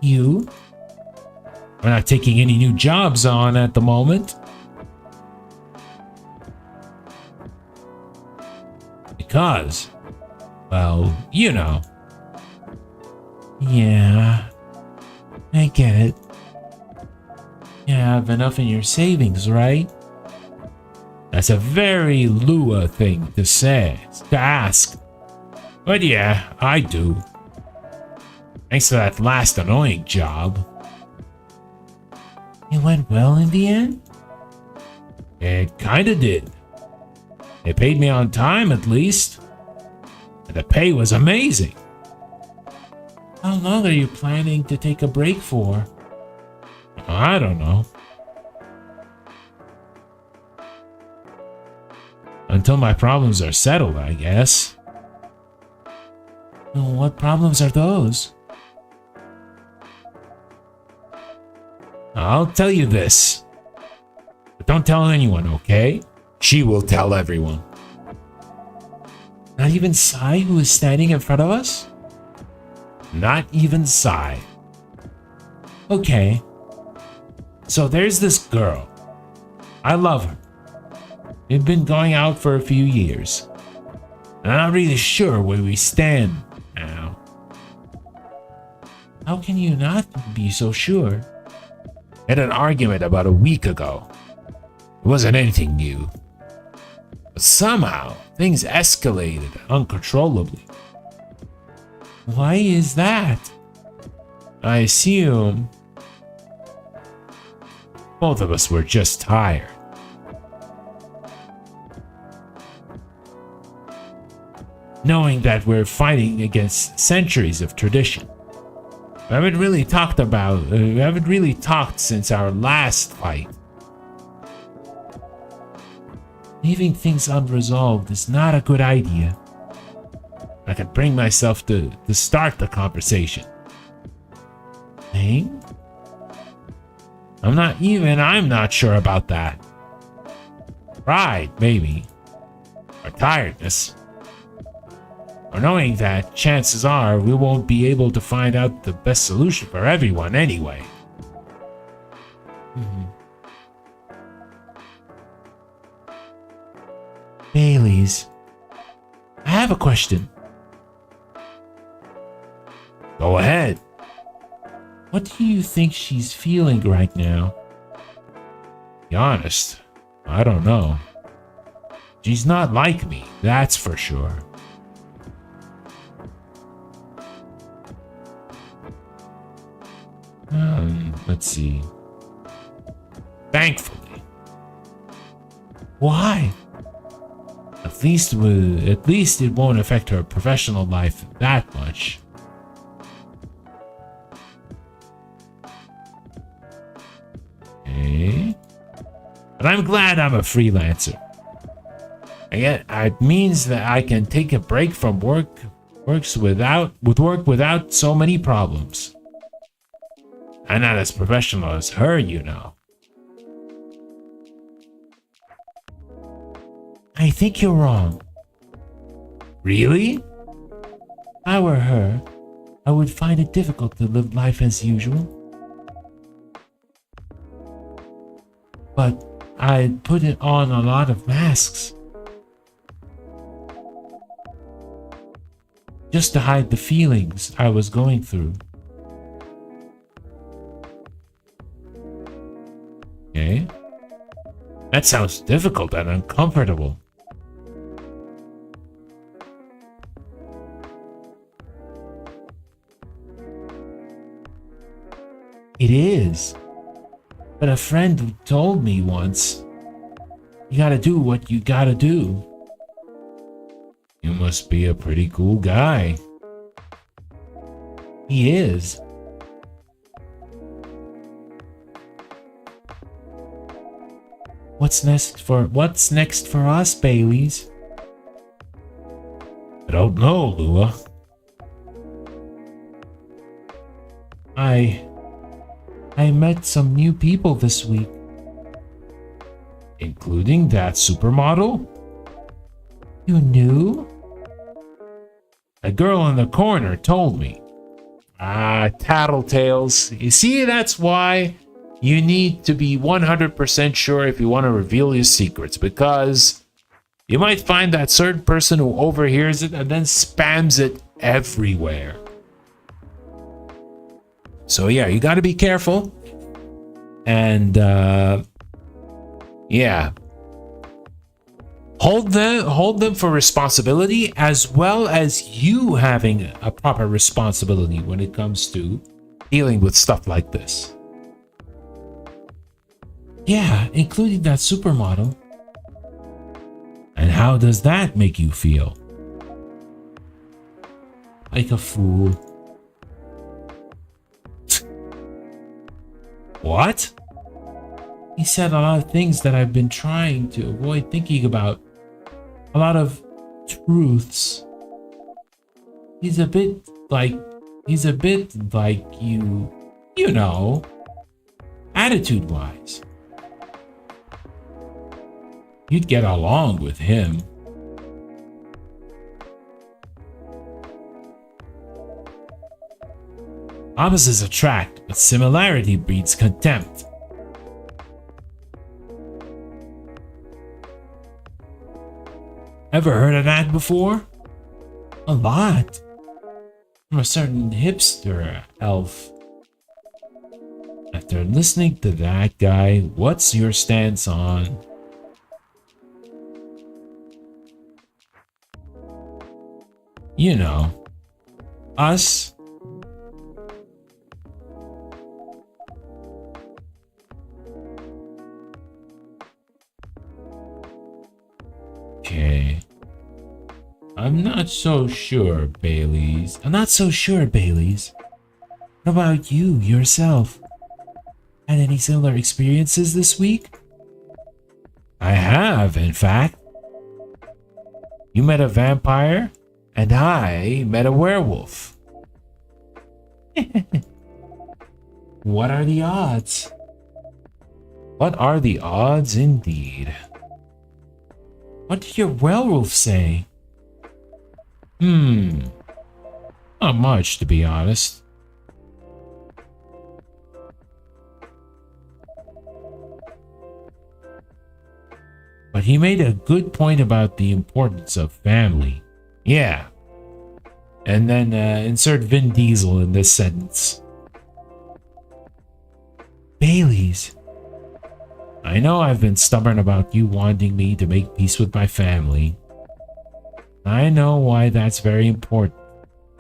You? We're not taking any new jobs on at the moment. Because, well, you know. Yeah, I get it. You have enough in your savings, right? That's a very Lua thing to say, to ask. But yeah, I do. Thanks to that last annoying job. It went well in the end? It kinda did. They paid me on time at least. And the pay was amazing. How long are you planning to take a break for? I don't know. Until my problems are settled, I guess. Well, what problems are those? I'll tell you this. But don't tell anyone, okay? She will tell everyone. Not even Sai, who is standing in front of us? Not even Sai. Okay. So there's this girl. I love her. We've been going out for a few years. And I'm not really sure where we stand now. How can you not be so sure? Had an argument about a week ago. It wasn't anything new. But somehow, things escalated uncontrollably. Why is that? I assume both of us were just tired. knowing that we're fighting against centuries of tradition. We haven't really talked since our last fight. Leaving things unresolved is not a good idea. I could bring myself to start the conversation. Thing? I'm not sure about that. Pride, maybe. Or tiredness. Or knowing that chances are we won't be able to find out the best solution for everyone anyway. Bailey's. I have a question. Go ahead. What do you think she's feeling right now? To be honest, I don't know. She's not like me, that's for sure. Let's see. Thankfully. Why? At least it won't affect her professional life that much. Okay. But I'm glad I'm a freelancer. It means that I can take a break from work without so many problems. I'm not as professional as her, you know. I think you're wrong. Really? If I were her, I would find it difficult to live life as usual. But I'd put it on a lot of masks. Just to hide the feelings I was going through. Okay. That sounds difficult and uncomfortable. It is. But a friend told me once, you gotta do what you gotta do. You must be a pretty cool guy. He is. What's next for us, Baileys? I don't know, Lua. I met some new people this week. Including that supermodel? You knew? A girl in the corner told me. Ah, tattletales. You see, that's why you need to be 100% sure if you want to reveal your secrets, because you might find that certain person who overhears it and then spams it everywhere. So yeah, you got to be careful. And yeah. Hold them for responsibility, as well as you having a proper responsibility when it comes to dealing with stuff like this. Yeah, including that supermodel. And how does that make you feel? Like a fool. What? He said a lot of things that I've been trying to avoid thinking about. A lot of truths. He's a bit like you know, attitude-wise. You'd get along with him. Opposites attract, but similarity breeds contempt. Ever heard of that before? A lot. From a certain hipster elf. After listening to that guy, what's your stance on? You know, us. Okay. I'm Not so sure, Baileys. I'm not so sure, Baileys. What about you, yourself? Had any similar experiences this week? I have, in fact. You met a vampire, and I met a werewolf. What are the odds? What are the odds indeed? What did your werewolf say? Not much, to be honest. But he made a good point about the importance of family. Yeah. And then insert Vin Diesel in this sentence. Baileys. I know I've been stubborn about you wanting me to make peace with my family. I know why that's very important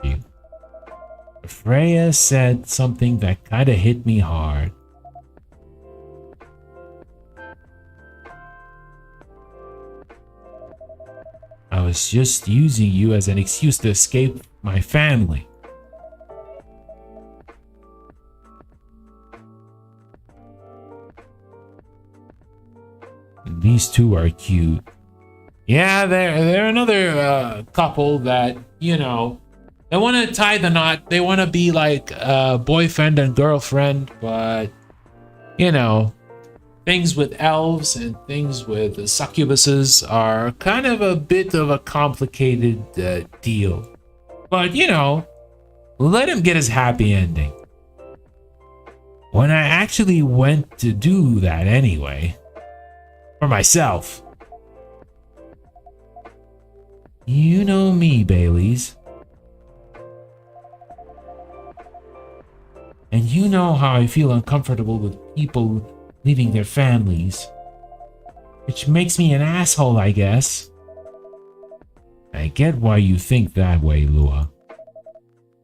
to you. Freya said something that kinda hit me hard. I was just using you as an excuse to escape my family. These two are cute. Yeah, they're another couple that, you know, they want to tie the knot. They want to be like boyfriend and girlfriend, but, you know, things with elves and things with succubuses are kind of a bit of a complicated deal. But, you know, let him get his happy ending. When I actually went to do that anyway, for myself. You know me, Baileys. And you know how I feel uncomfortable with people leaving their families. Which makes me an asshole, I guess. I get why you think that way, Lua.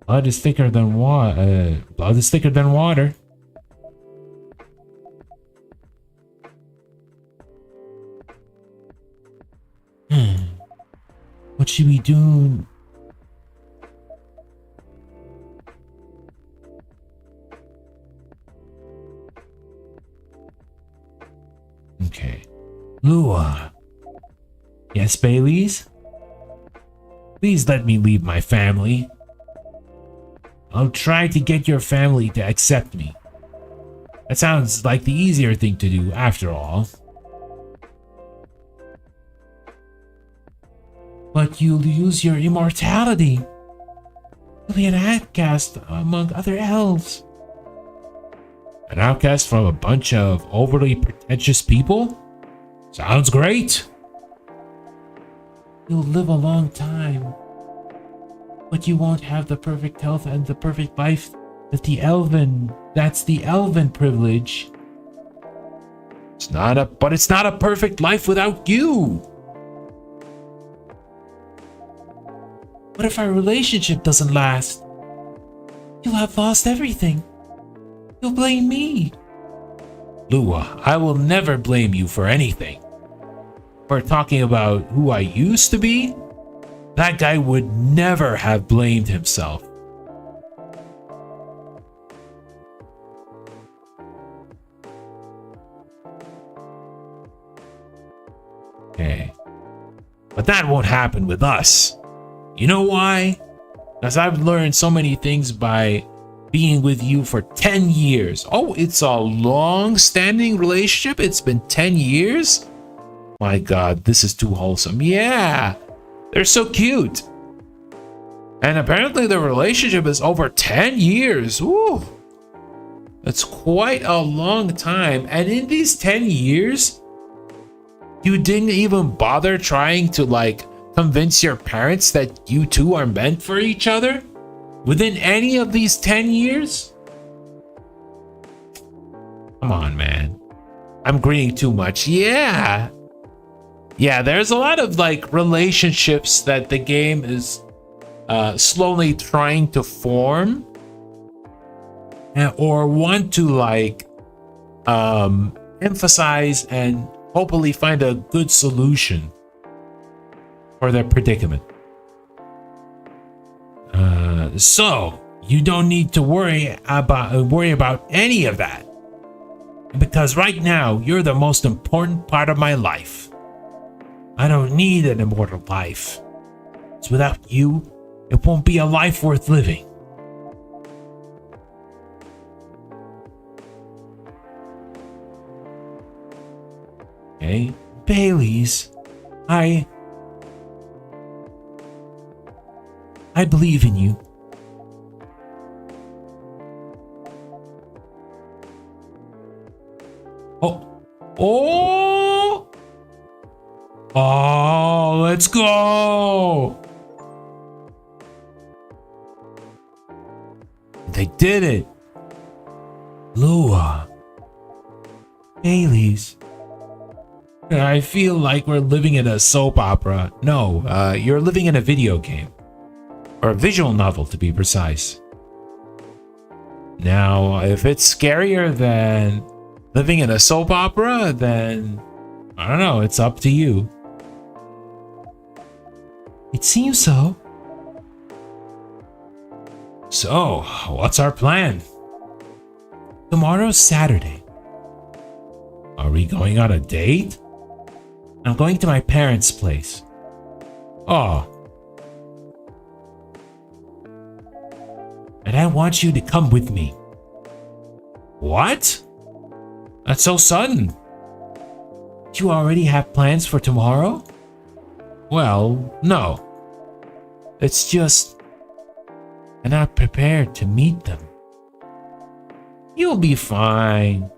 Blood is thicker than water. What should we do? Okay. Lua. Yes, Baileys? Please let me leave my family. I'll try to get your family to accept me. That sounds like the easier thing to do, after all. But you'll lose your immortality. You'll be an outcast among other elves. An outcast from a bunch of overly pretentious people? Sounds great. You'll live a long time. But you won't have the perfect health and the perfect life that's the elven privilege. It's not a perfect life without you. What if our relationship doesn't last? You'll have lost everything. You'll blame me. Lua, I will never blame you for anything. We're talking about who I used to be? That guy would never have blamed himself. Okay. But that won't happen with us. You know why? Because I've learned so many things by being with you for 10 years. Oh, it's a long-standing relationship? It's been 10 years? My God, this is too wholesome. Yeah, they're so cute. And apparently the relationship is over 10 years. Ooh, that's quite a long time. And in these 10 years, you didn't even bother trying to, like, convince your parents that you two are meant for each other within any of these 10 years? Come on, man. I'm agreeing too much. Yeah, there's a lot of like relationships that the game is slowly trying to form or want to like emphasize and hopefully find a good solution for their predicament. So you don't need to worry about any of that. Because right now, you're the most important part of my life. I don't need an immortal life. Because without you, it won't be a life worth living. Okay, Bailey's. I believe in you. Oh, let's go. They did it. Lua. Bailey's. I feel like we're living in a soap opera. No, you're living in a video game. Or a visual novel, to be precise. Now, if it's scarier than living in a soap opera, then I don't know, it's up to you. It seems so. So, what's our plan? Tomorrow's Saturday. Are we going on a date? I'm going to my parents' place. Oh. And I want you to come with me. What? That's so sudden. Do you already have plans for tomorrow? Well, no. It's just I'm not prepared to meet them. You'll be fine.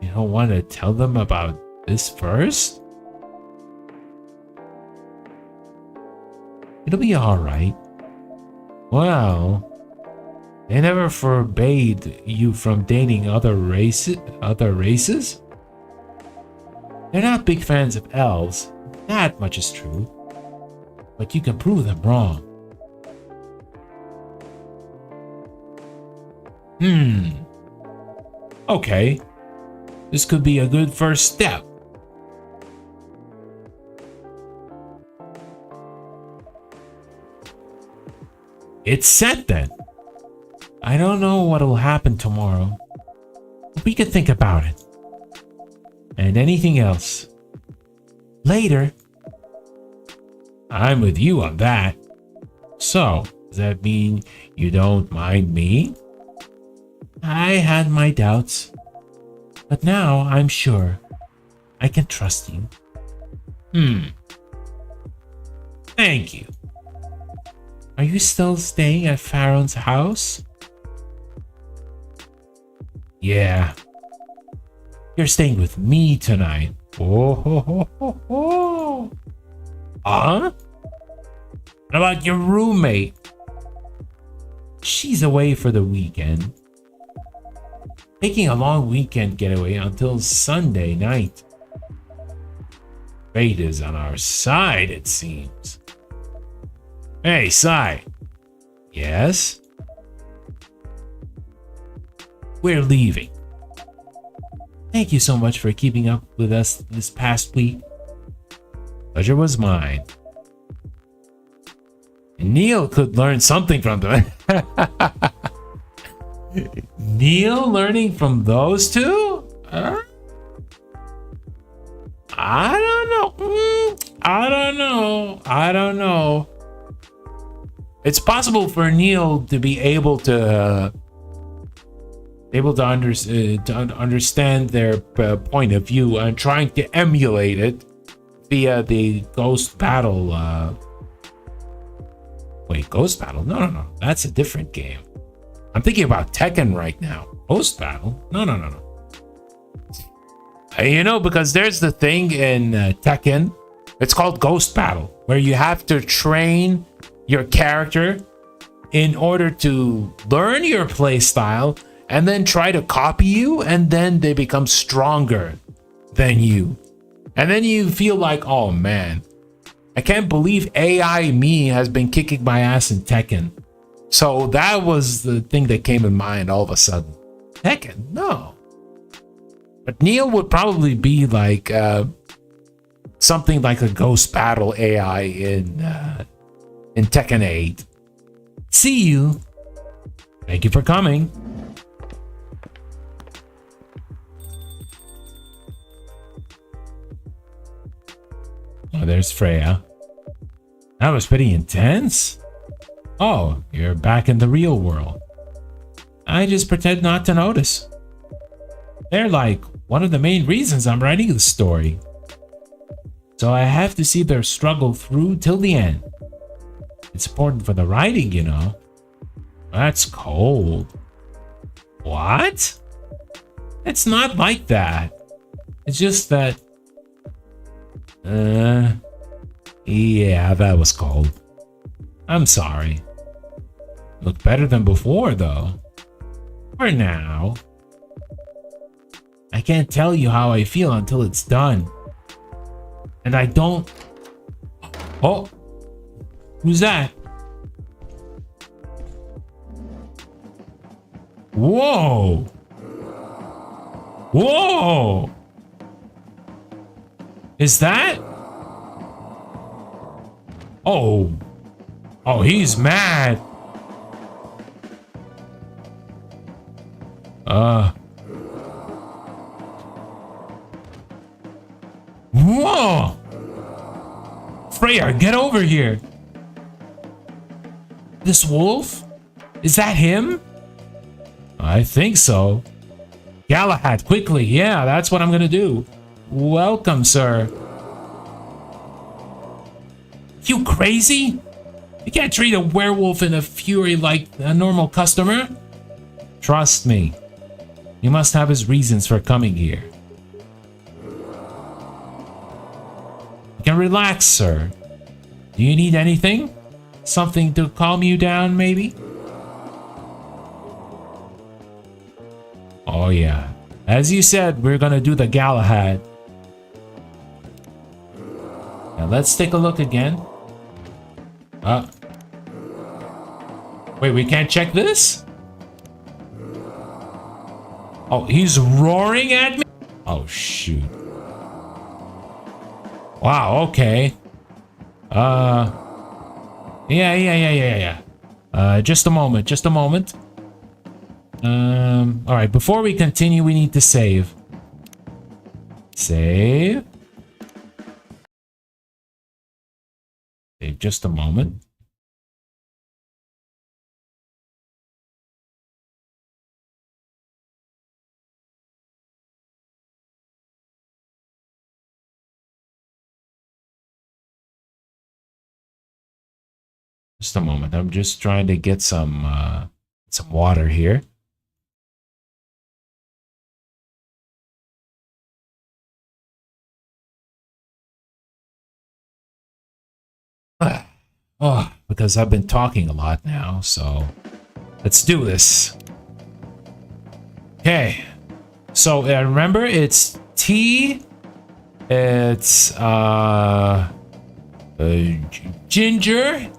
You don't want to tell them about this first? It'll be alright. Well, they never forbade you from dating other races? They're not big fans of elves. That much is true. But you can prove them wrong. Okay. This could be a good first step. It's set then. I don't know what'll happen tomorrow. But we could think about it. And anything else. Later. I'm with you on that. So, does that mean you don't mind me? I had my doubts. But now I'm sure I can trust you. Thank you. Are you still staying at Pharaoh's house? Yeah. You're staying with me tonight. Oh, ho, ho, ho, ho. What about your roommate? She's away for the weekend. Taking a long weekend getaway until Sunday night. Fate is on our side, it seems. Hey, Sai. Yes? We're leaving. Thank you so much for keeping up with us this past week. Pleasure was mine. And Neil could learn something from them. Neil learning from those two? I don't know. It's possible for Neil to be able to understand their point of view and trying to emulate it via the Ghost Battle. Wait, Ghost Battle? No. That's a different game. I'm thinking about Tekken right now. Ghost Battle? No. Because there's the thing in Tekken. It's called Ghost Battle, where you have to train your character in order to learn your play style and then try to copy you, and then they become stronger than you. And then you feel like, oh man, I can't believe AI me has been kicking my ass in Tekken. So that was the thing that came in mind all of a sudden. Tekken? No. But Neil would probably be like something like a Ghost Battle AI in Tekken 8. See you. Thank you for coming. Oh, there's Freya. That was pretty intense. Oh, you're back in the real world. I just pretend not to notice. They're like one of the main reasons I'm writing the story. So I have to see their struggle through till the end. It's important for the writing, you know. That's cold. What? It's not like that. It's just that... Yeah, that was cold. I'm sorry. Look better than before, though. For now. I can't tell you how I feel until it's done. And I don't... Oh! Who's that? Whoa! Whoa! Is that? Oh. Oh, he's mad. Whoa! Freya, get over here. This wolf? Is that him? I think so. Galahad, quickly. Yeah, that's what I'm gonna do. Welcome, sir. You crazy? You can't treat a werewolf in a fury like a normal customer. Trust me. He must have his reasons for coming here. You can relax, sir. Do you need anything? Something to calm you down, maybe? Oh, yeah. As you said, we're gonna do the Galahad. Now let's take a look again. Wait, we can't check this? Oh, he's roaring at me? Oh, shoot. Wow, okay. Yeah. Just a moment. Alright, before we continue, we need to save. Save, just a moment. Just a moment. I'm just trying to get some water here. Oh, because I've been talking a lot now, so let's do this. Okay. So remember, it's tea. It's ginger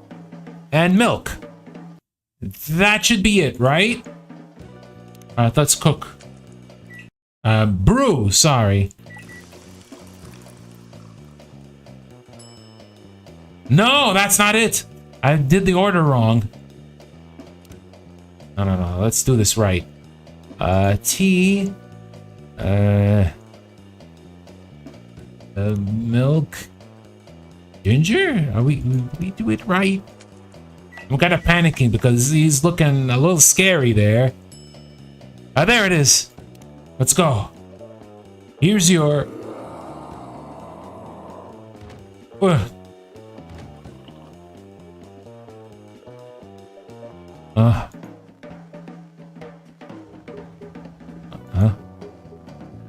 and milk. That should be it, right? Alright, let's cook. Brew, sorry. No, that's not it. I did the order wrong. No. Let's do this right. Tea. Milk. Ginger? Are we do it right? I'm kind of panicking because he's looking a little scary there. There it is. Let's go. Here's your... Oh.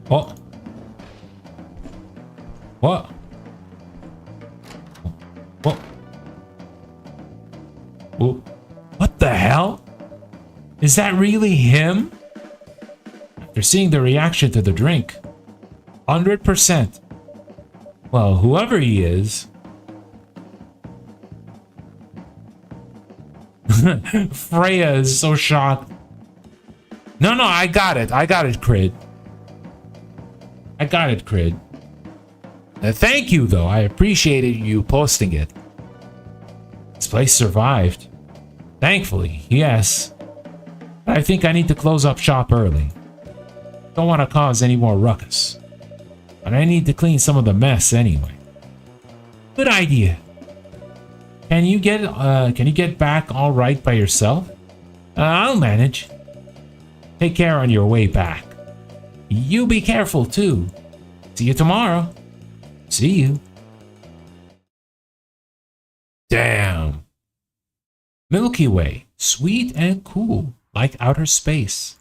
What? What? What the hell? Is that really him? After seeing the reaction to the drink, 100%. Well, whoever he is. Freya is so shocked. No, I got it, Crid. Thank you, though. I appreciated you posting it. This place survived. Thankfully, yes. But I think I need to close up shop early. Don't want to cause any more ruckus. But I need to clean some of the mess anyway. Good idea. Can you get back all right by yourself? I'll manage. Take care on your way back. You be careful too. See you tomorrow. See you. Damn. Milky Way, sweet and cool, like outer space.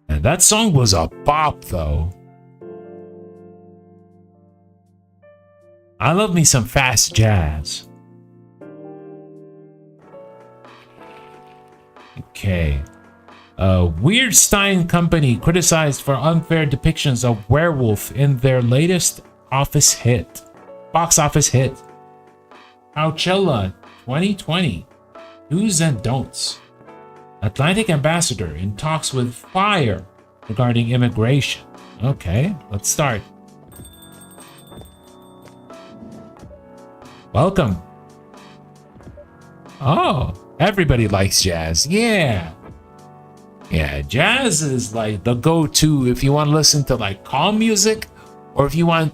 And that song was a bop, though. I love me some fast jazz. Okay. Weird Stein Company criticized for unfair depictions of werewolf in their latest box office hit. Coachella 2020. Do's and don'ts. Atlantic ambassador in talks with Fire regarding immigration. Okay, let's start. Welcome. Oh, everybody likes jazz. Yeah. Yeah, jazz is like the go-to if you want to listen to like calm music or if you want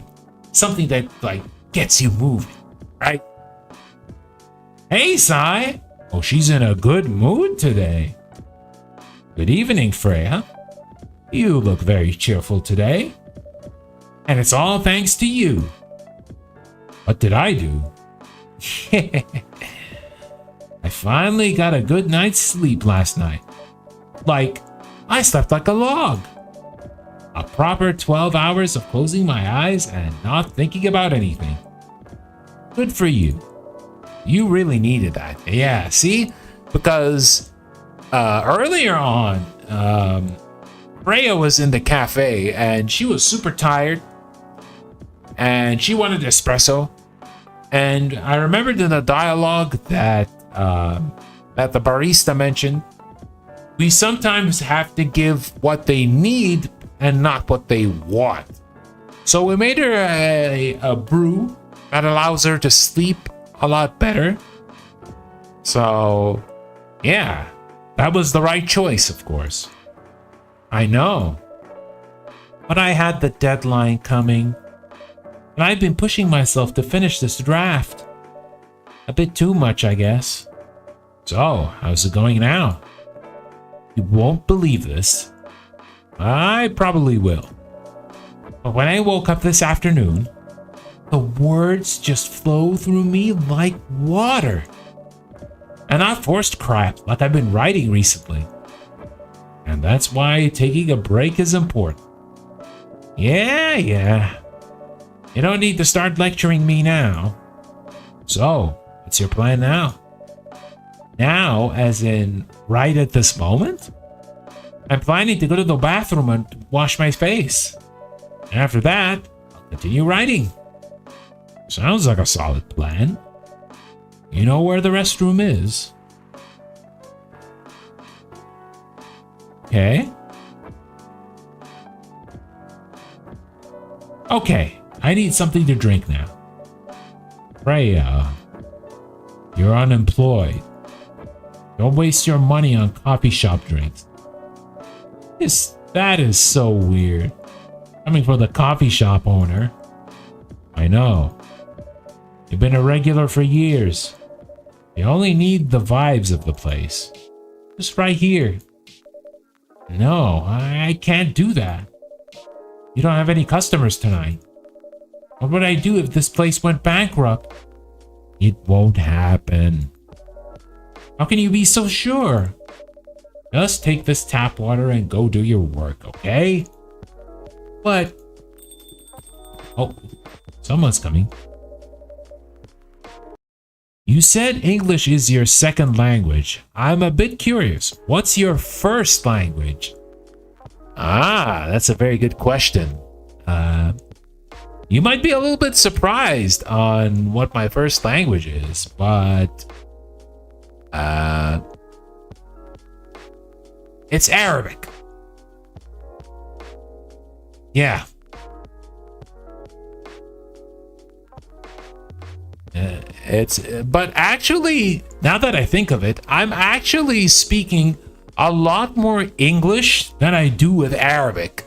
something that like gets you moving, right? Hey, Sai. Oh, she's in a good mood today. Good evening, Freya. You look very cheerful today. And it's all thanks to you. What did I do? I finally got a good night's sleep last night. Like, I slept like a log. A proper 12 hours of closing my eyes and not thinking about anything. Good for you. You really needed that. Yeah, see? Because earlier on, Freya was in the cafe and she was super tired and she wanted espresso. And I remembered in the dialogue that the barista mentioned, we sometimes have to give what they need and not what they want. So we made her a brew that allows her to sleep a lot better. So, yeah, that was the right choice, of course. I know. But I had the deadline coming, and I've been pushing myself to finish this draft. A bit too much, I guess. So, how's it going now? You won't believe this. I probably will. But when I woke up this afternoon, the words just flow through me like water. And not forced crap like I've been writing recently. And that's why taking a break is important. Yeah. You don't need to start lecturing me now. So, what's your plan now? Now, as in right at this moment? I'm planning to go to the bathroom and wash my face. And after that, I'll continue writing. Sounds like a solid plan. You know where the restroom is? Okay. Okay, I need something to drink now. Freya, you're unemployed. Don't waste your money on coffee shop drinks. That is so weird. Coming from the coffee shop owner. I know. You've been a regular for years. You only need the vibes of the place. Just right here. No, I can't do that. You don't have any customers tonight. What would I do if this place went bankrupt? It won't happen. How can you be so sure? Just take this tap water and go do your work, okay? But... Oh, someone's coming. You said English is your second language. I'm a bit curious. What's your first language? Ah, that's a very good question. You might be a little bit surprised on what my first language is, but... it's Arabic. Yeah. But actually, now that I think of it, I'm actually speaking a lot more English than I do with Arabic,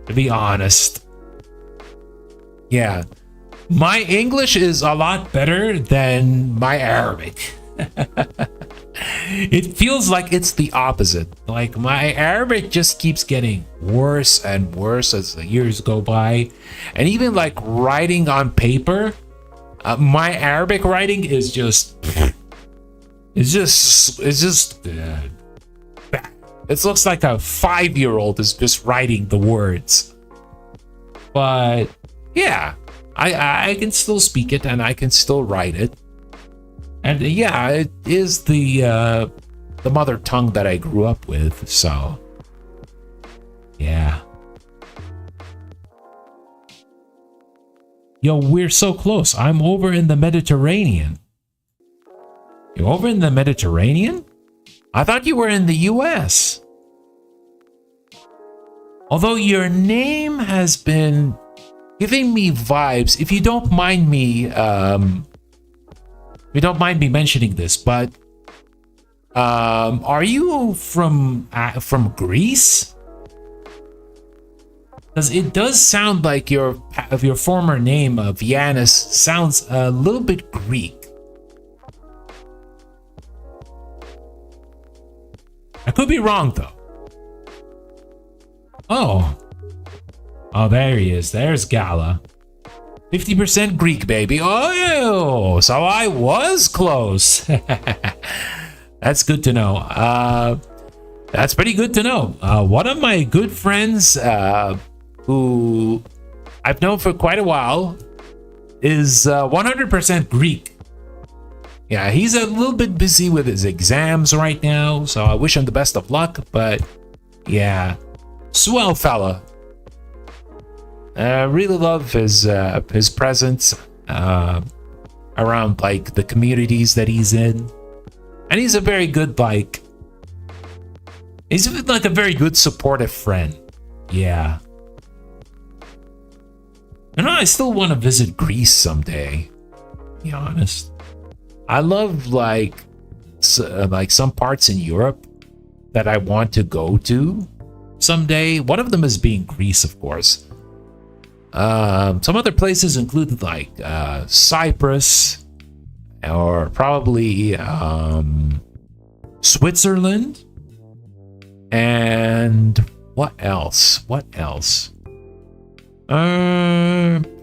to be honest. Yeah, my English is a lot better than my Arabic. It feels like it's the opposite. Like my Arabic just keeps getting worse and worse as the years go by. And even like writing on paper, my Arabic writing is just bad. It looks like a 5-year-old is just writing the words. But yeah, I can still speak it and I can still write it. And yeah, it is the mother tongue that I grew up with, so yeah. Yo, we're so close. I'm over in the Mediterranean. You're over in the Mediterranean? I thought you were in the US. Although your name has been giving me vibes, if you don't mind me mentioning this, but are you from Greece? Because it does sound like your former name of Yanis sounds a little bit Greek. I could be wrong though. Oh, there he is. There's Gala. 50% Greek, baby. Oh, so I was close. That's good to know. That's pretty good to know. One of my good friends, who I've known for quite a while, is 100% Greek. Yeah, he's a little bit busy with his exams right now, so I wish him the best of luck. But yeah, swell fella. I really love his presence around like the communities that he's in, and he's a very good he's like a very good supportive friend. Yeah, and I still want to visit Greece someday. To be honest, I love like some parts in Europe that I want to go to someday. One of them is being Greece, of course. Some other places include like Cyprus, or probably Switzerland, and what else?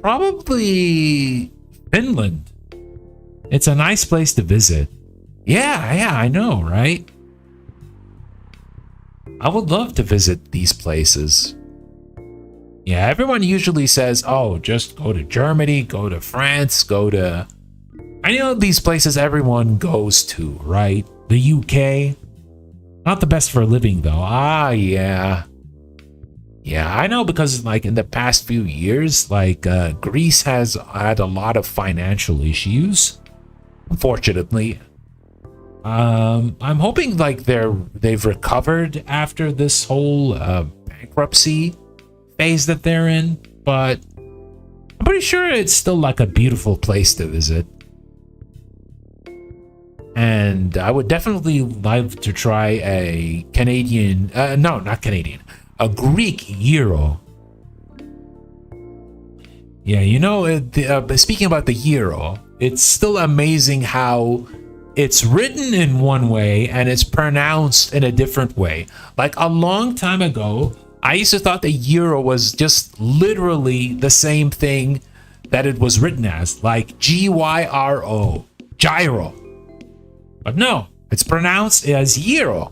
Probably Finland. It's a nice place to visit. Yeah, I know, right? I would love to visit these places. Yeah, everyone usually says, oh, just go to Germany, go to France, I know these places everyone goes to, right? The UK. Not the best for a living, though. Yeah. Yeah, I know, because like in the past few years, like Greece has had a lot of financial issues, unfortunately. I'm hoping like they've recovered after this whole bankruptcy phase that they're in, but I'm pretty sure it's still like a beautiful place to visit. And I would definitely like to try a a Greek gyro. Yeah, you know, speaking about the gyro, it's still amazing how it's written in one way and it's pronounced in a different way. Like a long time ago, I used to thought the gyro was just literally the same thing that it was written as, like gyro, gyro. But no, it's pronounced as gyro.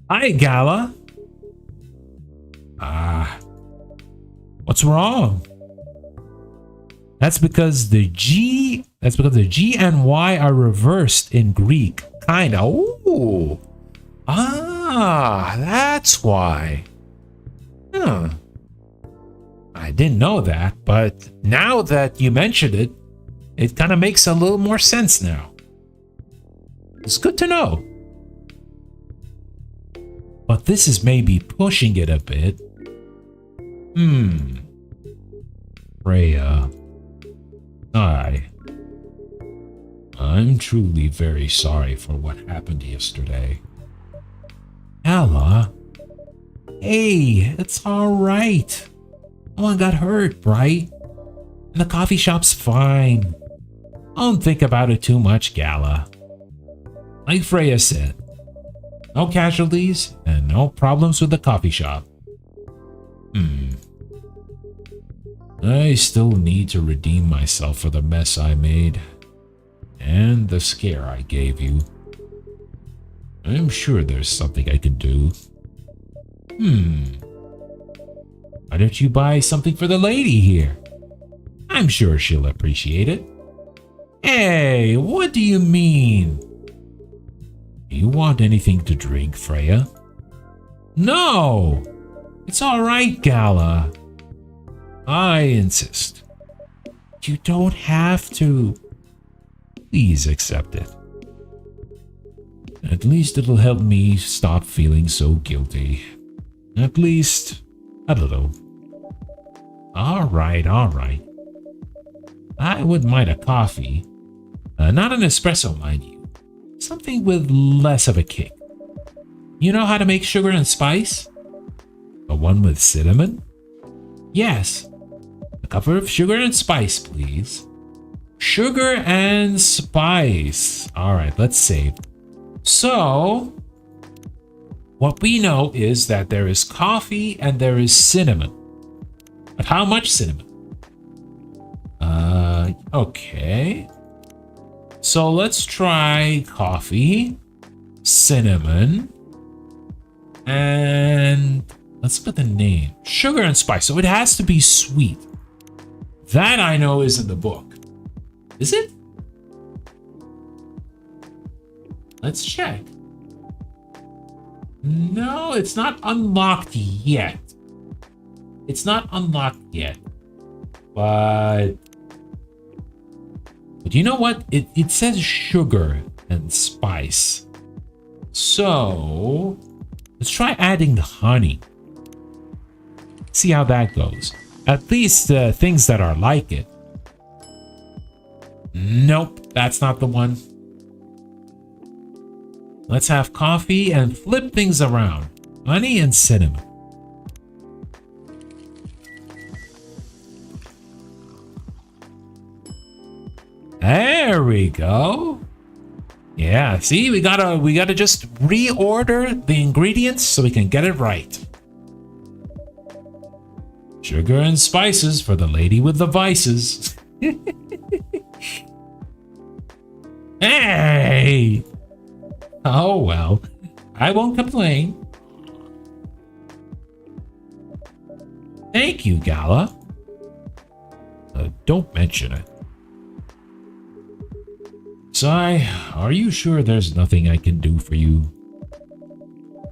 Hi, Gala. What's wrong? That's because the G and Y are reversed in Greek. Kinda. Ooh. That's why. Huh. I didn't know that, but now that you mentioned it, it kind of makes a little more sense now. It's good to know. but this is maybe pushing it a bit. Freya. I'm truly very sorry for what happened yesterday. Ella? Hey, it's alright. No one got hurt, right? And the coffee shop's fine. Don't think about it too much, Gala. Like Freya said, no casualties and no problems with the coffee shop. I still need to redeem myself for the mess I made and the scare I gave you. I'm sure there's something I can do. Why don't you buy something for the lady here? I'm sure she'll appreciate it. Hey, what do you mean? Do you want anything to drink, Freya? No! It's alright, Gala. I insist. You don't have to. Please accept it. At least it'll help me stop feeling so guilty. At least a little. Alright. I wouldn't mind a coffee. Not an espresso, mind you. Something with less of a kick. You know how to make sugar and spice? The one with cinnamon? Yes. A cup of sugar and spice, please. Sugar and spice. Alright, let's save. So, what we know is that there is coffee and there is cinnamon. But how much cinnamon? Okay. So let's try coffee, cinnamon, and let's put the name. Sugar and spice. So it has to be sweet. That I know is in the book. Is it? Let's check. No, it's not unlocked yet. It's not unlocked yet. But you know what? It says sugar and spice. So let's try adding the honey. See how that goes. At least things that are like it. Nope, that's not the one. Let's have coffee and flip things around. Honey and cinnamon. There we go. Yeah, see, we gotta just reorder the ingredients so we can get it right. Sugar and spices for the lady with the vices. Hey! Oh well, I won't complain. Thank you, Gala. Don't mention it. Sai, are you sure there's nothing I can do for you?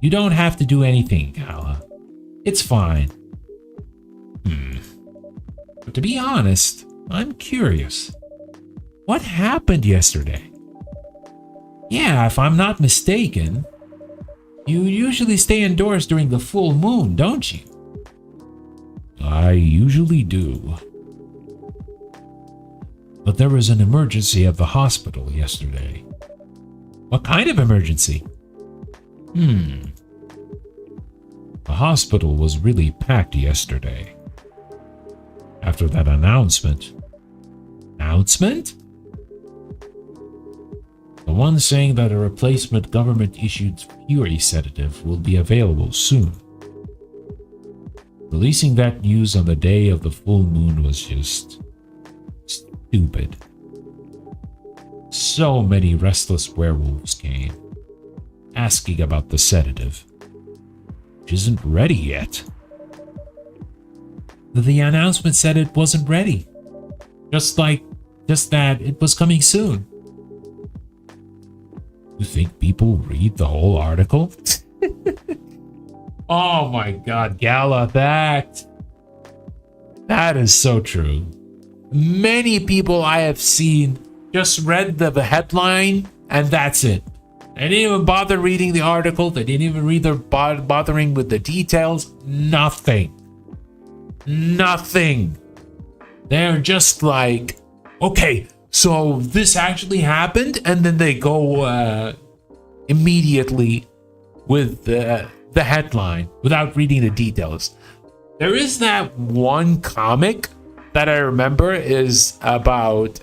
You don't have to do anything, Gala. It's fine. But to be honest, I'm curious. What happened yesterday? Yeah, if I'm not mistaken, you usually stay indoors during the full moon, don't you? I usually do. But there was an emergency at the hospital yesterday. What kind of emergency? The hospital was really packed yesterday. After that announcement. Announcement? The one saying that a replacement government-issued Fury sedative will be available soon. Releasing that news on the day of the full moon was just stupid. So many restless werewolves came, asking about the sedative, which isn't ready yet. The announcement said it wasn't ready. Just that it was coming soon. You think people read the whole article? Oh my god, Gala, that is so true. Many people I have seen just read the headline and that's it. They didn't even bother reading the article. They didn't even read their bothering with the details. Nothing. Nothing. They're just like, okay, so this actually happened, and then they go immediately with the headline without reading the details. There is that one comic that I remember is about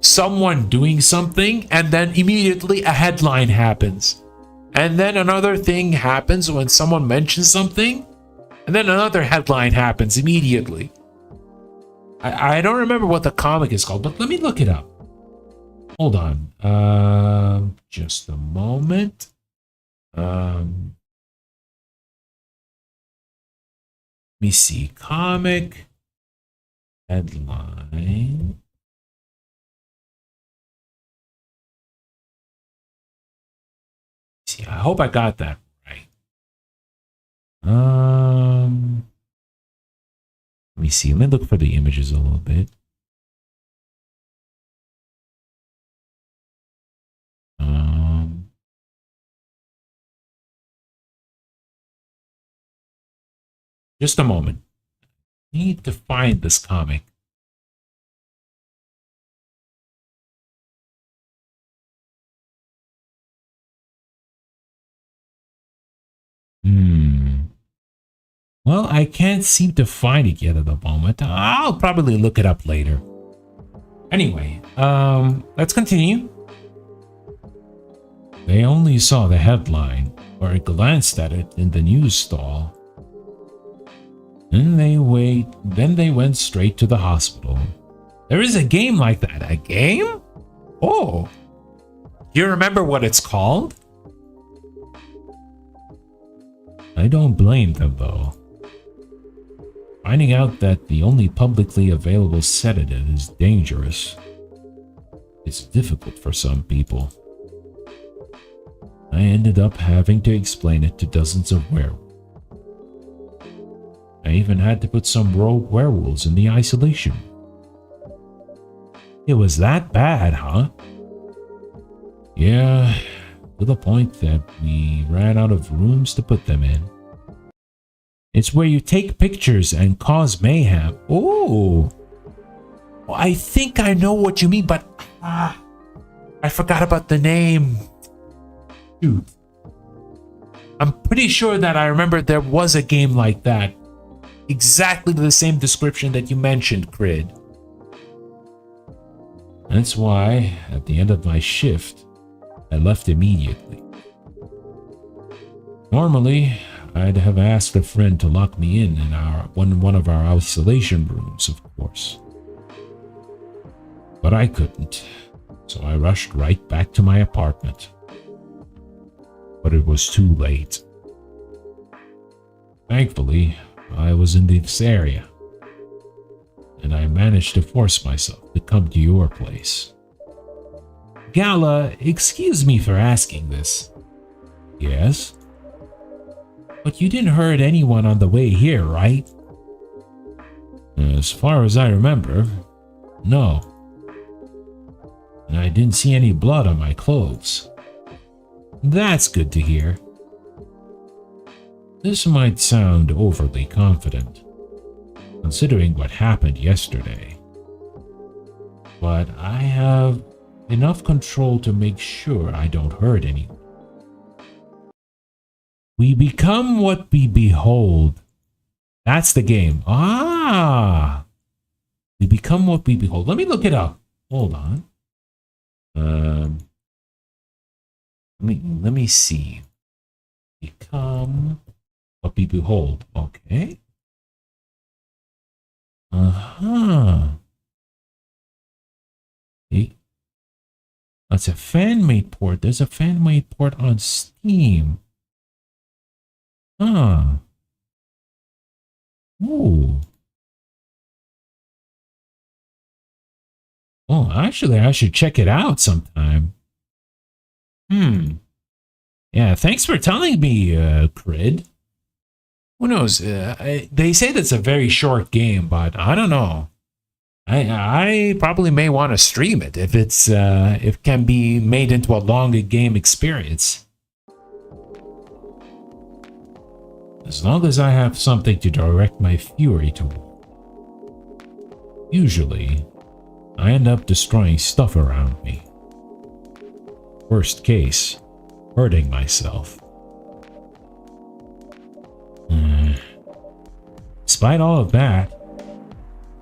someone doing something, and then immediately a headline happens. And then another thing happens when someone mentions something, and then another headline happens immediately. I don't remember what the comic is called, but let me look it up. Hold on. Just a moment. Let me see. Comic headline. See, I hope I got that right. Let me see. Let me look for the images a little bit. Just a moment. I need to find this comic. Well, I can't seem to find it yet at the moment. I'll probably look it up later. Anyway, let's continue. They only saw the headline or glanced at it in the news stall. Then they went straight to the hospital. There is a game like that. A game? Oh. Do you remember what it's called? I don't blame them, though. Finding out that the only publicly available sedative is dangerous is difficult for some people. I ended up having to explain it to dozens of werewolves. I even had to put some rogue werewolves in the isolation. It was that bad, huh? Yeah, to the point that we ran out of rooms to put them in. It's where you take pictures and cause mayhem. Oh, I think I know what you mean, but I forgot about the name. Dude, I'm pretty sure that I remember there was a game like that. Exactly the same description that you mentioned, Crid. That's why, at the end of my shift, I left immediately. Normally, I'd have asked a friend to lock me in one of our isolation rooms, of course. But I couldn't, so I rushed right back to my apartment. But it was too late. Thankfully, I was in this area, and I managed to force myself to come to your place. Gala, excuse me for asking this. Yes? But you didn't hurt anyone on the way here, right? As far as I remember, no. And I didn't see any blood on my clothes. That's good to hear. This might sound overly confident, considering what happened yesterday. But I have enough control to make sure I don't hurt anyone. We become what we behold. That's the game. We become what we behold. Let me look it up. Hold on. Let me see. Become what we behold. Okay. That's a fan-made port. There's a fan-made port on Steam. Ooh. Oh, actually, I should check it out sometime. Yeah, thanks for telling me, Crid. Who knows? They say that's a very short game, but I don't know. I probably may want to stream it if it's if it can be made into a longer game experience. As long as I have something to direct my fury toward. Usually, I end up destroying stuff around me. Worst case, hurting myself. Despite all of that,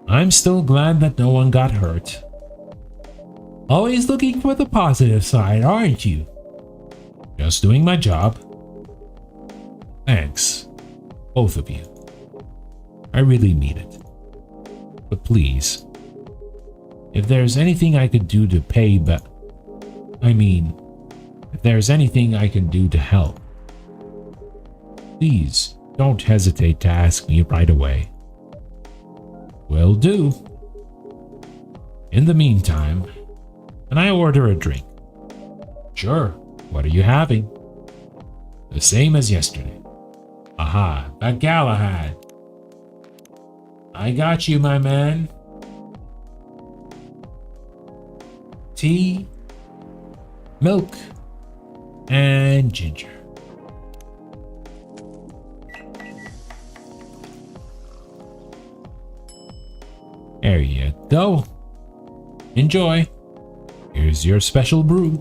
I'm still glad that no one got hurt. Always looking for the positive side, aren't you? Just doing my job. Thanks, both of you. I really mean it. But please, if there's anything I could do to pay back, if there's anything I can do to help, please don't hesitate to ask me right away. Will do. In the meantime, can I order a drink? Sure. What are you having? The same as yesterday. Aha, that Galahad. I got you, my man. Tea, milk, and ginger. There you go. Enjoy. Here's your special brew.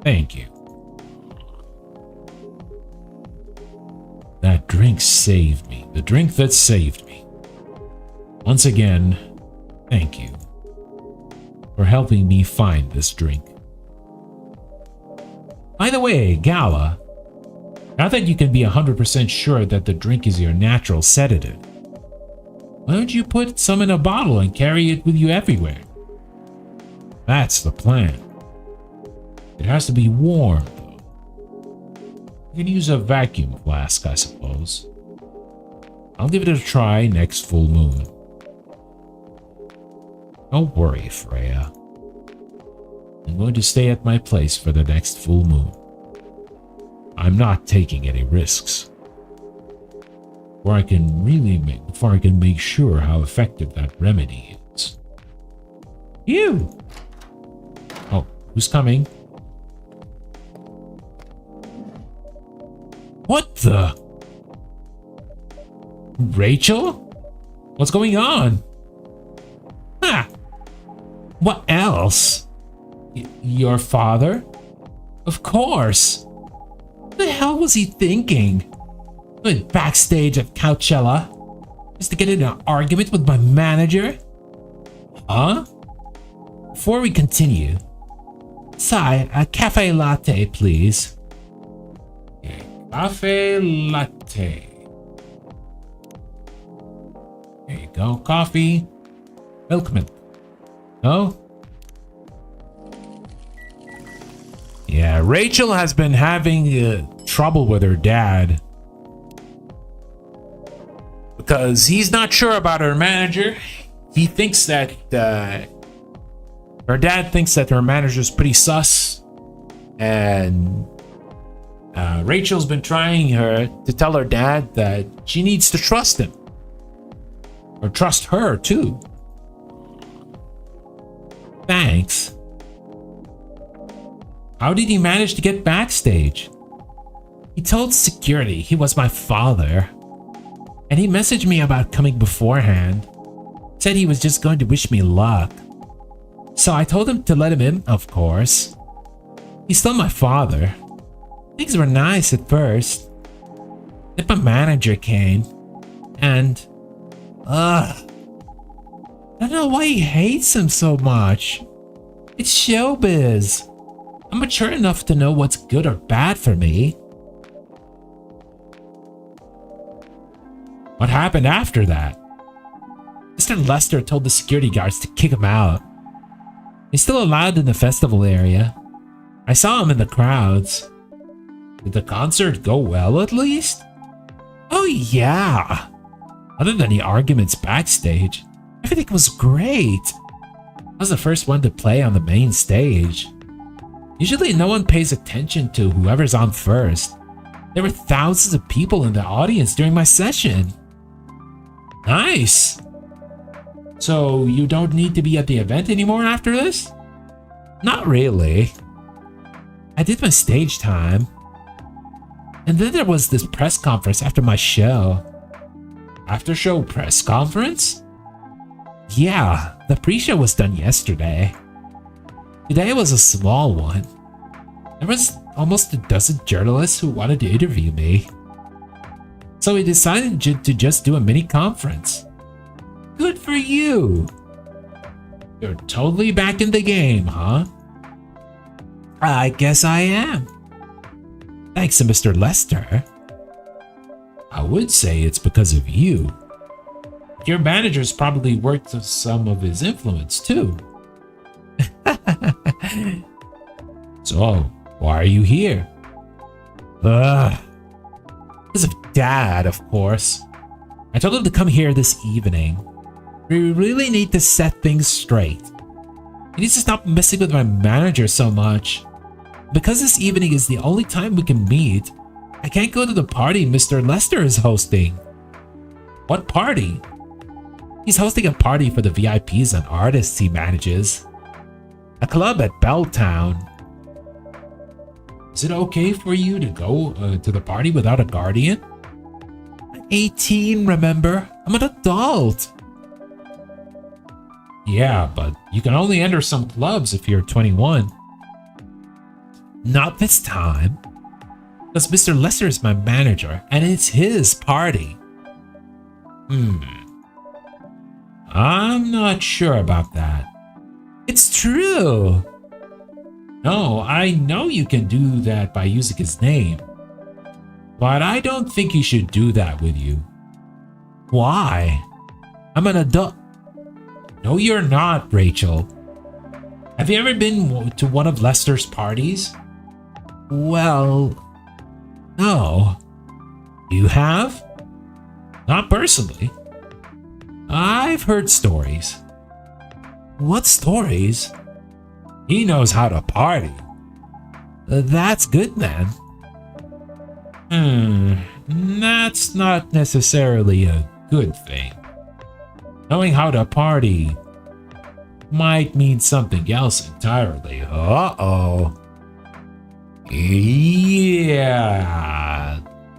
Thank you. That drink saved me. The drink that saved me. Once again, thank you for helping me find this drink. By the way, Gala, now that you can be 100% sure that the drink is your natural sedative, why don't you put some in a bottle and carry it with you everywhere? That's the plan. It has to be warm, though. You can use a vacuum flask, I suppose. I'll give it a try next full moon. Don't worry, Freya. I'm going to stay at my place for the next full moon. I'm not taking any risks. Before I can make sure how effective that remedy is. You! Oh, who's coming? What the? Rachel? What's going on? Ah! What else? Your father? Of course. What the hell was he thinking? Went backstage at Coachella just to get in an argument with my manager? Huh? Before we continue, Sai, a cafe latte, please. Okay, cafe latte. There you go, coffee, milkman. Oh? Yeah, Rachel has been having trouble with her dad. Because he's not sure about her manager. He thinks that her dad thinks that her manager's pretty sus. And Rachel's been trying to tell her dad that she needs to trust him. Or trust her too. Thanks. How did he manage to get backstage? He told security he was my father. And he messaged me about coming beforehand. Said he was just going to wish me luck. So I told him to let him in, of course. He's still my father. Things were nice at first. Then my manager came. And... I don't know why he hates him so much. It's showbiz. I'm mature enough to know what's good or bad for me. What happened after that? Mr. Lester told the security guards to kick him out. He's still allowed in the festival area. I saw him in the crowds. Did the concert go well at least? Oh yeah. Other than the arguments backstage, everything was great. I was the first one to play on the main stage. Usually no one pays attention to whoever's on first. There were thousands of people in the audience during my session. Nice. So you don't need to be at the event anymore after this? Not really. I did my stage time. And then there was this press conference after my show. After show press conference? Yeah, the pre-show was done yesterday. Today was a small one. There was almost a dozen journalists who wanted to interview me. So we decided to just do a mini conference. Good for you. You're totally back in the game, huh? I guess I am. Thanks to Mr. Lester. I would say it's because of you. Your manager's probably worked with some of his influence too. So, why are you here? Because of Dad, of course. I told him to come here this evening. We really need to set things straight. He needs to stop messing with my manager so much. Because this evening is the only time we can meet, I can't go to the party Mr. Lester is hosting. What party? He's hosting a party for the VIPs and artists he manages. A club at Belltown. Is it okay for you to go to the party without a guardian? I'm 18, remember? I'm an adult. Yeah, but you can only enter some clubs if you're 21. Not this time. Because Mr. Lester is my manager, and it's his party. I'm not sure about that. It's true. No, I know you can do that by using his name. But I don't think he should do that with you. Why? I'm an adult. No, you're not, Rachel. Have you ever been to one of Lester's parties? Well, no. You have? Not personally. I've heard stories. What stories? He knows how to party. That's good then. That's not necessarily a good thing. Knowing how to party might mean something else entirely. Uh-oh. Yeah.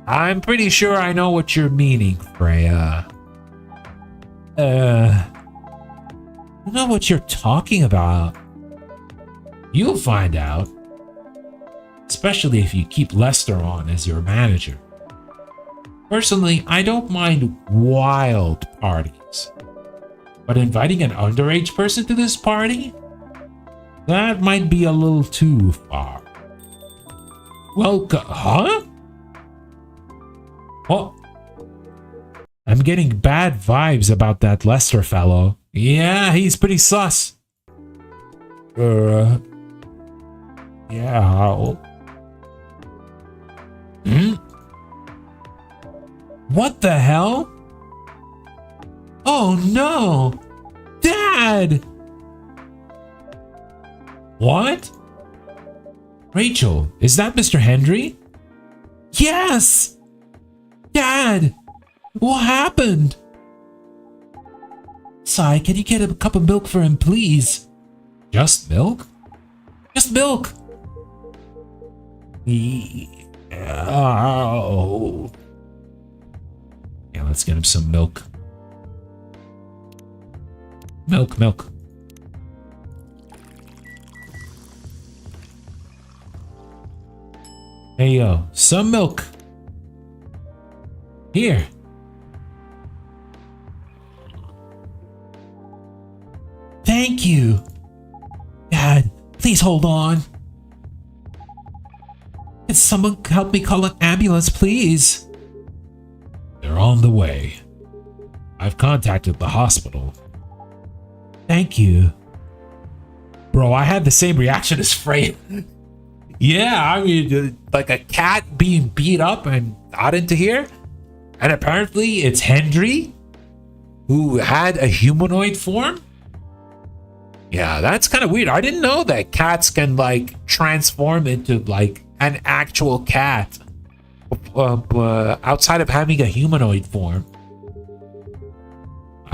I'm pretty sure I know what you're meaning, Freya. I don't know what you're talking about. You'll find out. Especially if you keep Lester on as your manager. Personally, I don't mind wild parties. But inviting an underage person to this party? That might be a little too far. Welcome, huh? Oh. I'm getting bad vibes about that Lester fellow. Yeah, he's pretty sus. Yeah. What the hell? Oh no! Dad! What? Rachel, is that Mr. Hendry? Yes! Dad! What happened? Sai, can you get a cup of milk for him, please? Just milk? Just milk! Oh. Yeah, let's get him some milk. Milk. Hey, yo, some milk. Here. Thank you. Dad, please hold on. Can someone help me call an ambulance, please? They're on the way. I've contacted the hospital. Thank you. Bro, I had the same reaction as Freya. Yeah, I mean, like a cat being beat up and got into here. And apparently it's Hendry, who had a humanoid form. Yeah, that's kind of weird. I didn't know that cats can, like, transform into, like, an actual cat outside of having a humanoid form.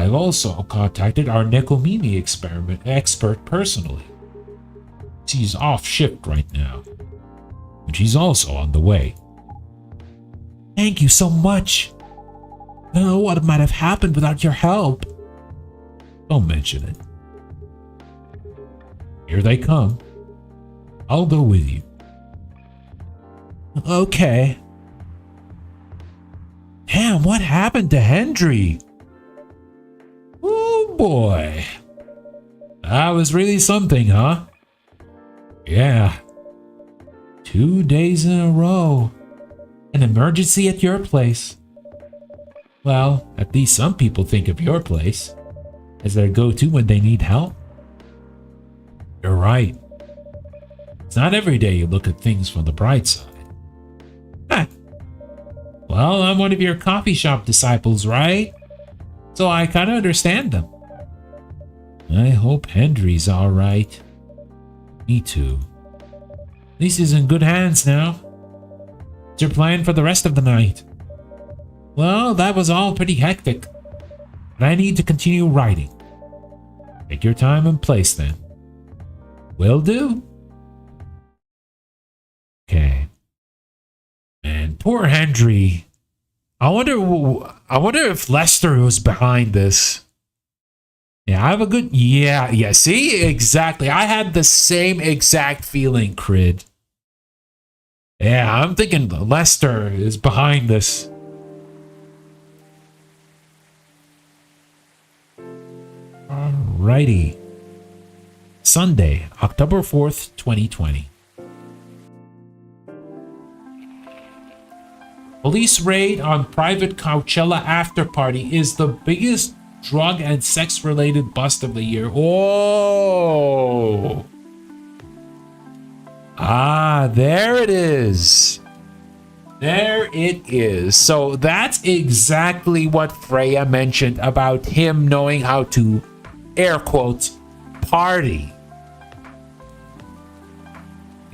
I've also contacted our Nekomimi expert personally. She's off shift right now, but she's also on the way. Thank you so much. I don't know what might have happened without your help. Don't mention it. Here they come. I'll go with you. Okay. Damn, what happened to Hendry? Oh boy. That was really something, huh? Yeah. 2 days in a row. An emergency at your place. Well, at least some people think of your place as their go-to when they need help. You're right. It's not every day you look at things from the bright side. Huh. Well, I'm one of your coffee shop disciples, right? So I kind of understand them. I hope Hendry's alright. Me too. At least he's in good hands now. What's your plan for the rest of the night? Well, that was all pretty hectic. But I need to continue writing. Take your time and place then. Will do. Okay. Man, poor Hendry. I wonder if Lester was behind this. Yeah, I have a good... Yeah, see? Exactly. I had the same exact feeling, Crid. Yeah, I'm thinking Lester is behind this. Alrighty. Sunday, October 4th, 2020. Police raid on private Coachella after party is the biggest drug and sex-related bust of the year. Oh! Ah, there it is. There it is. So that's exactly what Freya mentioned about him knowing how to, air quotes, party.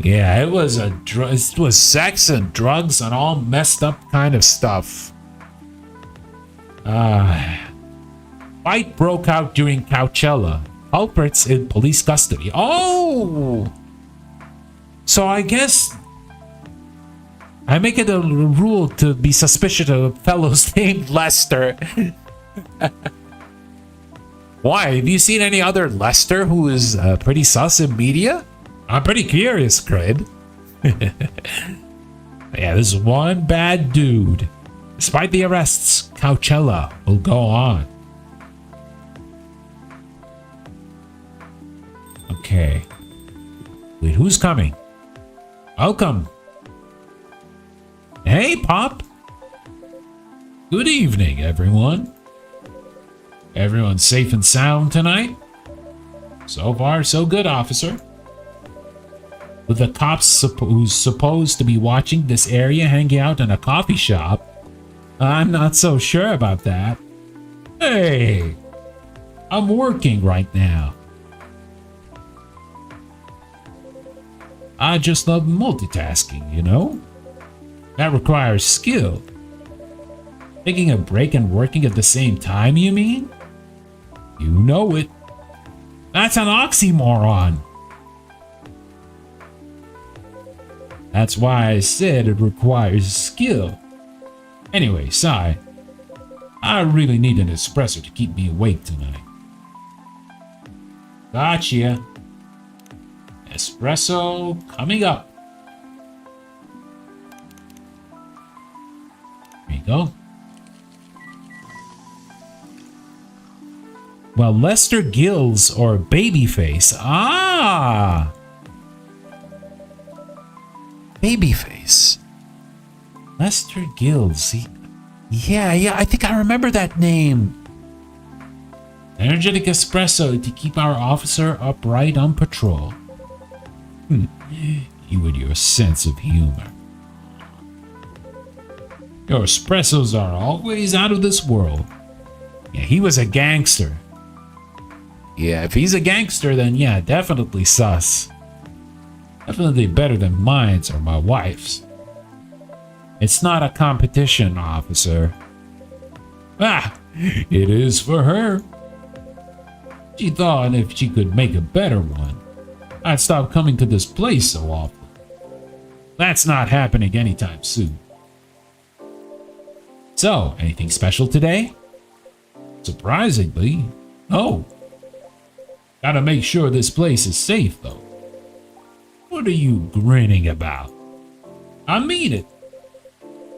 Yeah, it was it was sex and drugs and all messed up kind of stuff. Fight broke out during Coachella. Culprits in police custody. Oh! So I guess I make it a rule to be suspicious of fellows named Lester. Why? Have you seen any other Lester who is pretty sus in media? I'm pretty curious, Craig. Yeah, this is one bad dude. Despite the arrests, Coachella will go on. Okay. Wait, who's coming? Welcome. Hey, Pop. Good evening, everyone. Everyone's safe and sound tonight? So far, so good, officer. With the cops who's supposed to be watching this area hanging out in a coffee shop, I'm not so sure about that. Hey, I'm working right now. I just love multitasking, you know? That requires skill. Taking a break and working at the same time, you mean? You know it. That's an oxymoron. That's why I said it requires skill. Anyway, Sai, I really need an espresso to keep me awake tonight. Gotcha. Espresso coming up. There you go. Well, Lester Gills or Babyface. Ah! Babyface. Lester Gills. Yeah, I think I remember that name. Energetic espresso to keep our officer upright on patrol. You and your sense of humor. Your espressos are always out of this world. Yeah, he was a gangster. Yeah, if he's a gangster, then yeah, definitely sus. Definitely better than mine's or my wife's. It's not a competition, officer. Ah! It is for her. She thought if she could make a better one, I'd stop coming to this place so often. That's not happening anytime soon. So, anything special today? Surprisingly, no. Gotta make sure this place is safe, though. What are you grinning about? I mean it.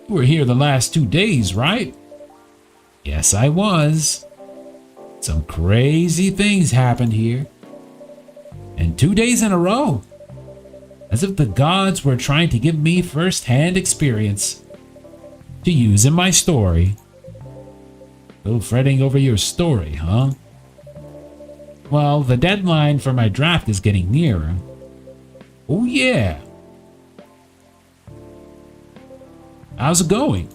You were here the last 2 days, right? Yes, I was. Some crazy things happened here. And 2 days in a row. As if the gods were trying to give me first-hand experience to use in my story. Still fretting over your story, huh? Well, the deadline for my draft is getting nearer. Oh yeah. How's it going?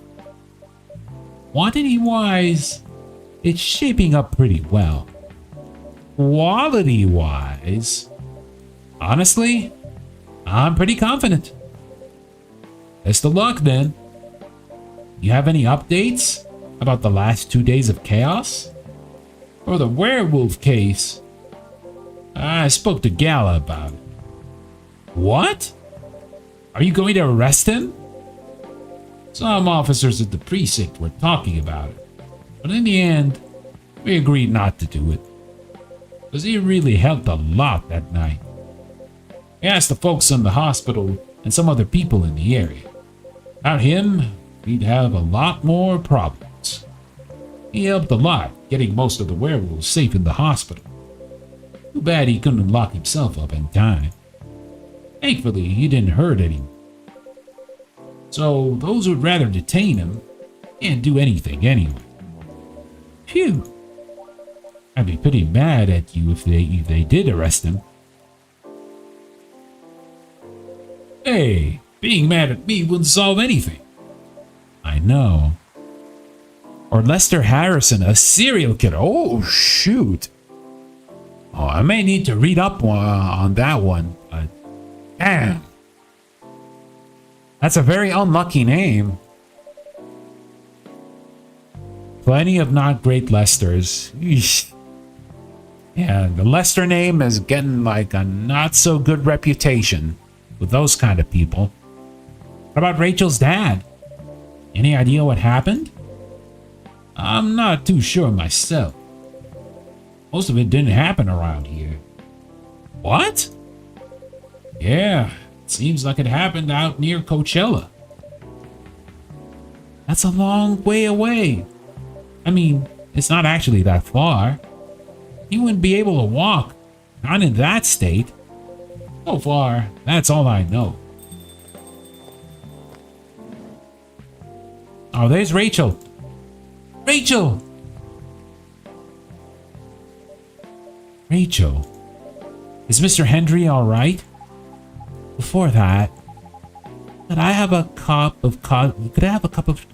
Quantity-wise, it's shaping up pretty well. Quality-wise, honestly, I'm pretty confident. Best of luck then. You have any updates about the last 2 days of chaos? Or the werewolf case? I spoke to Gala about it. What? Are you going to arrest him? Some officers at the precinct were talking about it, but in the end, we agreed not to do it. Because he really helped a lot that night. We asked the folks in the hospital and some other people in the area. Without him, we'd have a lot more problems. He helped a lot getting most of the werewolves safe in the hospital. Too bad he couldn't lock himself up in time. Thankfully, he didn't hurt anyone. So those who'd rather detain him can't do anything anyway. Phew. I'd be pretty mad at you if they did arrest him. Hey, being mad at me wouldn't solve anything. I know. Or Lester Harrison, a serial killer. Oh, shoot. Oh, I may need to read up on that one, but damn. That's a very unlucky name. Plenty of not great Lesters. Eesh. Yeah, the Lester name is getting like a not so good reputation with those kind of people. What about Rachel's dad? Any idea what happened? I'm not too sure myself. Most of it didn't happen around here. What? Yeah, it seems like it happened out near Coachella. That's a long way away. I mean, it's not actually that far. You wouldn't be able to walk, not in that state. So far, that's all I know. Oh, there's Rachel. Rachel! Rachel, is Mr. Hendry all right? Before that, could I have a cup of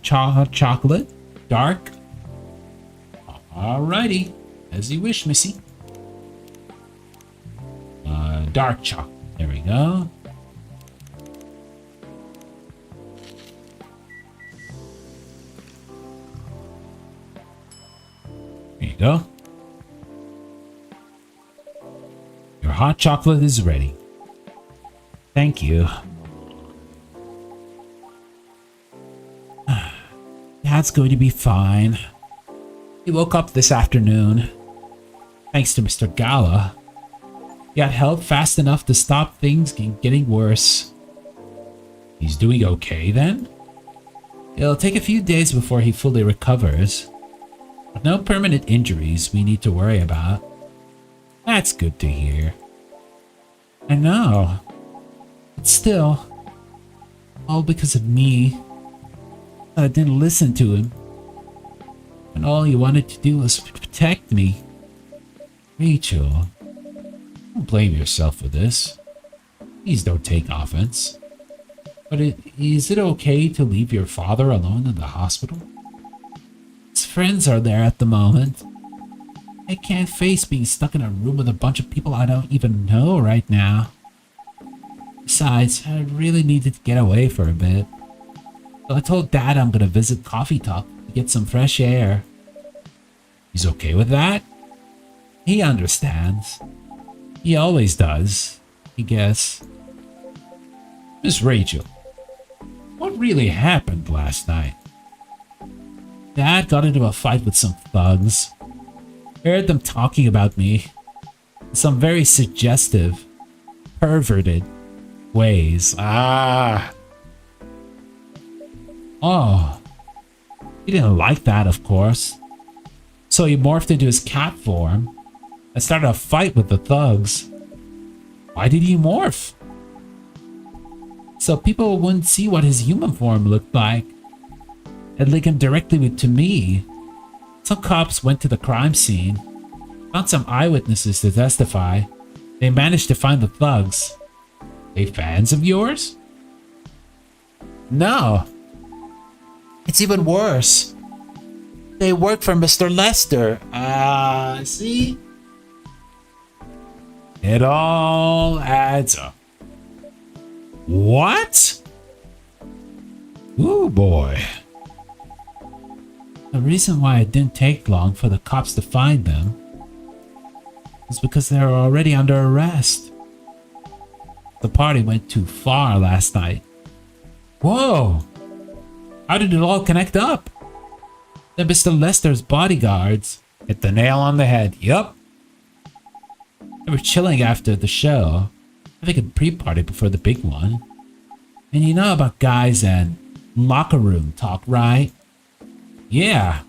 chocolate? Dark? Alrighty, as you wish, missy. Dark chocolate. There we go. There you go. Your hot chocolate is ready. Thank you. Dad's going to be fine. He woke up this afternoon. Thanks to Mr. Gala. He got help fast enough to stop things getting worse. He's doing okay then? It'll take a few days before he fully recovers. But no permanent injuries we need to worry about. That's good to hear. I know. But still, all because of me. I didn't listen to him. And all he wanted to do was protect me. Rachel, don't blame yourself for this. Please don't take offense. But is it okay to leave your father alone in the hospital? His friends are there at the moment. I can't face being stuck in a room with a bunch of people I don't even know right now. Besides, I really needed to get away for a bit. So I told Dad I'm gonna visit Coffee Talk to get some fresh air. He's okay with that? He understands. He always does, I guess. Miss Rachel, what really happened last night? Dad got into a fight with some thugs. Heard them talking about me in some very suggestive, perverted ways. Oh. He didn't like that, of course. So he morphed into his cat form and started a fight with the thugs. Why did he morph? So people wouldn't see what his human form looked like and link him directly to me. Some cops went to the crime scene, found some eyewitnesses to testify. They managed to find the thugs. They fans of yours? No. It's even worse. They work for Mr. Lester. See? It all adds up. What? Ooh, boy. The reason why it didn't take long for the cops to find them is because they were already under arrest. The party went too far last night. Whoa! How did it all connect up? Then Mr. Lester's bodyguards hit the nail on the head. Yup. They were chilling after the show, having a pre-party before the big one. And you know about guys and locker room talk, right? Yeah.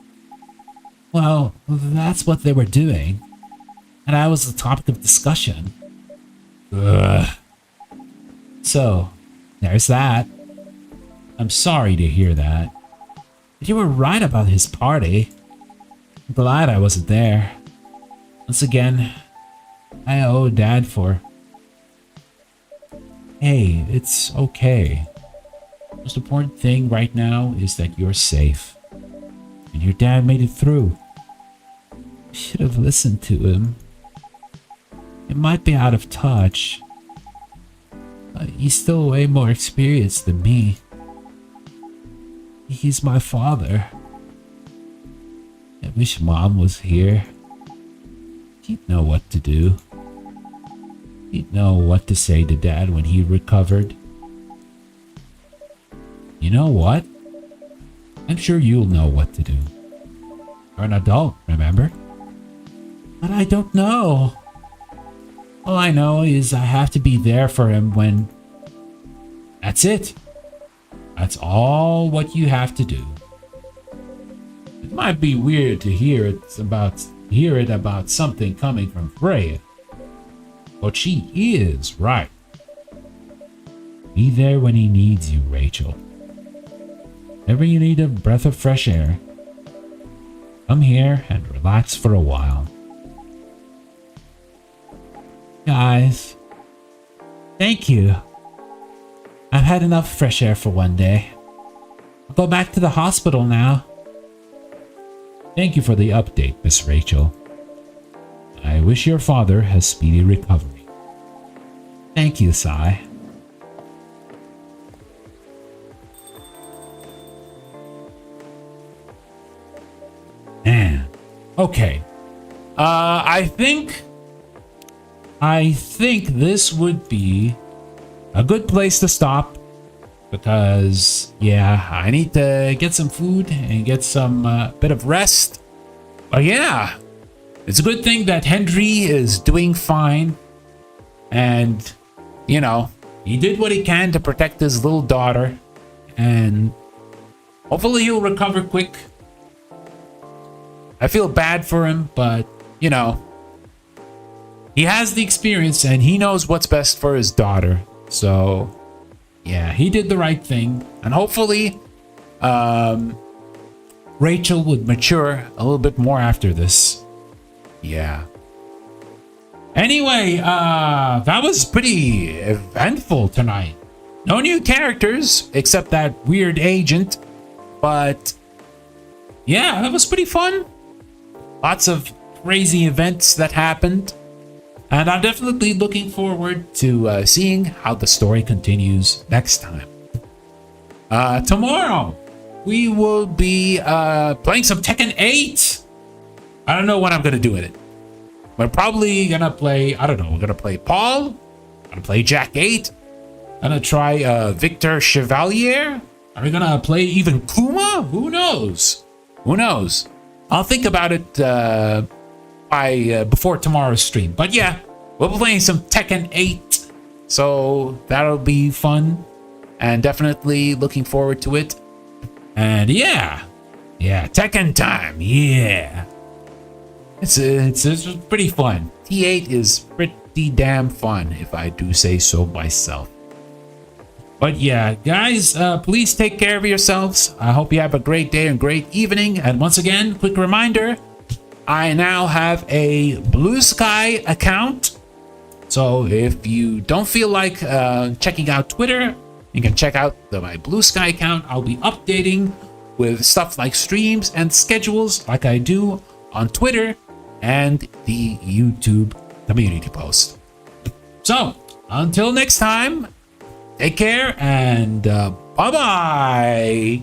Well, that's what they were doing. And I was the topic of discussion. Ugh. So, there's that. I'm sorry to hear that. But you were right about his party. I'm glad I wasn't there. Once again, I owe Dad for... Hey, it's okay. The most important thing right now is that you're safe. And your dad made it through. I should have listened to him. It might be out of touch. But he's still way more experienced than me. He's my father. I wish Mom was here. He'd know what to do. He'd know what to say to Dad when he recovered. You know what? I'm sure you'll know what to do. You're an adult, remember? But I don't know. All I know is I have to be there for him when... That's it. That's all what you have to do. It might be weird to hear it about something coming from Freya. But she is right. Be there when he needs you, Rachel. Whenever you need a breath of fresh air, come here and relax for a while. Guys, thank you. I've had enough fresh air for one day. I'll go back to the hospital now. Thank you for the update, Miss Rachel. I wish your father has speedy recovery. Thank you, Sai. Man. Okay. I think this would be a good place to stop because, yeah, I need to get some food and get some bit of rest. But yeah, it's a good thing that Henry is doing fine. And, you know, he did what he can to protect his little daughter. And hopefully he'll recover quick. I feel bad for him, but, you know, he has the experience and he knows what's best for his daughter. So, yeah, he did the right thing. And hopefully, Rachel would mature a little bit more after this. Yeah. Anyway, that was pretty eventful tonight. No new characters, except that weird agent. But, yeah, that was pretty fun. Lots of crazy events that happened. And I'm definitely looking forward to seeing how the story continues next time. Tomorrow, we will be playing some Tekken 8. I don't know what I'm gonna do with it. We're probably gonna play, I don't know, we're gonna play Paul, gonna play Jack 8, gonna try Victor Chevalier. Are we gonna play even Kuma? Who knows? Who knows? I'll think about it by before tomorrow's stream. But yeah, we'll be playing some Tekken 8, so that'll be fun, and definitely looking forward to it. And yeah, Tekken time, yeah. It's pretty fun. T8 is pretty damn fun, if I do say so myself. But yeah, guys, please take care of yourselves. I hope you have a great day and great evening. And once again, quick reminder, I now have a Blue Sky account. So if you don't feel like checking out Twitter, you can check out my Blue Sky account. I'll be updating with stuff like streams and schedules like I do on Twitter and the YouTube community post. So until next time, take care and bye-bye.